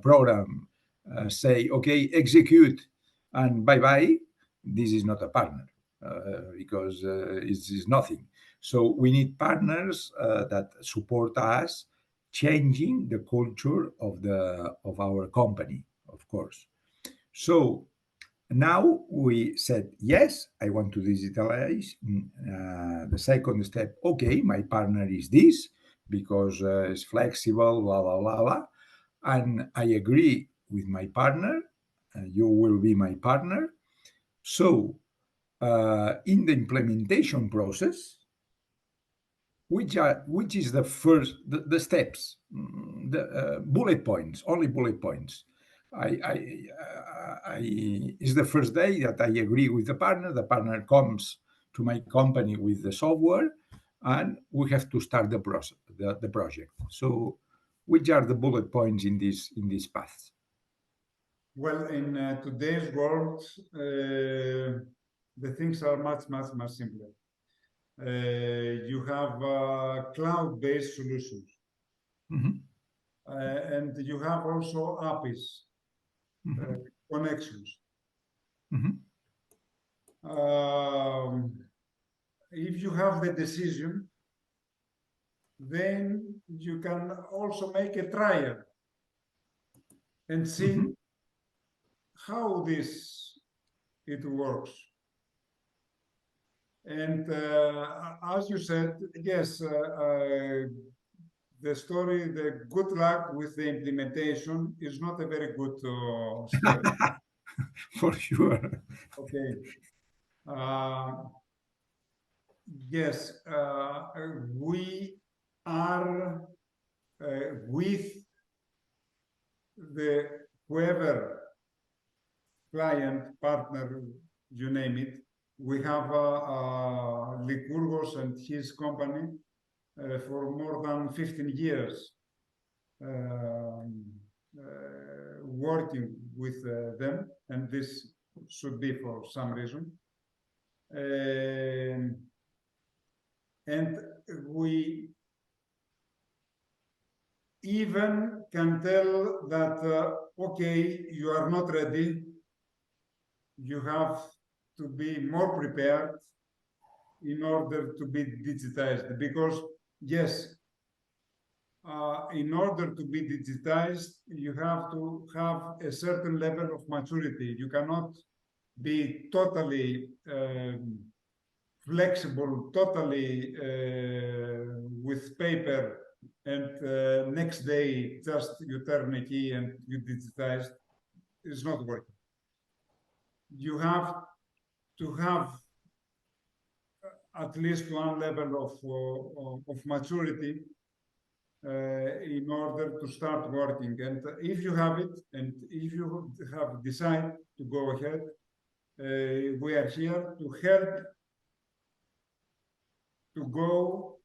program, say, okay, execute, and bye-bye, this is not a partner because it's nothing. So we need partners that support us changing the culture of our company, of course. So now we said, yes, I want to digitalize. The second step, okay, my partner is this because it's flexible, blah, blah, blah, blah. And I agree with my partner. You will be my partner. So in the implementation process, which is the first, the steps, the bullet points, only bullet points. It's the first day that I agree with the partner. The partner comes to my company with the software, and we have to start the process, the project. So, which are the bullet points in this path? Well, in today's world, the things are much simpler. You have cloud-based solutions, and you have also APIs, connections. If you have the decision, then you can also make a trial and see how it works. And as you said, yes, the good luck with the implementation is not a very good story. For sure. Okay. Yes, we are with whoever client, partner, you name it. We have Lycurgos and his company for more than 15 years working with them, and this should be for some reason. And we even can tell that, okay, you are not ready. You have to be more prepared in order to be digitized, because yes, in order to be digitized, you have to have a certain level of maturity. You cannot be totally flexible, totally with paper, and next day just you turn a key and you digitize. It's not working. You have to have at least one level of maturity in order to start working. And if you have it, and if you have decided to go ahead, we are here to help to go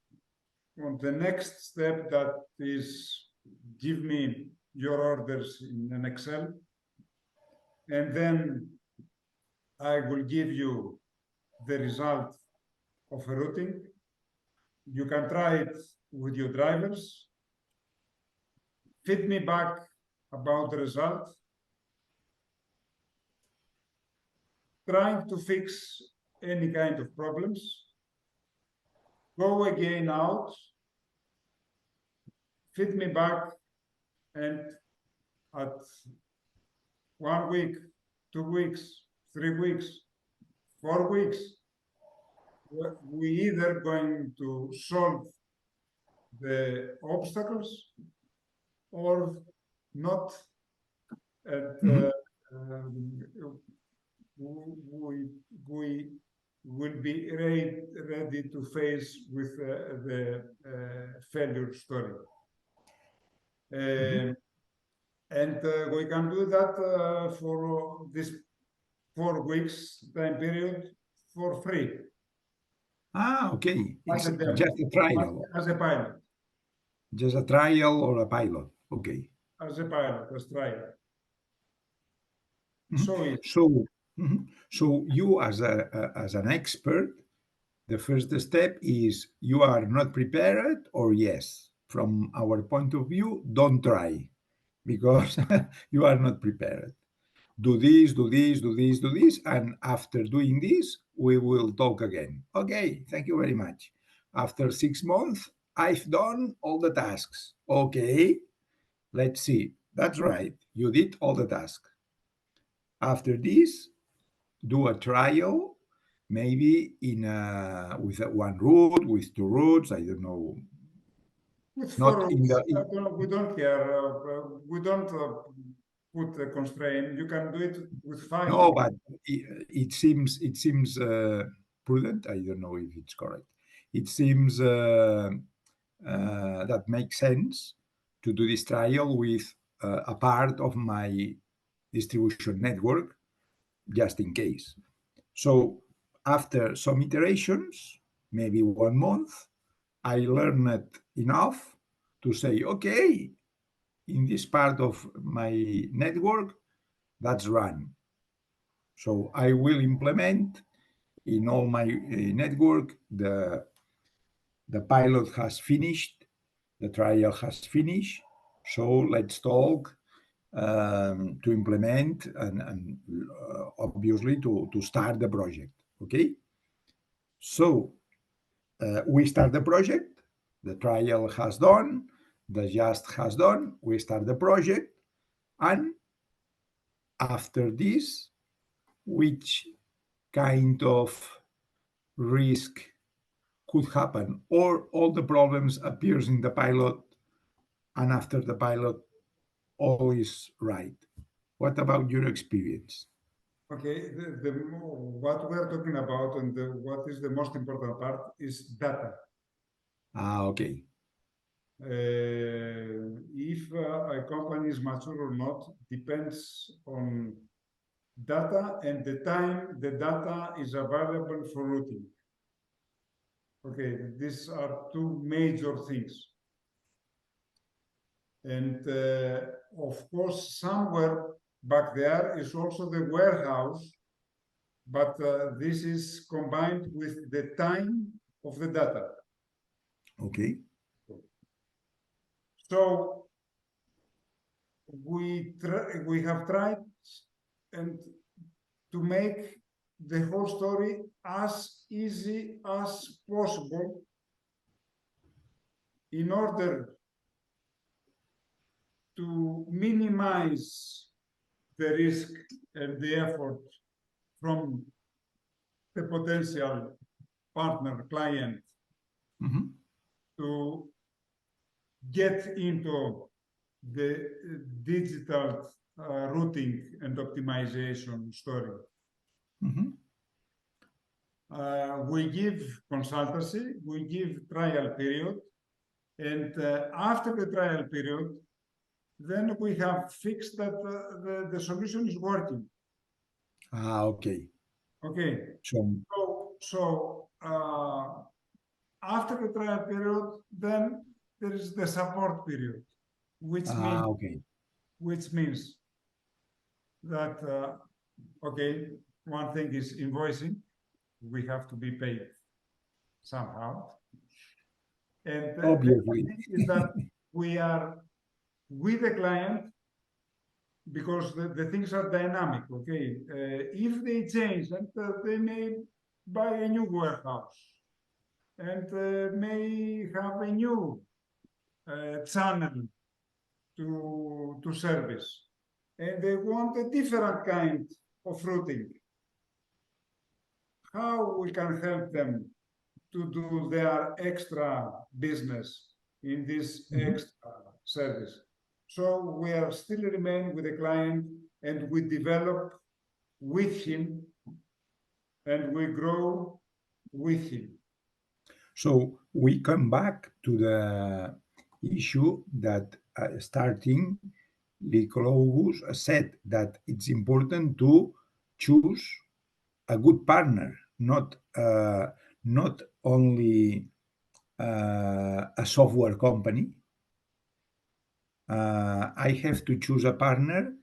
on the next step, that is, give me your orders in an Excel, and then I will give you the result of a routing. You can try it with your drivers, feed me back about the result, trying to fix any kind of problems, go again out, feed me back, and at 1 week, 2 weeks, 3 weeks, 4 weeks, we either going to solve the obstacles or not, and we will be ready to face with the failure story. And we can do that for this 4 weeks time period for free. Ah, okay. As It's a demo, just a trial, as a pilot, just a trial or a pilot. Okay. as a pilot, as trial. Mhm. So it, So you as an expert, the first step is you are not prepared or yes. From our point of view, don't try because you are not prepared. Do this, do this, do this, do this, and after doing this, we will talk again. Okay, thank you very much. After 6 months, I've done all the tasks. Okay, let's see. That's right. You did all the tasks. After this, do a trial, maybe in with one route, with 2 routes. I don't know. with Not four in weeks, the we don't care. We don't put a constraint. You can do it with 5. no, but it seems prudent. I don't know if it's correct. It seems that makes sense to do this trial with a part of my distribution network, just in case. So after some iterations, maybe 1 month, I learned enough to say, okay, in this part of my network, that's run. So I will implement in all my network, the pilot has finished, the trial has finished. So let's talk to implement and obviously to start the project. Okay. So we start the project, the trial has done, the just has done, we start the project, and after this, which kind of risk could happen, or all the problems appears in the pilot, and after the pilot, all is right. What about your experience? Okay, what we're talking about and what is the most important part is data. Ah, okay. If a company is mature or not depends on data and the time the data is available for routing. Okay, these are 2 major things. And of course, somewhere back there is also the warehouse, but this is combined with the time of the data. Okay. So we have tried and to make the whole story as easy as possible in order to minimize the risk and the effort from the potential partner client to get into the digital routing and optimization story. We give consultancy, we give trial period, And after the trial period, then we have fixed that the solution is working. Okay. Okay. So after the trial period, then there is the support period, which means that okay, one thing is invoicing. We have to be paid somehow. And Obviously. the thing is that we are with the client because the things are dynamic, okay? If they change, and they may buy a new warehouse and may have a new channel to service, and they want a different kind of routing. How we can help them to do their extra business in this extra service. So we are still remain with the client and we develop with him and we grow with him. So we come back to the issue that starting Lycologus said that it's important to choose a good partner, not only a software company. I have to choose a partner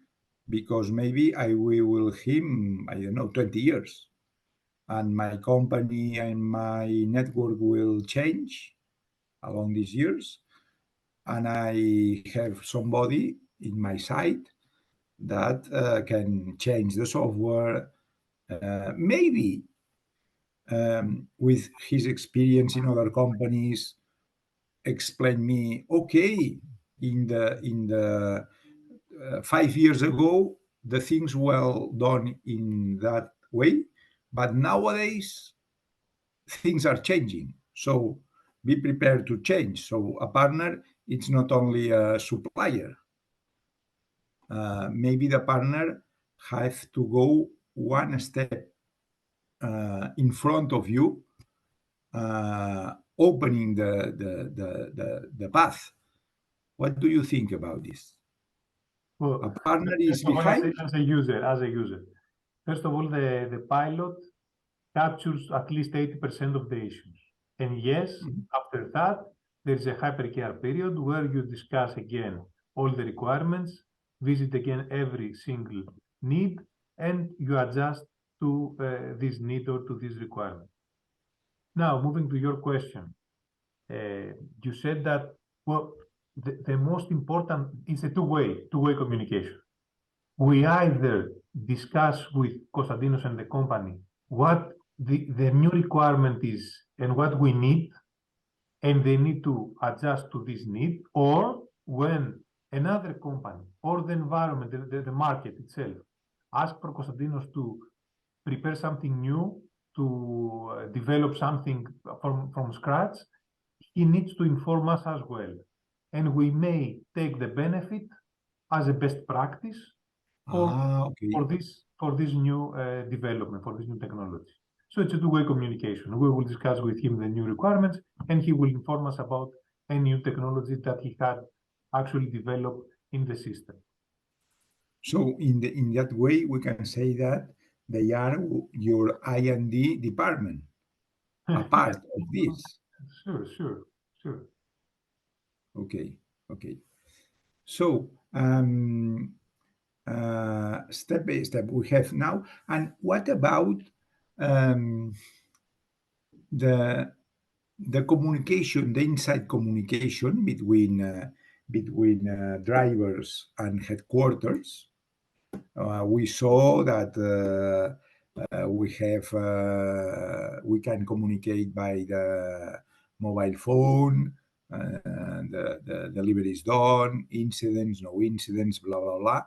because maybe I will with him, I don't know, 20 years. And my company and my network will change along these years. And I have somebody in my side that can change the software, maybe with his experience in other companies, explain me, okay, in the 5 years ago, the things well done in that way, but nowadays things are changing. So be prepared to change. So a partner, it's not only a supplier. Maybe the partner has to go one step in front of you, opening the path. What do you think about this? Well, A partner is first of all, behind? as a user, first of all, the pilot captures at least 80% of the issues. And yes, after that, there is a hypercare period where you discuss again all the requirements, visit again every single need, and you adjust to this need or to this requirement. Now, moving to your question, you said that, well, the most important is a two-way communication. We either discuss with Konstantinos and the company what the new requirement is and what we need, and they need to adjust to this need, or when another company or the environment, the market itself, ask for Konstantinos to prepare something new, to develop something from scratch, he needs to inform us as well. And we may take the benefit as a best practice for this new development, for this new technology. So it's a two-way communication. We will discuss with him the new requirements, and he will inform us about a new technology that he had actually developed in the system. So in that way, we can say that they are your I&D department, a part of this. Sure. Okay. So step by step we have now. And what about the communication, the inside communication between drivers and headquarters? We saw that we can communicate by the mobile phone. The delivery is done, incidents, no incidents, blah, blah, blah.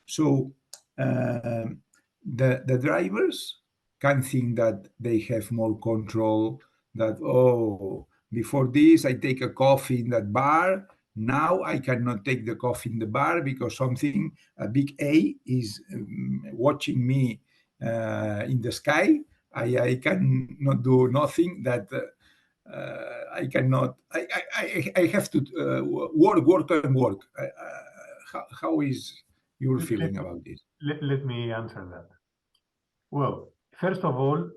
So the drivers can think that they have more control, that, oh, before this, I take a coffee in that bar. Now I cannot take the coffee in the bar because a big A is watching me in the sky. I cannot do nothing that I cannot. I have to work and work. How is your feeling about this? Let me answer that. Well, first of all,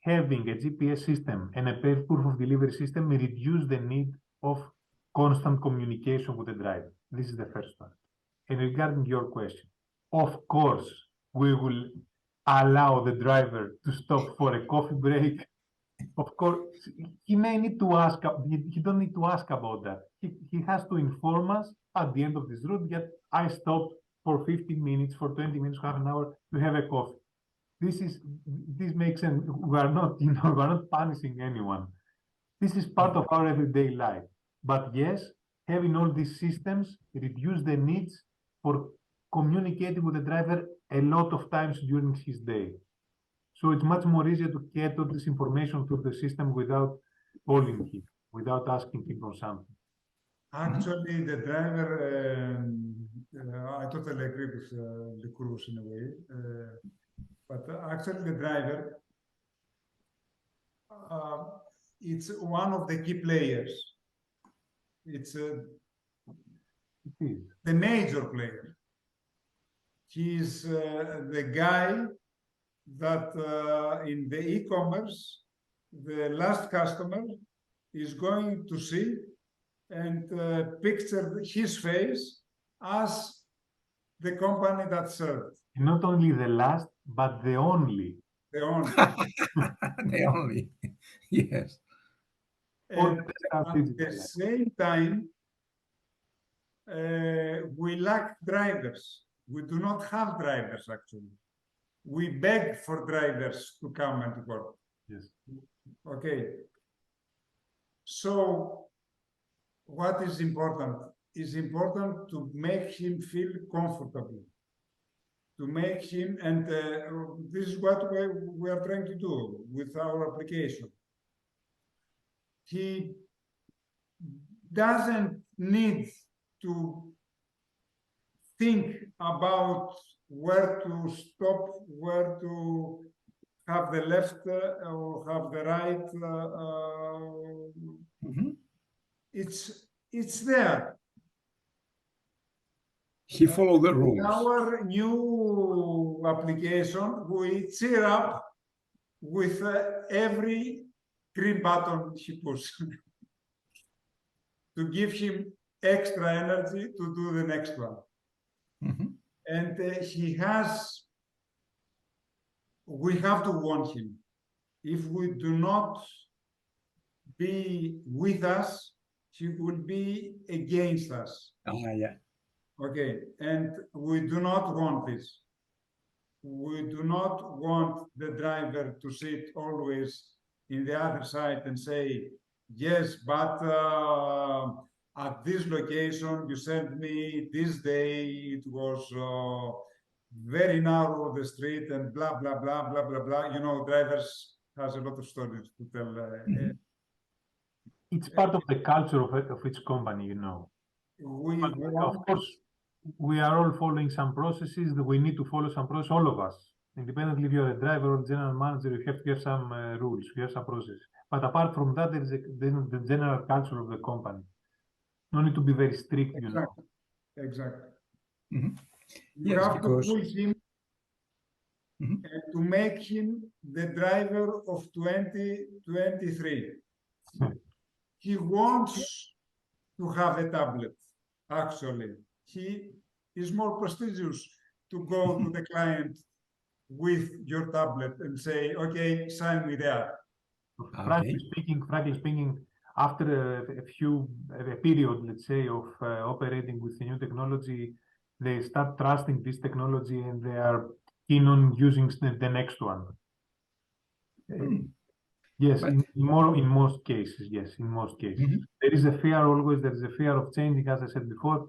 having a GPS system and a proof of delivery system may reduce the need of constant communication with the driver. This is the first one. And regarding your question, of course, we will allow the driver to stop for a coffee break. Of course, he may need to ask, he don't need to ask about that. He has to inform us at the end of this route that I stopped for 15 minutes, for 20 minutes, half an hour to have a coffee. This makes sense. We are not, we are not punishing anyone. This is part of our everyday life. But yes, having all these systems reduce the needs for communicating with the driver a lot of times during his day. So it's much more easier to get all this information through the system without calling him, without asking him for something. Actually, the driver, I totally agree with the Cruz in a way, but actually the driver, it's one of the key players. It's It is. the major player. He's the guy that in the e-commerce, the last customer is going to see and picture his face as the company that served. Not only the last, but the only. The owner. The only, yes. And All at the same time, we lack drivers. We do not have drivers, actually. We beg for drivers to come and work. Yes. Okay. So what is important? Is important to make him feel comfortable, to make him, and this is what we are trying to do with our application. He doesn't need to think about where to stop, where to have the left or have the right. It's there. He followed the In rules. our new application, we cheer up with every green button he pushes to give him extra energy to do the next one. And we have to want him. If we do not be with us, he will be against us. Yeah. Okay, and we do not want this. We do not want the driver to sit always in the other side and say, yes, but at this location you sent me this day, it was very narrow the street and blah, blah, blah, blah, blah, blah. You know, drivers has a lot of stories to tell. It's part of the culture of each company, you know. Of course, we are all following some processes that we need to follow some process, all of us. Independently if you're a driver or general manager, you have to have some rules, you have some processes. But apart from that, there is the general culture of the company. No need to be very strict, you know. Exactly. You You have to pull him and to make him the driver of 2023. He wants to have a tablet, actually. He is more prestigious to go to the client with your tablet and say, okay, sign me there. Frankly speaking, after a period, let's say, of operating with the new technology, they start trusting this technology and they are keen on using the next one. Yes, in most cases, yes, in most cases. There is a fear always, there is a fear of changing, as I said before,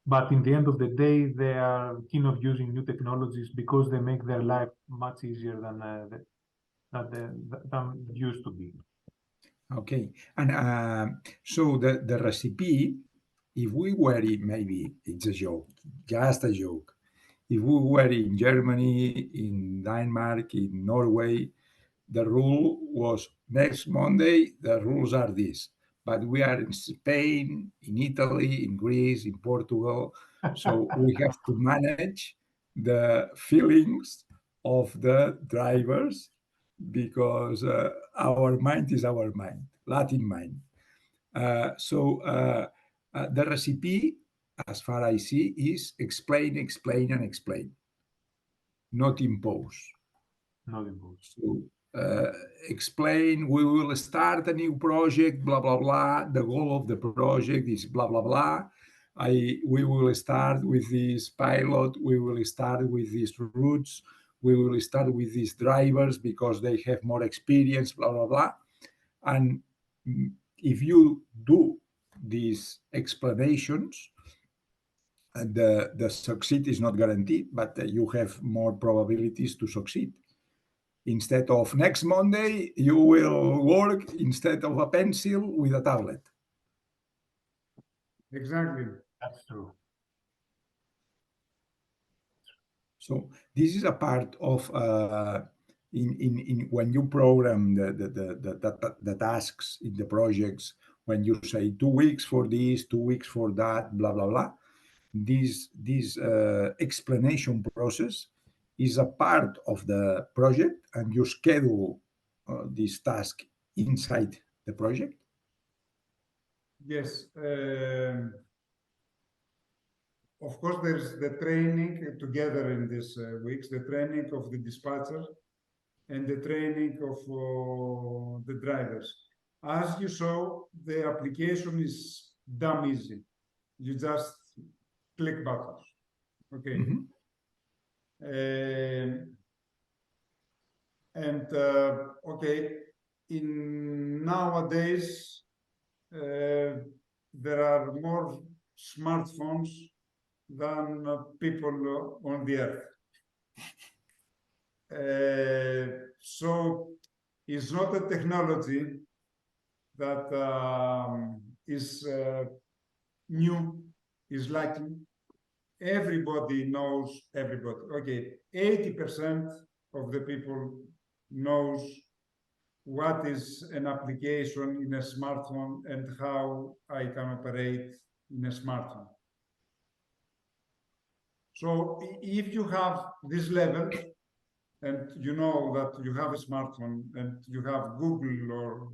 but in the end of the day, they are keen of using new technologies because they make their life much easier than it used to be. Okay, and so the recipe, if we were in, maybe it's a joke, just a joke, if we were in Germany, in Denmark, in Norway, the rule was next Monday, the rules are this. But we are in Spain, in Italy, in Greece, in Portugal. So we have to manage the feelings of the drivers because our mind is our mind, Latin mind. The recipe, as far as I see, is explain, explain, and explain, not impose. Not impose. So explain, we will start a new project, blah, blah, blah. The goal of the project is blah, blah, blah. We will start with this pilot. We will start with these routes. We will start with these drivers because they have more experience, blah, blah, blah. And if you do these explanations, the succeed is not guaranteed, but you have more probabilities to succeed. Instead of next Monday, you will work instead of a pencil with a tablet. Exactly. That's true. So this is a part of in when you program the tasks in the projects, when you say 2 weeks for this, 2 weeks for that, blah blah blah. This explanation process is a part of the project, and you schedule this task inside the project. Yes. Of course, there's the training together in these weeks, the training of the dispatcher and the training of the drivers. As you saw, the application is damn easy. You just click buttons. Okay. Mhm. Okay, in nowadays, there are more smartphones than people on the earth. So it's not a technology that is new, is likely. Everybody knows everybody. Okay, 80% of the people knows what is an application in a smartphone and how I can operate in a smartphone. So if you have this level, and you know that you have a smartphone and you have Google or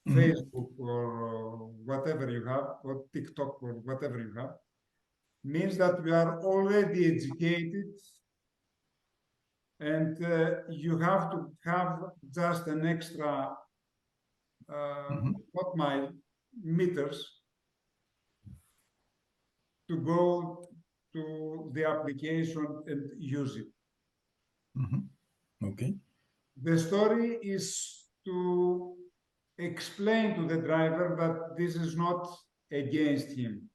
Facebook or whatever you have, or TikTok or whatever you have, means that you are already educated and you have to have just an extra not mile, meters to go to the application and use it. Okay. The story is to explain to the driver that this is not against him.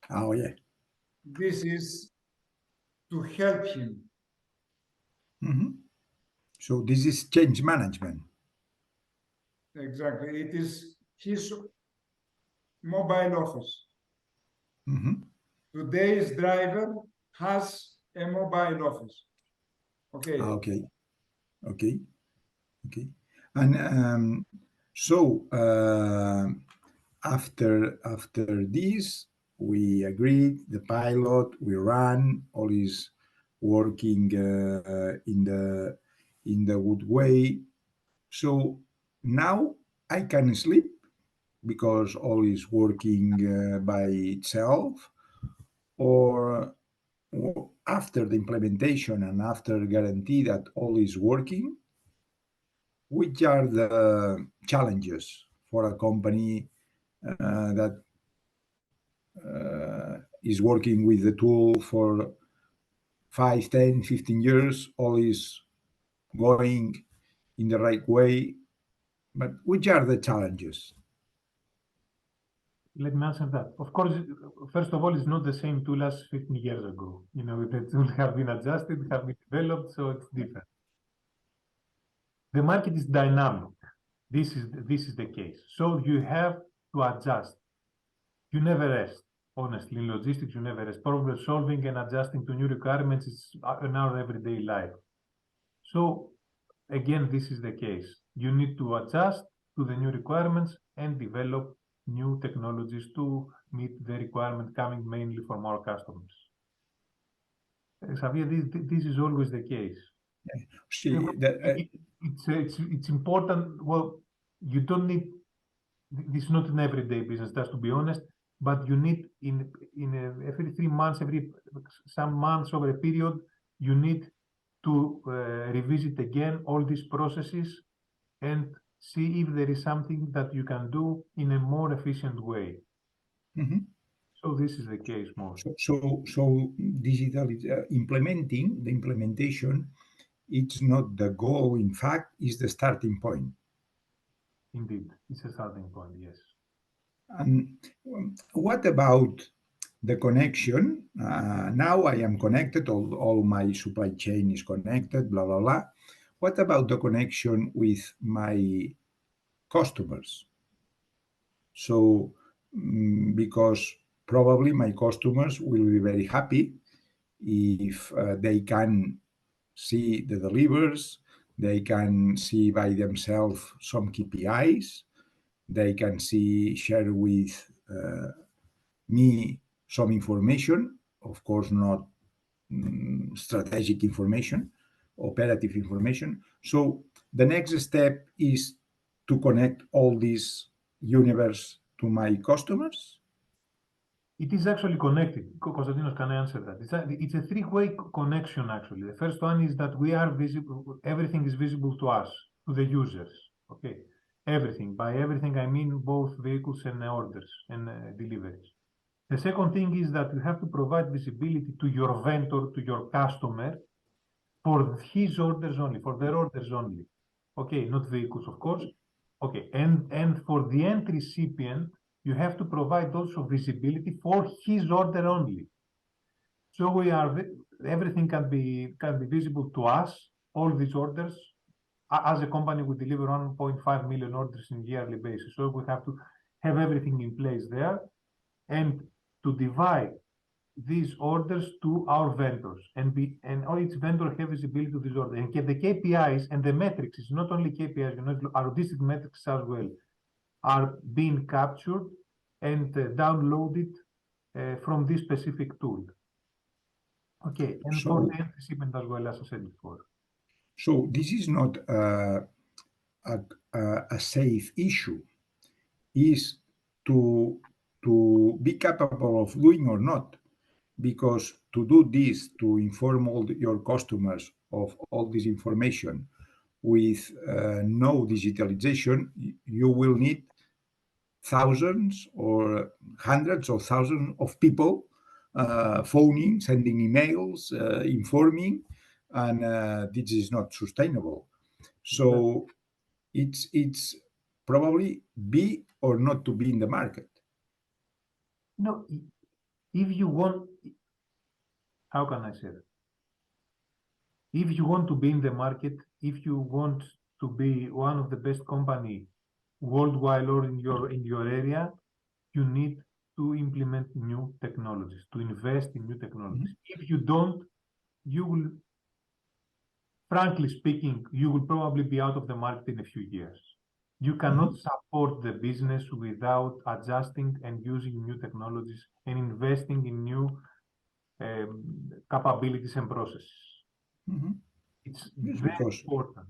Oh yeah. This is to help him. So this is change management. Exactly. It is his mobile office. Today's driver has a mobile office. Okay. Okay. Okay. Okay. And so after this, we agreed the pilot, we ran, all is working in the good way. So now I can sleep because all is working by itself, or after the implementation and after guarantee that all is working, which are the challenges for a company that is working with the tool for 5, 10, 15 years, all is going in the right way. But which are the challenges? Let me answer that. Of course, first of all, it's not the same tool as 15 years ago. You know, the tool have been adjusted, have been developed, so it's different. The market is dynamic. This is the case. So you have to adjust. You never rest. Honestly, in logistics, you never rest. Problem solving and adjusting to new requirements is in our everyday life. So again, this is the case. You need to adjust to the new requirements and develop new technologies to meet the requirement coming mainly from our customers. Xavier, this is always the case. See, that, It's important. Well, you don't need. This is not an everyday business, just to be honest. But you need every 3 months, some months over a period, you need to revisit again all these processes and see if there is something that you can do in a more efficient way. mhm. So this is the case more. So digital implementing the implementation, it's not the goal. In fact, is the starting point. Indeed, it's a starting point. Yes. And what about the connection? Now I am connected. All my supply chain is connected. Blah blah blah. What about the connection with my customers? So, because probably my customers will be very happy if they can see the delivers, they can see by themselves some KPIs, they can share with me some information, of course, not strategic information, operative information. So the next step is to connect all this universe to my customers. It is actually connected. Konstantinos can answer that. It's a three-way connection, actually. The first one is that we are visible, everything is visible to us, to the users. Okay. Everything. By everything, I mean both vehicles and orders and deliveries. The second thing is that you have to provide visibility to your vendor, to your customer, for his orders only, for their orders only. Okay, not vehicles, of course. Okay, and for the end recipient, you have to provide also visibility for his order only. So everything can be visible to us, all these orders. As a company, we deliver 1.5 million orders on a yearly basis. So we have to have everything in place there and to divide these orders to our vendors and each vendor have visibility to this order and get the KPIs and the metrics. It's not only KPIs, our logistic metrics as well are being captured and downloaded from this specific tool. Okay, and So- for the end recipient as well, as I said before. So this is not a safe issue. Is to be capable of doing or not, because to do this, to inform all your customers of all this information with no digitalization, you will need thousands or hundreds of thousands of people phoning, sending emails, informing, and this is not sustainable. So it's probably be or not to be in the market. No, if you want, how can I say that? If you want to be in the market, if you want to be one of the best company worldwide or in your area, you need to implement new technologies, to invest in new technologies. If you don't, you will, frankly speaking, you will probably be out of the market in a few years. You cannot support the business without adjusting and using new technologies and investing in new capabilities and processes. It's Yes, very because- important.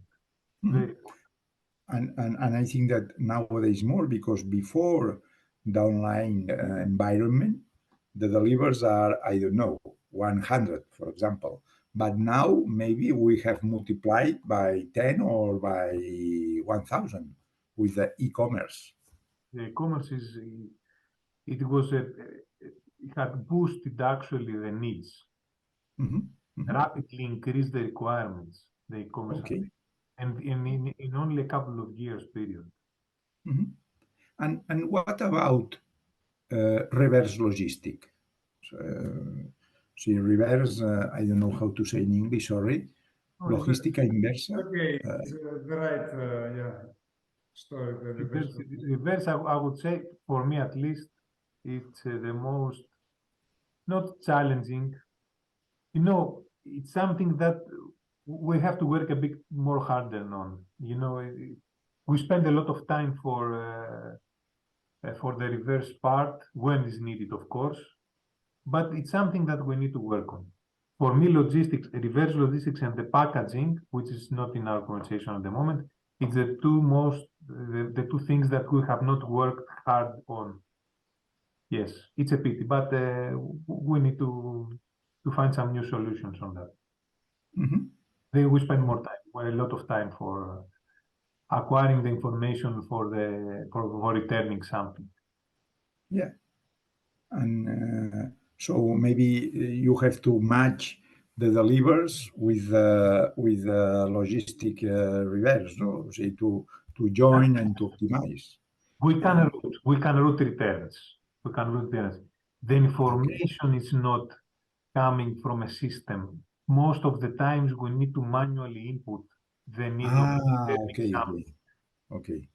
Mhm. Very important. And I think that nowadays more, because before the online environment, the delivers are, I don't know, 100, for example. But now maybe we have multiplied by 10 or by 1,000 with the e-commerce. The e-commerce it had boosted actually the needs, rapidly increased the requirements, the e-commerce, Okay. and in only a couple of years period. And what about reverse logistic? See, reverse, I don't know how to say in English, sorry. Oh, Logística inversa. Okay, it's the right, story. The reverse. Reverse, I would say, for me at least, it's the most not challenging. It's something that we have to work a bit more harder on. You know, we spend a lot of time for the reverse part when is needed, of course, but it's something that we need to work on. For me, logistics, reverse logistics and the packaging, which is not in our conversation at the moment, it's the two things that we have not worked hard on. Yes, it's a pity, but we need to find some new solutions on that. Mhm. We spend more time, a lot of time for acquiring the information for returning something. Yeah. And so maybe you have to match the delivers with logistic reverse, no? Say to join and to optimize. We can route returns. We can route returns. The information is not coming from a system. Most of the times we need to manually input the need of returning Okay, something. okay.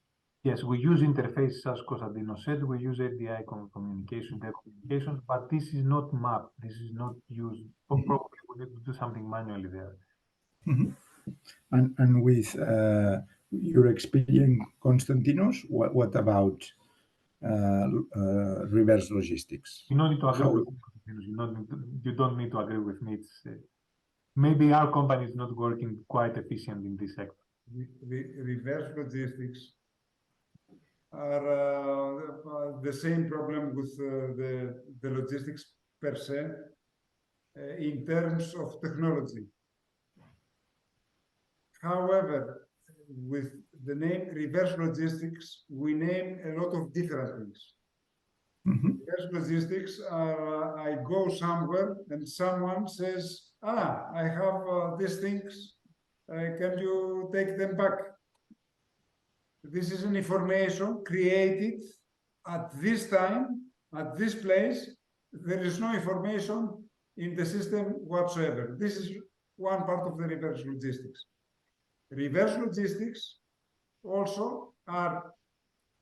Yes, we use interfaces, as Constantino said, we use API communication, telecommunications, but this is not mapped. This is not used. Probably we need to do something manually there. Mhm. And with your experience, Konstantinos, what about reverse logistics? You don't need to agree How? with me. You don't need to agree with me. It's, maybe our company is not working quite efficient in this sector. The reverse logistics are the same problem with the logistics per se in terms of technology. However, with the name reverse logistics, we name a lot of different things. Mhm. Reverse logistics are I go somewhere and someone says, I have these things, can you take them back? This is an information created at this time, at this place. There is no information in the system whatsoever. This is one part of the reverse logistics. Reverse logistics also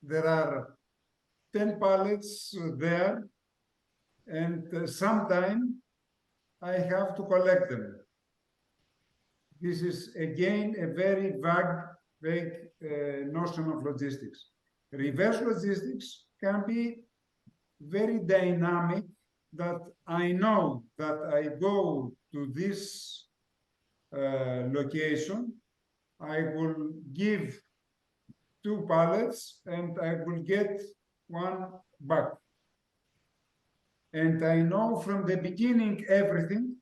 there are 10 pallets there, and sometime I have to collect them. This is again a very vague notion of logistics. Reverse logistics can be very dynamic, that I know that I go to this location, I will give 2 pallets and I will get 1 back. And I know from the beginning everything,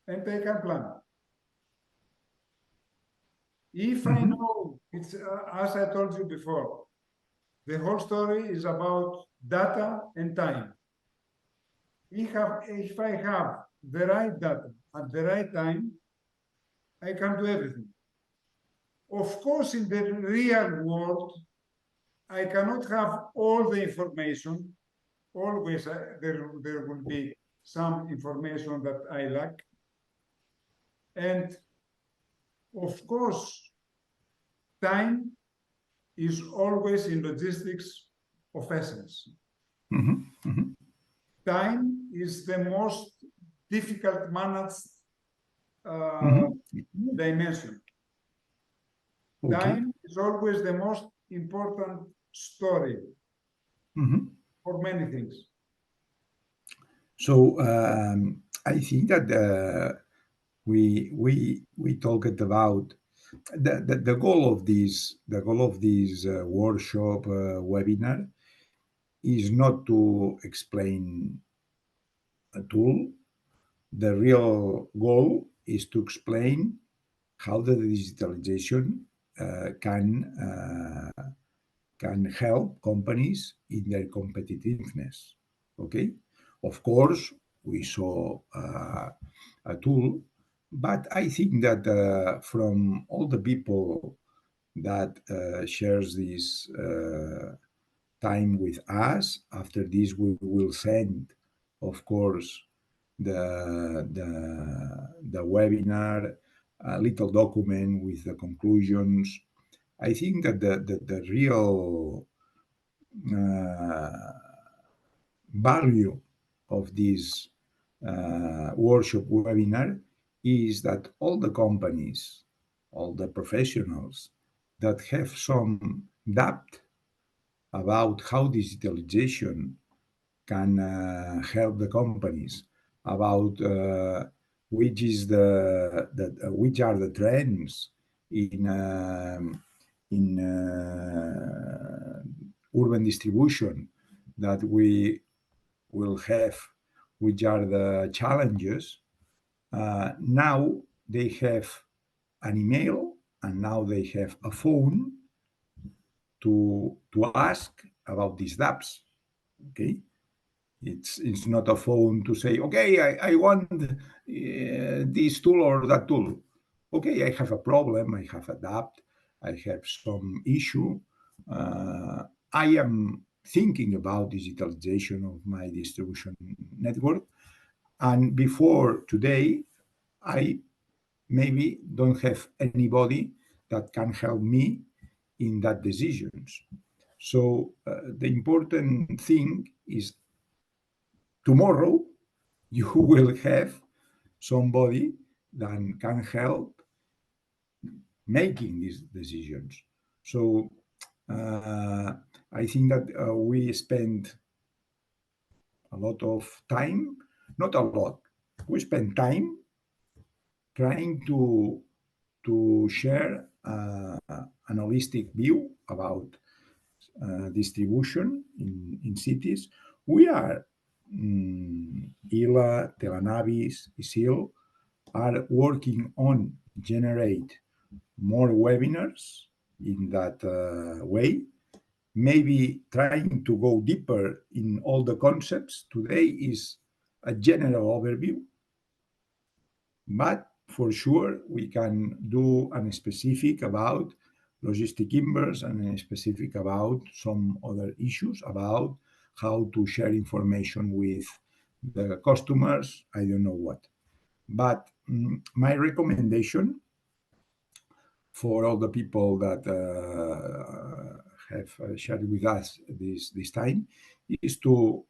and I can plan. If I know, it's as I told you before, the whole story is about data and time. If I have the right data at the right time, I can do everything. Of course, in the real world, I cannot have all the information. Always there will be some information that I lack. And of course, time is always in logistics of essence. Mhm. Mhm. Time is the most difficult managed dimension. Okay. Time is always the most important story Mhm. for many things. So I think that we talked about the goal of this workshop webinar is not to explain a tool. The real goal is to explain how the digitalization can help companies in their competitiveness. Okay, of course, we saw a tool, but I think that from all the people that shares this time with us, after this we will send, of course, the webinar, a little document with the conclusions. I think that the real value of this workshop webinar is that all the companies, all the professionals that have some doubt about how digitalization can help the companies, about which are the trends in urban distribution that we will have, which are the challenges. Now they have an email and now they have a phone to ask about these dApps. Okay, it's not a phone to say, okay, I want this tool or that tool. Okay, I have a problem, I have a dApp, I have some issue. I am thinking about digitalization of my distribution network. And before today, I maybe don't have anybody that can help me in that decisions. So the important thing is tomorrow you will have somebody that can help making these decisions. So I think that we spend a lot of time, not a lot, we spend time trying to share an holistic view about distribution in cities. We are, ILA, Telenavis, ISIL, are working on generate more webinars in that way, maybe trying to go deeper in all the concepts. Today is a general overview, but for sure we can do a specific about logistic inverse and a specific about some other issues about how to share information with the customers. I don't know what. But my recommendation for all the people that have shared with us this time is to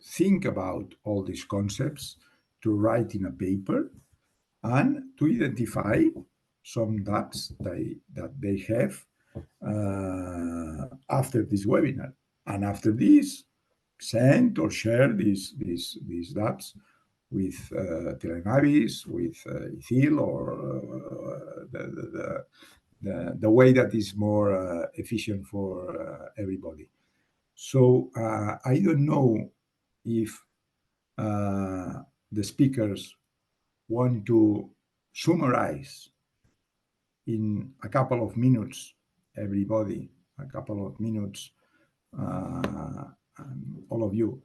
think about all these concepts, to write in a paper, and to identify some doubts that they have after this webinar. And after this, send or share these doubts with Telenavis, with ICIL, or the way that is more efficient for everybody. So I don't know if the speakers want to summarize in a couple of minutes, everybody, a couple of minutes, all of you,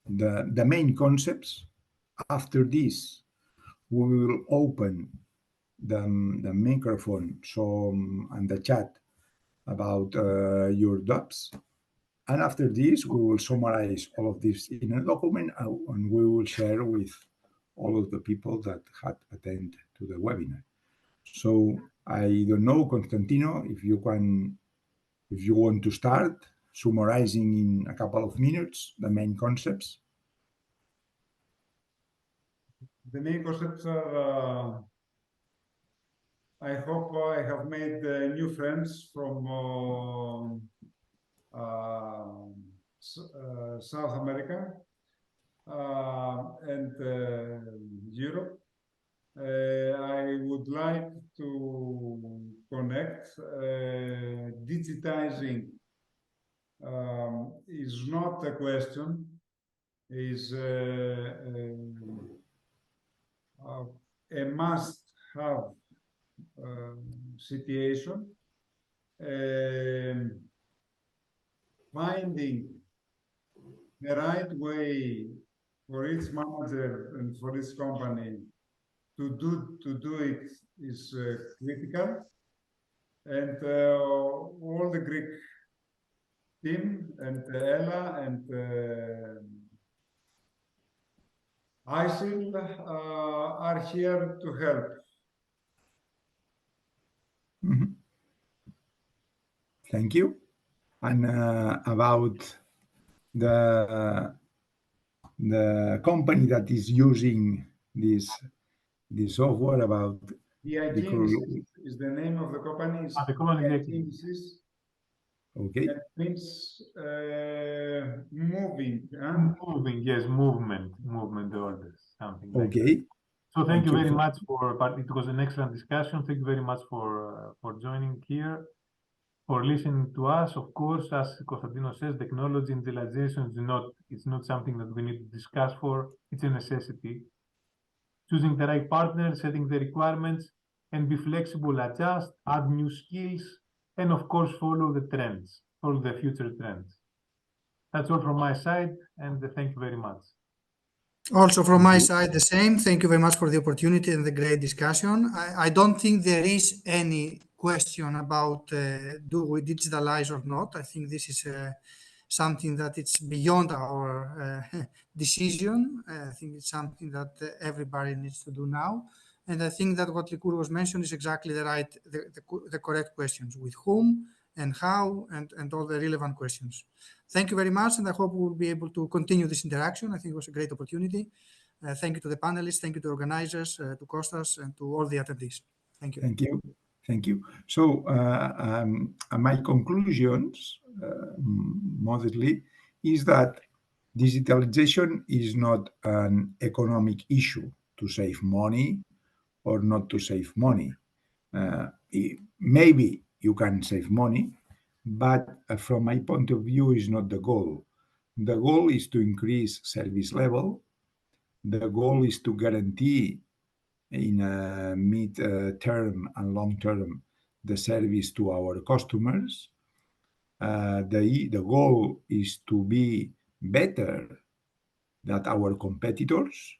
the main concepts. After this, we will open the microphone and the chat about your doubts. And after this, we will summarize all of this in a document and we will share with all of the people that had attended to the webinar. So I don't know, Constantino, if you want to start summarizing in a couple of minutes the main concepts. The main concepts are, I hope I have made new friends from South America and Europe. I would like to connect. Digitizing is not a question, is a must-have situation. Finding the right way for each manager and for each company to do it is critical. And all the Greek team and Ella and ISIL are here to help. Mm-hmm. Thank you. And about the company that is using this software about the Diagenesis is the name of the company. It's The company is Diagenesis. okay. That means moving. moving, yes, movement orders, something like that. Okay. So thank you very for- much it was an excellent discussion. Thank you very much for joining here, for listening to us. Of course, as Konstantinos says, technology digitalization it's not something that we need to discuss for. It's a necessity. Choosing the right partner, setting the requirements, and be flexible, adjust, add new skills, and of course, follow the trends, follow the future trends. That's all from my side, and thank you very much. Also from my side, the same. Thank you very much for the opportunity and the great discussion. I don't think there is any question about do we digitalize or not. I think this is something that it's beyond our decision. I think it's something that everybody needs to do now. And I think that what Likur was mentioned is exactly the correct questions: with whom and how, and all the relevant questions. Thank you very much, and I hope we'll be able to continue this interaction. I think it was a great opportunity. Thank you to the panelists, thank you to organizers, to Kostas, and to all the attendees. Thank you. Thank you. Thank you. So my conclusions, modestly, is that digitalization is not an economic issue to save money or not to save money. Maybe you can save money, but from my point of view, is not the goal. The goal is to increase service level. The goal is to guarantee in a mid-term and long-term the service to our customers. The goal is to be better than our competitors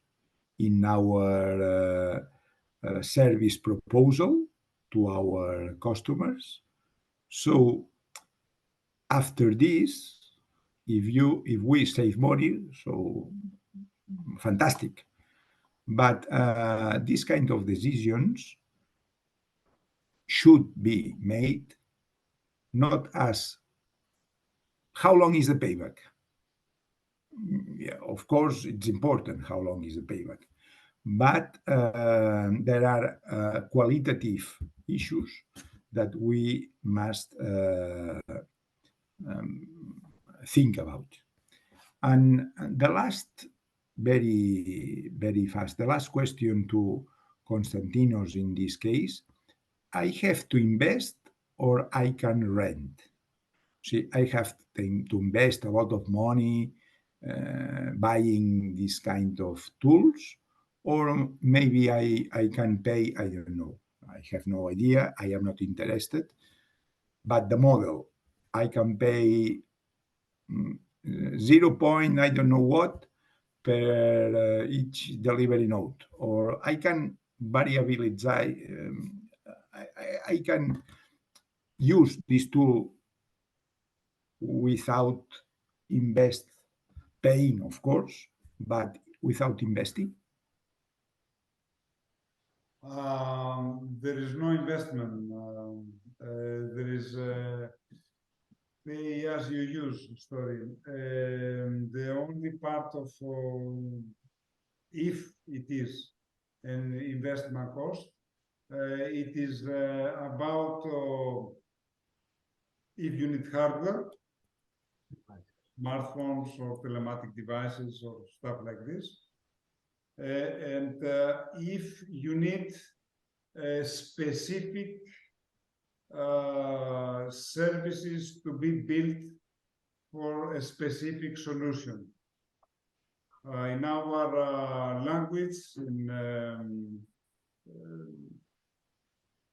in our service proposal to our customers. So after this, if we save money, so fantastic. But these kind of decisions should be made not as how long is the payback. Yeah, of course, it's important how long is the payback, but there are qualitative issues that we must think about. And the last, very fast, the last question to Konstantinos in this case, I have to invest or I can rent? See, I have to invest a lot of money buying this kind of tools, or maybe I can pay, I don't know. I have no idea. I am not interested. But the model, I can pay 0 point, I don't know what, per each delivery node, or I can variabilize, I can use this tool without paying, of course, but without investing. There is no investment. There is pay as you use story. The only part of if it is an investment cost, it is about if you need hardware, smartphones or telematic devices or stuff like this. And if you need specific services to be built for a specific solution. In our language, in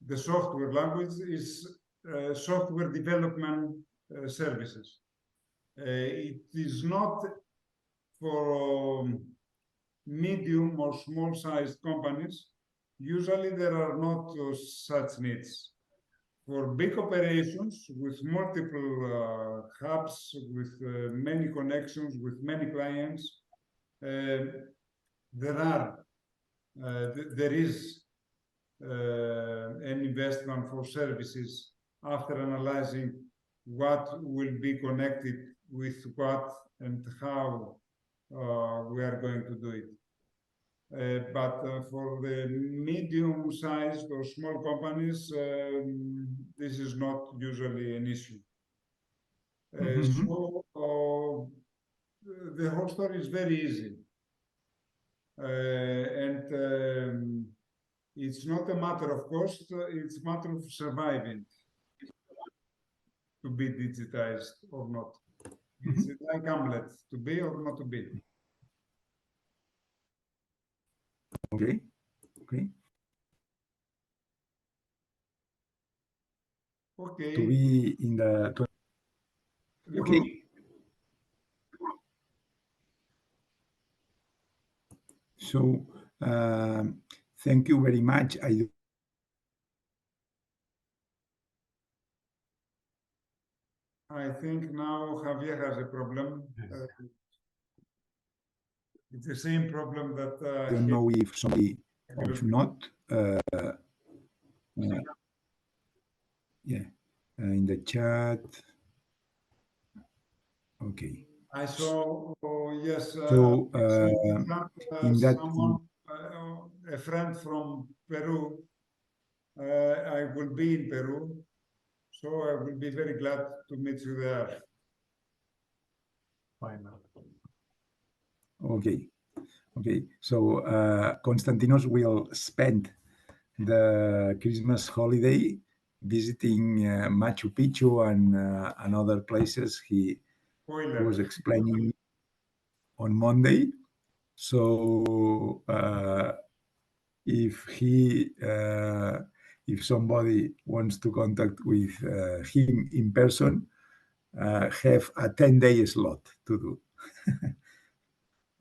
the software language is software development services. It is not for medium or small-sized companies. Usually there are not such needs. For big operations with multiple hubs, with many connections, with many clients, there is an investment for services after analyzing what will be connected with what and how we are going to do it. But for the medium-sized or small companies, this is not usually an issue. Mhm. So the whole story is very easy. And it's not a matter of cost, it's a matter of surviving to be digitized or not. It's like Hamlet, to be or not to be. Okay. Okay. To Okay. be in the okay. So thank you very much. I think now Javier has a problem. Yes. It's the same problem that I don't know if somebody or if not. Yeah, in the chat. Okay. I saw, yes, So in that, someone, a friend from Peru. I will be in Peru, so I will be very glad to meet you there. Why not? okay, okay. So Konstantinos will spend the Christmas holiday visiting Machu Picchu and other places he Spoiler. was explaining on Monday. So if somebody wants to contact with him in person, have a 10-day slot to do.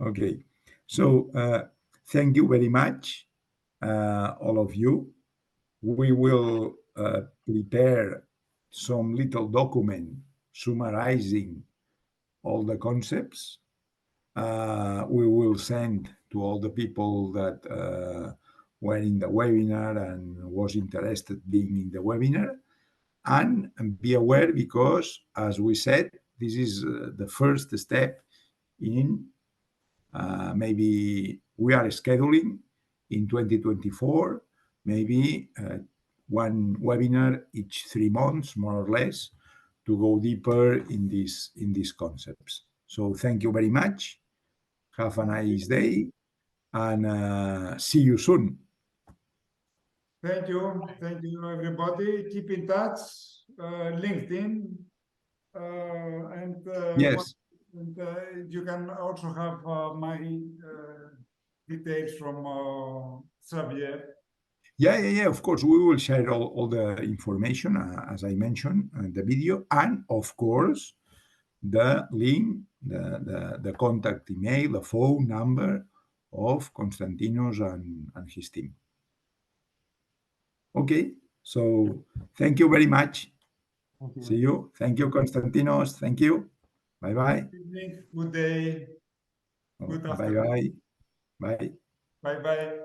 Okay, so thank you very much, all of you. We will prepare some little document summarizing all the concepts. We will send to all the people that were in the webinar and was interested being in the webinar. And be aware because, as we said, this is the first step in maybe we are scheduling in 2024, maybe one webinar each 3 months, more or less, to go deeper in these concepts. So thank you very much. Have a nice day and see you soon. Thank you everybody. Keep in touch, LinkedIn, and Yes. and you can also have my details from Xavier. Yeah, of course, we will share all the information, as I mentioned, the video, and of course, the link, the contact email, the phone number of Konstantinos and his team. Okay, so thank you very much. Thank you. See you. Thank you, Konstantinos. Thank you. Bye-bye. Good evening, good day, good afternoon. Bye-bye. Bye. Bye-bye.